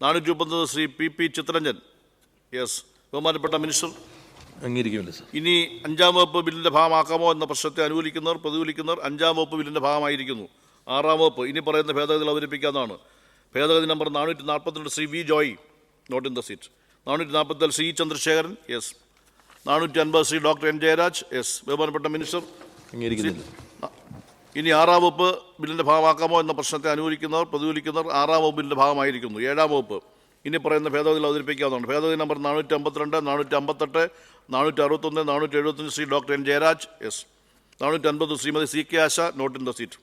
[SPEAKER 1] 439 Shri PP Chittaranjan yes. ബഹുമാനപ്പെട്ട minister,
[SPEAKER 2] അംഗീകരിക്കുന്നില്ല sir.
[SPEAKER 1] ഇനി 5-ാം വകുപ്പ് ബില്ലിൻ്റെ ഭാഗമാക്കാമോ എന്ന പ്രശ്നത്തെ അനുകൂലിക്കുന്നവർ, പ്രതികൂലിക്കുന്നവർ 5-ാം വകുപ്പ് ബില്ലിൻ്റെ ഭാഗമായിരിക്കുന്നു. 6-ാം വകുപ്പ് ഇനി പറയുന്ന ഭേദഗതികൾ അവതരിപ്പിക്കാവുന്നതാണ്. ഭേദഗതി number 442 Shri V Joy not in the seat, 444 Shri Chandrasekharan yes, 450 Shri doctor N Jayaraj yes. ബഹുമാനപ്പെട്ട മിനിസ്റ്റർ,
[SPEAKER 2] അംഗീകരിക്കുന്നില്ല.
[SPEAKER 1] ഇനി 6-ാം വകുപ്പ് ബില്ലിൻ്റെ ഭാഗമാക്കാമോ എന്ന പ്രശ്നത്തെ അനുകൂലിക്കുന്നവർ, പ്രതികൂലിക്കുന്നവർ 6-ാം വകുപ്പ് ബില്ലിൻ്റെ ഭാഗമായിരിക്കുന്നു. 7-ാം വകുപ്പ് ഇനി പറയുന്ന ഭേദഗതികൾ അവതരിപ്പിക്കാവുന്നതാണ്. ഭേദഗതി number 452 458 461 475 Shri doctor N Jayaraj yes, 450 Shrimathi CK Asha not in the seat.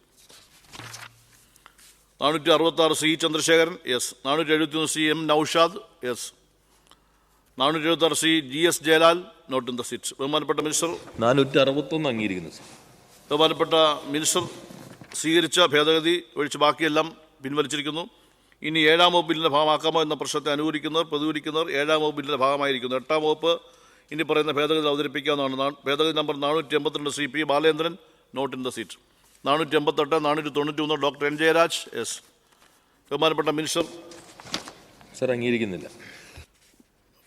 [SPEAKER 1] 466 C Chandrasekharan, yes. 471 C M Naushad, yes. 476 C G S Jayalal, not in the seat. ബഹുമാനപ്പെട്ട മിനിസ്റ്റർ,
[SPEAKER 2] 461 അംഗീകരിക്കുന്നു സർ.
[SPEAKER 1] ബഹുമാനപ്പെട്ട മിനിസ്റ്റർ സ്വീകരിച്ച ഭേദഗതി ഒഴിച്ച് ബാക്കിയെല്ലാം പിൻവലിച്ചിരിക്കുന്നു. ഇനി 7ാം വകുപ്പ് ബില്ലിൻ്റെ ഭാഗമാക്കാമോ എന്ന പ്രശ്നത്തെ അനുകൂലിക്കുന്നവർ പ്രതികൂലിക്കുന്നവർ 7ാം വകുപ്പ് ബില്ലിൻ്റെ ഭാഗമായിരിക്കുന്നു. 8ാം വകുപ്പ് ഇനി പറയുന്ന ഭേദഗതി അവതരിപ്പിക്കാവുന്നതാണ്. ഭേദഗതി number 482 Shri P Balendran, not in the seat. 488, 491 doctor N Jayaraj, yes. ബഹുമാനപ്പെട്ട മിനിസ്റ്റർ
[SPEAKER 2] സർ അംഗീകരിക്കുന്നില്ല.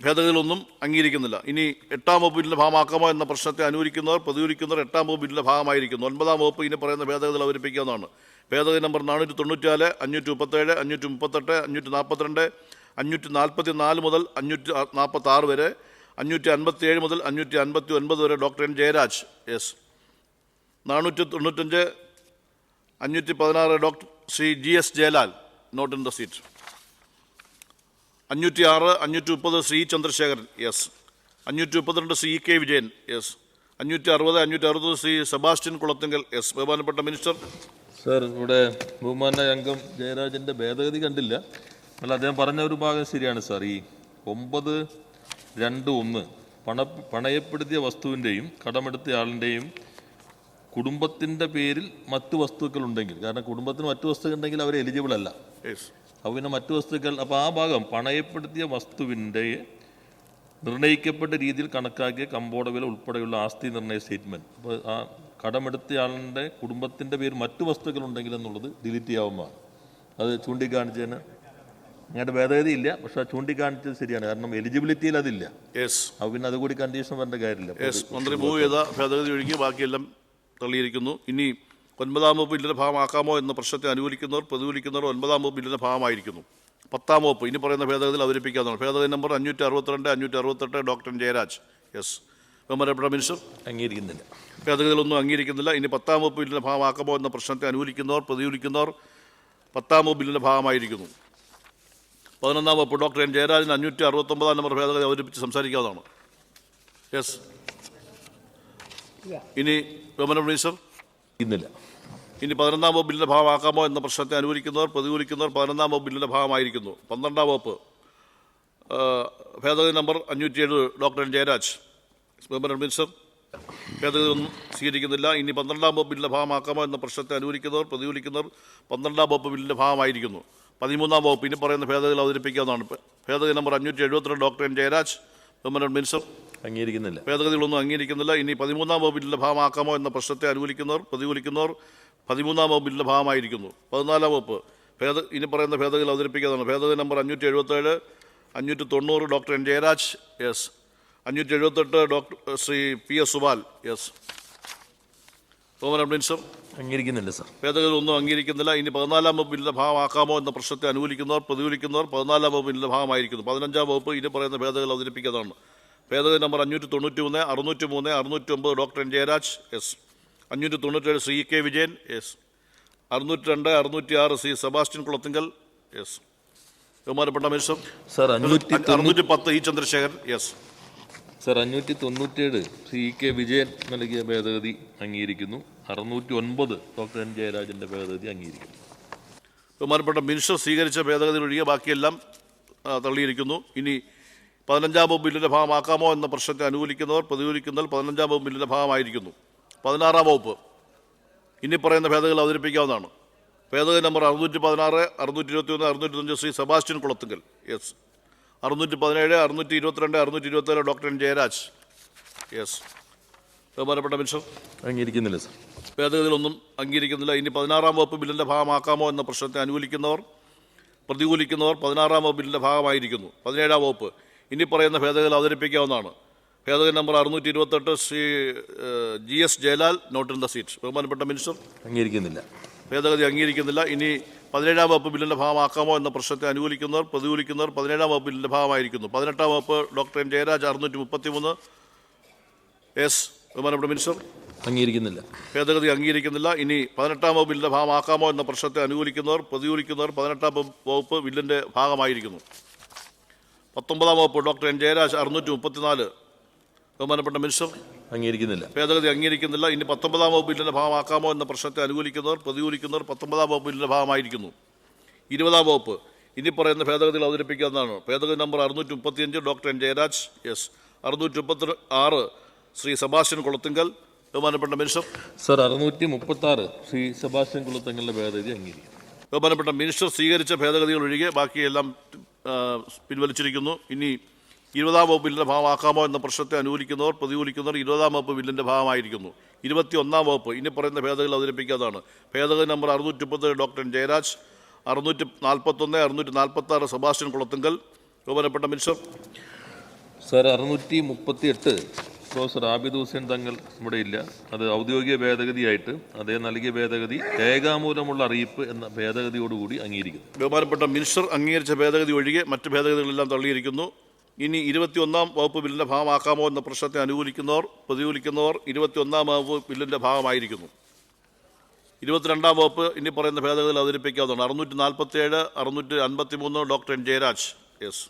[SPEAKER 1] ഭേദഗതികളൊന്നും അംഗീകരിക്കുന്നില്ല. ഇനി 8ാം വകുപ്പ് ബില്ലിൻ്റെ ഭാഗമാക്കാമോ എന്ന പ്രശ്നത്തെ അനുകൂലിക്കുന്നവർ പ്രതികൂലിക്കുന്നവർ 8ാം വകുപ്പ് ബില്ലിൻ്റെ ഭാഗമായിരിക്കുന്നു. 9ാം വകുപ്പ് ഇനി പറയുന്ന ഭേദഗതികൾ അവതരിപ്പിക്കാവുന്നതാണ്. ഭേദഗതി നമ്പർ 494, 537, 538, 542, 544 മുതൽ 546 വരെ, 557 മുതൽ 559 വരെ doctor N Jayaraj, yes. 495, 516 doctor Shri G S Jayalal, not in the seat. 506, 530 Shri Chandrasekharan, yes. 532 Shri K Vijayan, yes. 560, 560 Shri Sebastian Kulathingal, yes. ബഹുമാനപ്പെട്ട മിനിസ്റ്റർ.
[SPEAKER 2] സർ, ഇവിടെ ബഹുമാന അംഗം ജയരാജൻ്റെ ഭേദഗതി കണ്ടില്ല. അല്ല, അദ്ദേഹം പറഞ്ഞ ഒരു ഭാഗം ശരിയാണ് സാർ. ഈ 921 പണയപ്പെടുത്തിയ വസ്തുവിൻ്റെയും കടമെടുത്തയാളിൻ്റെയും കുടുംബത്തിൻ്റെ പേരിൽ മറ്റു വസ്തുക്കൾ ഉണ്ടെങ്കിൽ, കാരണം കുടുംബത്തിന് മറ്റു വസ്തുക്കൾ ഉണ്ടെങ്കിൽ അവർ എലിജിബിൾ അല്ല. അപ്പോൾ പിന്നെ മറ്റു വസ്തുക്കൾ, അപ്പോൾ ആ ഭാഗം പണയപ്പെടുത്തിയ വസ്തുവിൻ്റെ നിർണ്ണയിക്കപ്പെട്ട രീതിയിൽ കണക്കാക്കിയ കമ്പോള വില ഉൾപ്പെടെയുള്ള ആസ്തി നിർണ്ണയ സ്റ്റേറ്റ്മെൻറ്റ്, അപ്പോൾ ആ കടമെടുത്തയാളുടെ കുടുംബത്തിൻ്റെ പേര് മറ്റു വസ്തുക്കൾ ഉണ്ടെങ്കിൽ എന്നുള്ളത് ഡിലീറ്റ് ചെയ്യാവുന്നതാണ്. അത് ചൂണ്ടിക്കാണിച്ചതിന് അങ്ങയുടെ ഭേദഗതി ഇല്ല, പക്ഷെ ആ ചൂണ്ടിക്കാണിച്ചത് ശരിയാണ്. കാരണം എലിജിബിലിറ്റിയിൽ അതില്ല. അപ്പോൾ പിന്നെ അതുകൂടി കണ്ടീഷൻ വരേണ്ട കാര്യമില്ല.
[SPEAKER 1] മന്ത്രി മൂവ് ചെയ്ത ഭേദഗതി ഒഴികെ ബാക്കിയെല്ലാം തള്ളിയിരിക്കുന്നു. ഇനി 9ാം വകുപ്പ് ബില്ലിൻ്റെ ഭാഗമാക്കാമോ എന്ന പ്രശ്നത്തെ അനുകൂലിക്കുന്നവർ പ്രതികൂലിക്കുന്നവർ 9ാം വകുപ്പ് ബില്ലിൻ്റെ ഭാഗമായിരിക്കുന്നു. 10ാം വകുപ്പ് ഇനി പറയുന്ന ഭേദഗതിയിൽ അവതരിപ്പിക്കാവുന്നതാണ്. ഭേദഗതി number 562, 568 doctor N Jayaraj, yes. ബഹുമാനപ്പെട്ട മിനിസ്റ്റർ
[SPEAKER 2] അംഗീകരിക്കുന്നില്ല.
[SPEAKER 1] ഭേദഗതികളൊന്നും അംഗീകരിക്കുന്നില്ല. ഇനി 10ാം വകുപ്പ് ബില്ലിൻ്റെ ഭാഗമാക്കാമോ എന്ന പ്രശ്നത്തെ അനുകൂലിക്കുന്നവർ പ്രതികൂലിക്കുന്നവർ 10ാം വകുപ്പ് ബില്ലിൻ്റെ ഭാഗമായിരിക്കുന്നു. 11ാം വകുപ്പ് ഡോക്ടർ എൻ ജയരാജിന് 569 നമ്പർ ഭേദഗതി അവതരിപ്പിച്ച് സംസാരിക്കാവുന്നതാണ്. യെസ്. ഇനി ബഹുമാനപ്പെട്ട മിനിസ്റ്റർ
[SPEAKER 2] ഇന്നില്ല.
[SPEAKER 1] ഇനി 11ാം വകുപ്പ് ബില്ലിൻ്റെ ഭാഗമാക്കാമോ എന്ന പ്രശ്നത്തെ അനുകൂലിക്കുന്നവർ പ്രതികൂലിക്കുന്നവർ 11ാം വകുപ്പ് ബില്ലിൻ്റെ ഭാഗമായിരിക്കുന്നു. 12ാം വകുപ്പ് ഭേദഗതി നമ്പർ 507 ഡോക്ടർ എൻ ജയരാജ്, ബഹുമാനപ്പെട്ട മിനിസ്റ്റർ ഭേദഗതി ഒന്നും സ്വീകരിക്കുന്നില്ല. ഇനി 12ാം വകുപ്പ് ബില്ലിൻ്റെ ഭാഗമാക്കാമോ എന്ന പ്രശ്നത്തെ അനുകൂലിക്കുന്നവർ പ്രതികൂലിക്കുന്നവർ 12ാം വകുപ്പ് ബില്ലിൻ്റെ ഭാഗമായിരിക്കുന്നു. 13ാം വകുപ്പ് ഇനി പറയുന്ന ഭേദഗതികൾ അവതരിപ്പിക്കാവുന്നതാണ്. ഭേദഗതി നമ്പർ 572 ഡോക്ടർ എൻ ജയരാജ്, ബഹുമാനപ്പെട്ട മിനിസ്റ്റർ
[SPEAKER 2] അംഗീകരിക്കുന്നില്ല.
[SPEAKER 1] ഭേദഗതികളൊന്നും അംഗീകരിക്കുന്നില്ല. ഇനി 13ാം വകുപ്പ് ബില്ലിൻ്റെ ഭാഗമാക്കാമോ എന്ന പ്രശ്നത്തെ അനുകൂലിക്കുന്നവർ പ്രതികൂലിക്കുന്നവർ 13ാം വകുപ്പ് ബില്ലിൻ്റെ ഭാഗമായിരിക്കുന്നു. 14ാം വകുപ്പ് ഇനി പറയുന്ന ഭേദഗതികൾ അവതരിപ്പിക്കാവുന്നതാണ്. ഭേദഗതി number 577, 590 doctor N Jayaraj, yes. 578 doctor Shri P S Subal, yes. ബഹുമാനപ്പെട്ട മിനിസ്റ്റർ
[SPEAKER 2] അംഗീകരിക്കുന്നില്ല സർ.
[SPEAKER 1] ഭേദഗതികളൊന്നും അംഗീകരിക്കുന്നില്ല. ഇനി 14ാം വകുപ്പ് ബില്ലിൻ്റെ ഭാഗമാക്കാമോ എന്ന പ്രശ്നത്തെ അനുകൂലിക്കുന്നവർ പ്രതികൂലിക്കുന്നവർ 14ാം വകുപ്പ് ബില്ലിൻ്റെ ഭാഗമായിരിക്കുന്നു. 15ാം വകുപ്പ് ഇനി പറയുന്ന ഭേദഗതികൾ അവതരിപ്പിക്കുന്നതാണ്. ഭേദഗതി number 593, 603, 609 doctor N Jayaraj, yes. 597 Shri K Vijayan, yes. 602, 606 Shri Sebastian Kulathingal, yes. ബഹുമാനപ്പെട്ട minister
[SPEAKER 2] sir
[SPEAKER 1] 610 E Chandrasekharan, yes.
[SPEAKER 2] Sir 597 Shri K Vijayan നൽകിയ ഭേദഗതി അംഗീകരിക്കുന്നു. 609 ഡോക്ടർ എൻ ജയരാജൻ്റെ ഭേദഗതി അംഗീകരിക്കുന്നു.
[SPEAKER 1] ബഹുമാനപ്പെട്ട മിനിസ്റ്റർ സ്വീകരിച്ച ഭേദഗതി ഒഴികെ ബാക്കിയെല്ലാം തള്ളിയിരിക്കുന്നു. ഇനി 15ാം വകുപ്പ് ബില്ലിൻ്റെ ഭാഗമാക്കാമോ എന്ന പ്രശ്നത്തെ അനുകൂലിക്കുന്നവർ പ്രതികൂലിക്കുന്നവർ 15ാം വകുപ്പ് ബില്ലിൻ്റെ ഭാഗമായിരിക്കുന്നു. 16ാം വകുപ്പ് ഇനി പറയുന്ന ഭേദഗതികൾ അവതരിപ്പിക്കാവുന്നതാണ്. ഭേദഗതി number 616, 621, 625 Shri Sebastian Kulathunkal, yes. 617, 622, 627 doctor N Jayaraj, yes. ബഹുമാനപ്പെട്ട മിനിസ്റ്റർ
[SPEAKER 2] അംഗീകരിക്കുന്നില്ല സർ.
[SPEAKER 1] ഭേദഗതികളൊന്നും അംഗീകരിക്കുന്നില്ല. ഇനി 16ാം വകുപ്പ് ബില്ലിൻ്റെ ഭാഗമാക്കാമോ എന്ന പ്രശ്നത്തെ അനുകൂലിക്കുന്നവർ പ്രതികൂലിക്കുന്നവർ 16ാം വകുപ്പ് ബില്ലിൻ്റെ ഭാഗമായിരിക്കുന്നു. 17ാം വകുപ്പ് ഇനി പറയുന്ന ഭേദഗതികൾ അവതരിപ്പിക്കാവുന്നതാണ്. ഭേദഗതി number 628 Shri G S Jayalal, not in the seat. ബഹുമാനപ്പെട്ട മിനിസ്റ്റർ
[SPEAKER 2] അംഗീകരിക്കുന്നില്ല.
[SPEAKER 1] ഭേദഗതി അംഗീകരിക്കുന്നില്ല. ഇനി 17ാം വകുപ്പ് ബില്ലിൻ്റെ ഭാഗമാക്കാമോ എന്ന പ്രശ്നത്തെ അനുകൂലിക്കുന്നവർ പ്രതികൂലിക്കുന്നവർ 17ാം വകുപ്പ് ബില്ലിൻ്റെ ഭാഗമായിരിക്കുന്നു. 18ാം വകുപ്പ് ഡോക്ടർ എൻ ജയരാജ്, 633, എസ്. ബഹുമാനപ്പെട്ട മിനിസ്റ്റർ
[SPEAKER 2] അംഗീകരിക്കുന്നില്ല.
[SPEAKER 1] ഭേദഗതി അംഗീകരിക്കുന്നില്ല. ഇനി 18ാം വകുപ്പ് ബില്ലിൻ്റെ ഭാഗമാക്കാമോ എന്ന പ്രശ്നത്തെ അനുകൂലിക്കുന്നവർ പ്രതികൂലിക്കുന്നവർ 18ാം വകുപ്പ് ബില്ലിൻ്റെ ഭാഗമായിരിക്കുന്നു. 19ാം വകുപ്പ് ഡോക്ടർ എൻ ജയരാജ്, 634. ബഹുമാനപ്പെട്ട മിനിസ്റ്റർ
[SPEAKER 2] അംഗീകരിക്കുന്നില്ല.
[SPEAKER 1] ഭേദഗതി അംഗീകരിക്കുന്നില്ല. ഇനി 19ാം വകുപ്പ് ബില്ലിൻ്റെ ഭാഗമാക്കാമോ എന്ന പ്രശ്നത്തെ അനുകൂലിക്കുന്നവർ പ്രതികൂലിക്കുന്നവർ 19ാം വകുപ്പ് ബില്ലിൻ്റെ ഭാഗമായിരിക്കുന്നു. 20-ാം വകുപ്പ് ഇനി പറയുന്ന ഭേദഗതികൾ അവതരിപ്പിക്കാവുന്നതാണ്. ഭേദഗതി number 635 doctor N Jayaraj S. 636 Shri Sebastian Kulathingal. ബഹുമാനപ്പെട്ട മിനിസ്റ്റർ.
[SPEAKER 2] സർ 636 ശ്രീ സെബാസ്റ്റ്യൻ കുളത്തിങ്കലിൻ്റെ ഭേദഗതി അംഗീകരിക്കും.
[SPEAKER 1] ബഹുമാനപ്പെട്ട മിനിസ്റ്റർ സ്വീകരിച്ച ഭേദഗതികൾ ഒഴികെ ബാക്കിയെല്ലാം പിൻവലിച്ചിരിക്കുന്നു. ഇനി 20-ാം വകുപ്പ് ബില്ലിൻ്റെ ഭാഗമാക്കാമോ എന്ന പ്രശ്നത്തെ അനുകൂലിക്കുന്നവർ പ്രതികൂലിക്കുന്നവർ 20-ാം വകുപ്പ് ബില്ലിൻ്റെ ഭാഗമായിരിക്കുന്നു. 21-ാം വകുപ്പ് ഇനി പറയുന്ന ഭേദഗതികൾ അവതരിപ്പിക്കാതാണ്. ഭേദഗതി number 637 doctor N Jayaraj. 641 646 Sebastian Kulathingal. ബഹുമാനപ്പെട്ട minister.
[SPEAKER 2] Sir 638 professor Abid Hussain Thangal ഇവിടെ ഇല്ല. അത് ഔദ്യോഗിക ഭേദഗതിയായിട്ട് അദ്ദേഹം നൽകിയ ഭേദഗതി രേഖാമൂലമുള്ള അറിയിപ്പ് എന്ന ഭേദഗതിയോടുകൂടി അംഗീകരിക്കുന്നു.
[SPEAKER 1] ബഹുമാനപ്പെട്ട മിനിസ്റ്റർ അംഗീകരിച്ച ഭേദഗതി ഒഴികെ മറ്റ് ഭേദഗതികളെല്ലാം തള്ളിയിരിക്കുന്നു. ഇനി 21-ാം വകുപ്പ് ബില്ലിൻ്റെ ഭാഗമാക്കാമോ എന്ന പ്രശ്നത്തെ അനുകൂലിക്കുന്നവർ പ്രതികൂലിക്കുന്നവർ 21-ാം വകുപ്പ് ബില്ലിൻ്റെ ഭാഗമായിരിക്കുന്നു. 22-ാം വകുപ്പ് ഇനി പറയുന്ന ഭേദഗതികൾ അവതരിപ്പിക്കാവുന്നതാണ്. 647 653 doctor N Jayaraj S.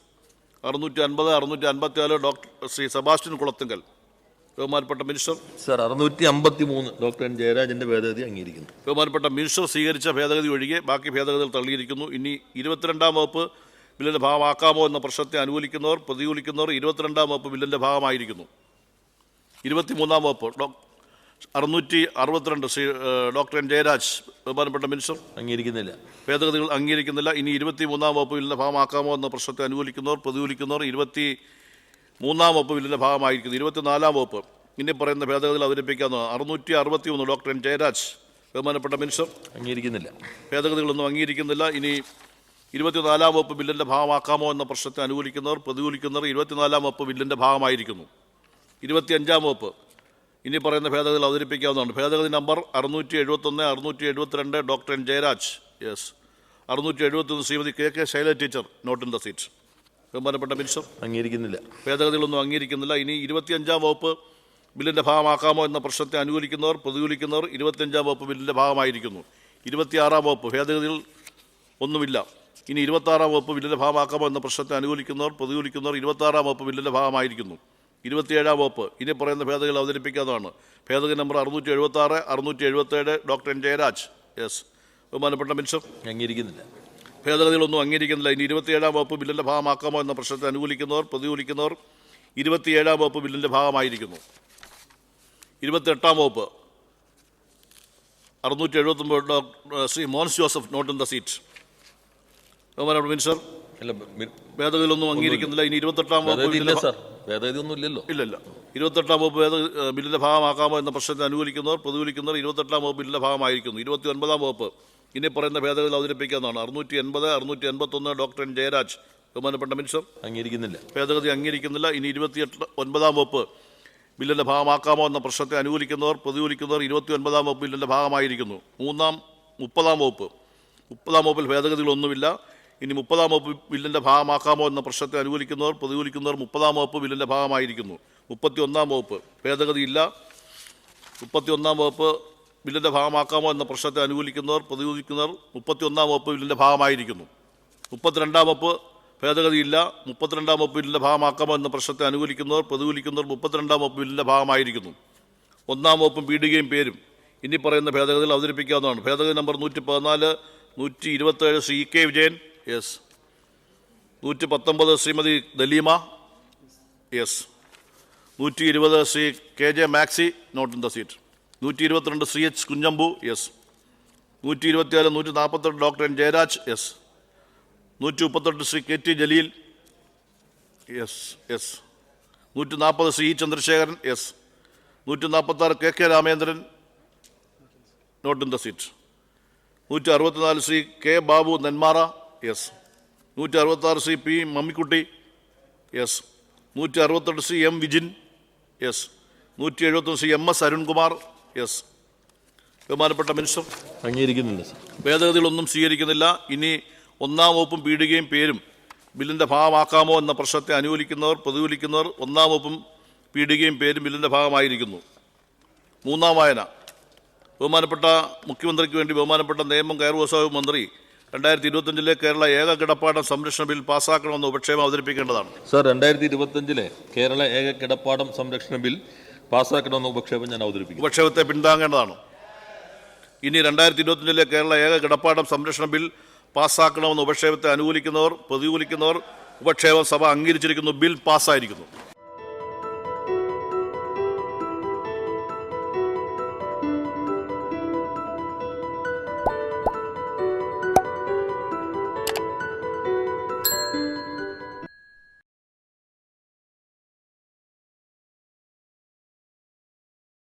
[SPEAKER 1] 650 654 doctor Shri Sebastian Kulathingal. ബഹുമാനപ്പെട്ട മിനിസ്റ്റർ.
[SPEAKER 2] സർ 653 ഡോക്ടർ എൻ ജയരാജിൻ്റെ ഭേദഗതി അംഗീകരിക്കുന്നു.
[SPEAKER 1] ബഹുമാനപ്പെട്ട മിനിസ്റ്റർ സ്വീകരിച്ച ഭേദഗതി ഒഴികെ ബാക്കി ഭേദഗതികൾ തള്ളിയിരിക്കുന്നു. ഇനി 22-ാം വകുപ്പ് ബില്ലിൻ്റെ ഭാഗമാക്കാമോ എന്ന പ്രശ്നത്തെ അനുകൂലിക്കുന്നവർ പ്രതികൂലിക്കുന്നവർ 22-ാം വകുപ്പ് ബില്ലിൻ്റെ ഭാഗമായിരിക്കുന്നു. 23-ാം വകുപ്പ് 662 ശ്രീ ഡോക്ടർ എൻ ജയരാജ്. ബഹുമാനപ്പെട്ട മിനിസ്റ്റർ.
[SPEAKER 2] അംഗീകരിക്കുന്നില്ല.
[SPEAKER 1] ഭേദഗതികൾ അംഗീകരിക്കുന്നില്ല. ഇനി 23-ാം വകുപ്പ് ബില്ലിൻ്റെ ഭാഗമാക്കാമോ എന്ന പ്രശ്നത്തെ അനുകൂലിക്കുന്നവർ പ്രതികൂലിക്കുന്നവർ 23-ാം വകുപ്പ് ബില്ലിൻ്റെ ഭാഗമായിരിക്കുന്നു. 24-ാം വകുപ്പ് ഇനി പറയുന്ന ഭേദഗതികൾ അവതരിപ്പിക്കാവുന്നതാണ്. 661 ഡോക്ടർ എൻ ജയരാജ്. ബഹുമാനപ്പെട്ട മിനിസ്റ്റർ.
[SPEAKER 2] അംഗീകരിക്കുന്നില്ല.
[SPEAKER 1] ഭേദഗതികളൊന്നും അംഗീകരിക്കുന്നില്ല. ഇനി 24-ാം വകുപ്പ് ബില്ലിൻ്റെ ഭാഗമാക്കാമോ എന്ന പ്രശ്നത്തെ അനുകൂലിക്കുന്നവർ പ്രതികൂലിക്കുന്നവർ 24-ാം വകുപ്പ് ബില്ലിൻ്റെ ഭാഗമായിരിക്കുന്നു. 25-ാം വകുപ്പ് ഇനി പറയുന്ന ഭേദഗതികൾ അവതരിപ്പിക്കാവുന്നതാണ്. ഭേദഗതി number 671 672 doctor N Jayaraj yes. 671 Shrimathi K Shaila teacher not in the seat. ബഹുമാനപ്പെട്ട മിനിസ്റ്റർ.
[SPEAKER 2] അംഗീകരിക്കുന്നില്ല.
[SPEAKER 1] ഭേദഗതികളൊന്നും അംഗീകരിക്കുന്നില്ല. ഇനി 25-ാം വകുപ്പ് ബില്ലിൻ്റെ ഭാഗമാക്കാമോ എന്ന പ്രശ്നത്തെ അനുകൂലിക്കുന്നവർ പ്രതികൂലിക്കുന്നവർ 25-ാം വകുപ്പ് ബില്ലിൻ്റെ ഭാഗമായിരിക്കുന്നു. 26-ാം വകുപ്പ് ഭേദഗതികൾ ഒന്നുമില്ല. ഇനി 26-ാം വകുപ്പ് ബില്ലിൻ്റെ ഭാഗമാക്കാമോ എന്ന പ്രശ്നത്തെ അനുകൂലിക്കുന്നവർ പ്രതികൂലിക്കുന്നവർ 26-ാം വകുപ്പ് ബില്ലിൻ്റെ ഭാഗമായിരിക്കുന്നു. 27-ാം വകുപ്പ് ഇനി പറയുന്ന ഭേദഗതികൾ അവതരിപ്പിക്കാവുന്നതാണ്. ഭേദഗതി number 676 677 doctor N Jayaraj S. ബഹുമാനപ്പെട്ട മിനിസ്റ്റർ.
[SPEAKER 2] അംഗീകരിക്കുന്നില്ല.
[SPEAKER 1] ഭേദഗതികളൊന്നും അംഗീകരിക്കുന്നില്ല. ഇനി 27-ാം വകുപ്പ് ബില്ലിൻ്റെ ഭാഗമാക്കാമോ എന്ന പ്രശ്നത്തെ അനുകൂലിക്കുന്നവർ പ്രതികൂലിക്കുന്നവർ 27-ാം വകുപ്പ് ബില്ലിൻ്റെ ഭാഗമായിരിക്കുന്നു. 28-ാം വകുപ്പ് 679 doctor Shri Mons Joseph not in the seat. ബഹുമാനപ്പെട്ട മിനിസ്റ്റർ. ഭേദഗതികളൊന്നും അംഗീകരിക്കുന്നില്ല. ഇനി 28-ാം വകുപ്പ്
[SPEAKER 2] ഭേദഗതി ഒന്നും ഇല്ലല്ലോ.
[SPEAKER 1] ഇല്ലല്ല. 28-ാം വകുപ്പ് ബില്ലിൻ്റെ ഭാഗമാക്കാമോ എന്ന പ്രശ്നത്തെ അനുകൂലിക്കുന്നവർ പ്രതികൂലിക്കുന്നവർ 28-ാം വകുപ്പ് ബില്ലിൻ്റെ ഭാഗമായിരിക്കുന്നു. 29-ാം വകുപ്പ് ഇനി പറയുന്ന ഭേദഗതികൾ അവതരിപ്പിക്കാവുന്നതാണ്. 680 681 ഡോക്ടർ എൻ ജയരാജ്. ബഹുമാനപ്പെട്ട മിനിസ്റ്റർ.
[SPEAKER 2] അംഗീകരിക്കുന്നില്ല.
[SPEAKER 1] ഭേദഗതി അംഗീകരിക്കുന്നില്ല. ഇനി 29-ാം വകുപ്പ് ബില്ലിൻ്റെ ഭാഗമാക്കാമോ എന്ന പ്രശ്നത്തെ അനുകൂലിക്കുന്നവർ പ്രതികൂലിക്കുന്നവർ 29-ാം വകുപ്പ് ബില്ലിൻ്റെ ഭാഗമായിരിക്കുന്നു. 30-ാം വകുപ്പ് 30-ാം വകുപ്പിൽ ഭേദഗതികളൊന്നുമില്ല. ഇനി 30-ാം വകുപ്പ് ബില്ലിൻ്റെ ഭാഗമാക്കാമോ എന്ന പ്രശ്നത്തെ അനുകൂലിക്കുന്നവർ പ്രതികൂലിക്കുന്നവർ 30-ാം വകുപ്പ് ബില്ലിൻ്റെ ഭാഗമായിരിക്കുന്നു. 31-ാം വകുപ്പ് ഭേദഗതിയില്ല. 31-ാം വകുപ്പ് ബില്ലിൻ്റെ ഭാഗമാക്കാമോ എന്ന പ്രശ്നത്തെ അനുകൂലിക്കുന്നവർ പ്രതികൂലിക്കുന്നവർ 31-ാം വകുപ്പ് ബില്ലിൻ്റെ ഭാഗമായിരിക്കുന്നു. 32-ാം വകുപ്പ് ഭേദഗതിയില്ല. 32-ാം വകുപ്പ് ബില്ലിൻ്റെ ഭാഗമാക്കാമോ എന്ന പ്രശ്നത്തെ അനുകൂലിക്കുന്നവർ പ്രതികൂലിക്കുന്നവർ 32-ാം വകുപ്പ് ബില്ലിൻ്റെ ഭാഗമായിരിക്കുന്നു. 1-ാം വകുപ്പും പീഠികയും പേരും ഇനി പറയുന്ന ഭേദഗതികൾ അവതരിപ്പിക്കാവുന്നതാണ്. ഭേദഗതി number 114 127 Shri K Vijayan yes. 119 Shrimati Daleema yes. 120 Shri K J Maxi not in the seat. 122 Shri H Kunhambu yes. 127 148 doctor N Jayaraj yes. 138 Shri K T Jaleel yes yes. 140 Shri Chandrasekharan yes. 146 K K Ramendran not in the seat. 164 Shri K Babu Nenmara yes. 166 Shri P Mammikutty yes. 168 Shri M Vijin S. 171 Shri M S Arunkumar S. ബഹുമാനപ്പെട്ട minister.
[SPEAKER 2] അംഗീകരിക്കുന്നില്ല.
[SPEAKER 1] ഭേദഗതികളൊന്നും സ്വീകരിക്കുന്നില്ല. ഇനി 1-ാം വകുപ്പും പീഠികയും പേരും ബില്ലിൻ്റെ ഭാഗമാക്കാമോ എന്ന പ്രശ്നത്തെ അനുകൂലിക്കുന്നവർ പ്രതികൂലിക്കുന്നവർ 1-ാം വകുപ്പും പീഠികയും പേരും ബില്ലിൻ്റെ ഭാഗമായിരിക്കുന്നു. 3-ാം വായന. ബഹുമാനപ്പെട്ട മുഖ്യമന്ത്രിക്ക് വേണ്ടി ബഹുമാനപ്പെട്ട നിയമം കയർ വകുപ്പ് മന്ത്രി 2025 കേരള ഏക കിടപ്പാടം സംരക്ഷണ ബിൽ പാസ്സാക്കണമെന്ന് ഉപക്ഷേപം അവതരിപ്പിക്കേണ്ടതാണ്.
[SPEAKER 2] സർ 2025 കേരള ഏക കിടപ്പാടം സംരക്ഷണ ബിൽ പാസ്സാക്കണമെന്ന ഉപക്ഷേപം ഞാൻ അവതരിപ്പിക്കും.
[SPEAKER 1] ഉപക്ഷേപത്തെ പിന്താങ്ങേണ്ടതാണ്. ഇനി 2025 കേരള ഏക കിടപ്പാടം സംരക്ഷണ ബിൽ പാസ്സാക്കണമെന്ന ഉപക്ഷേപത്തെ അനുകൂലിക്കുന്നവർ, പ്രതികൂലിക്കുന്നവർ ഉപക്ഷേപം സഭ അംഗീകരിച്ചിരിക്കുന്നു. ബിൽ പാസ്സായിരിക്കുന്നു.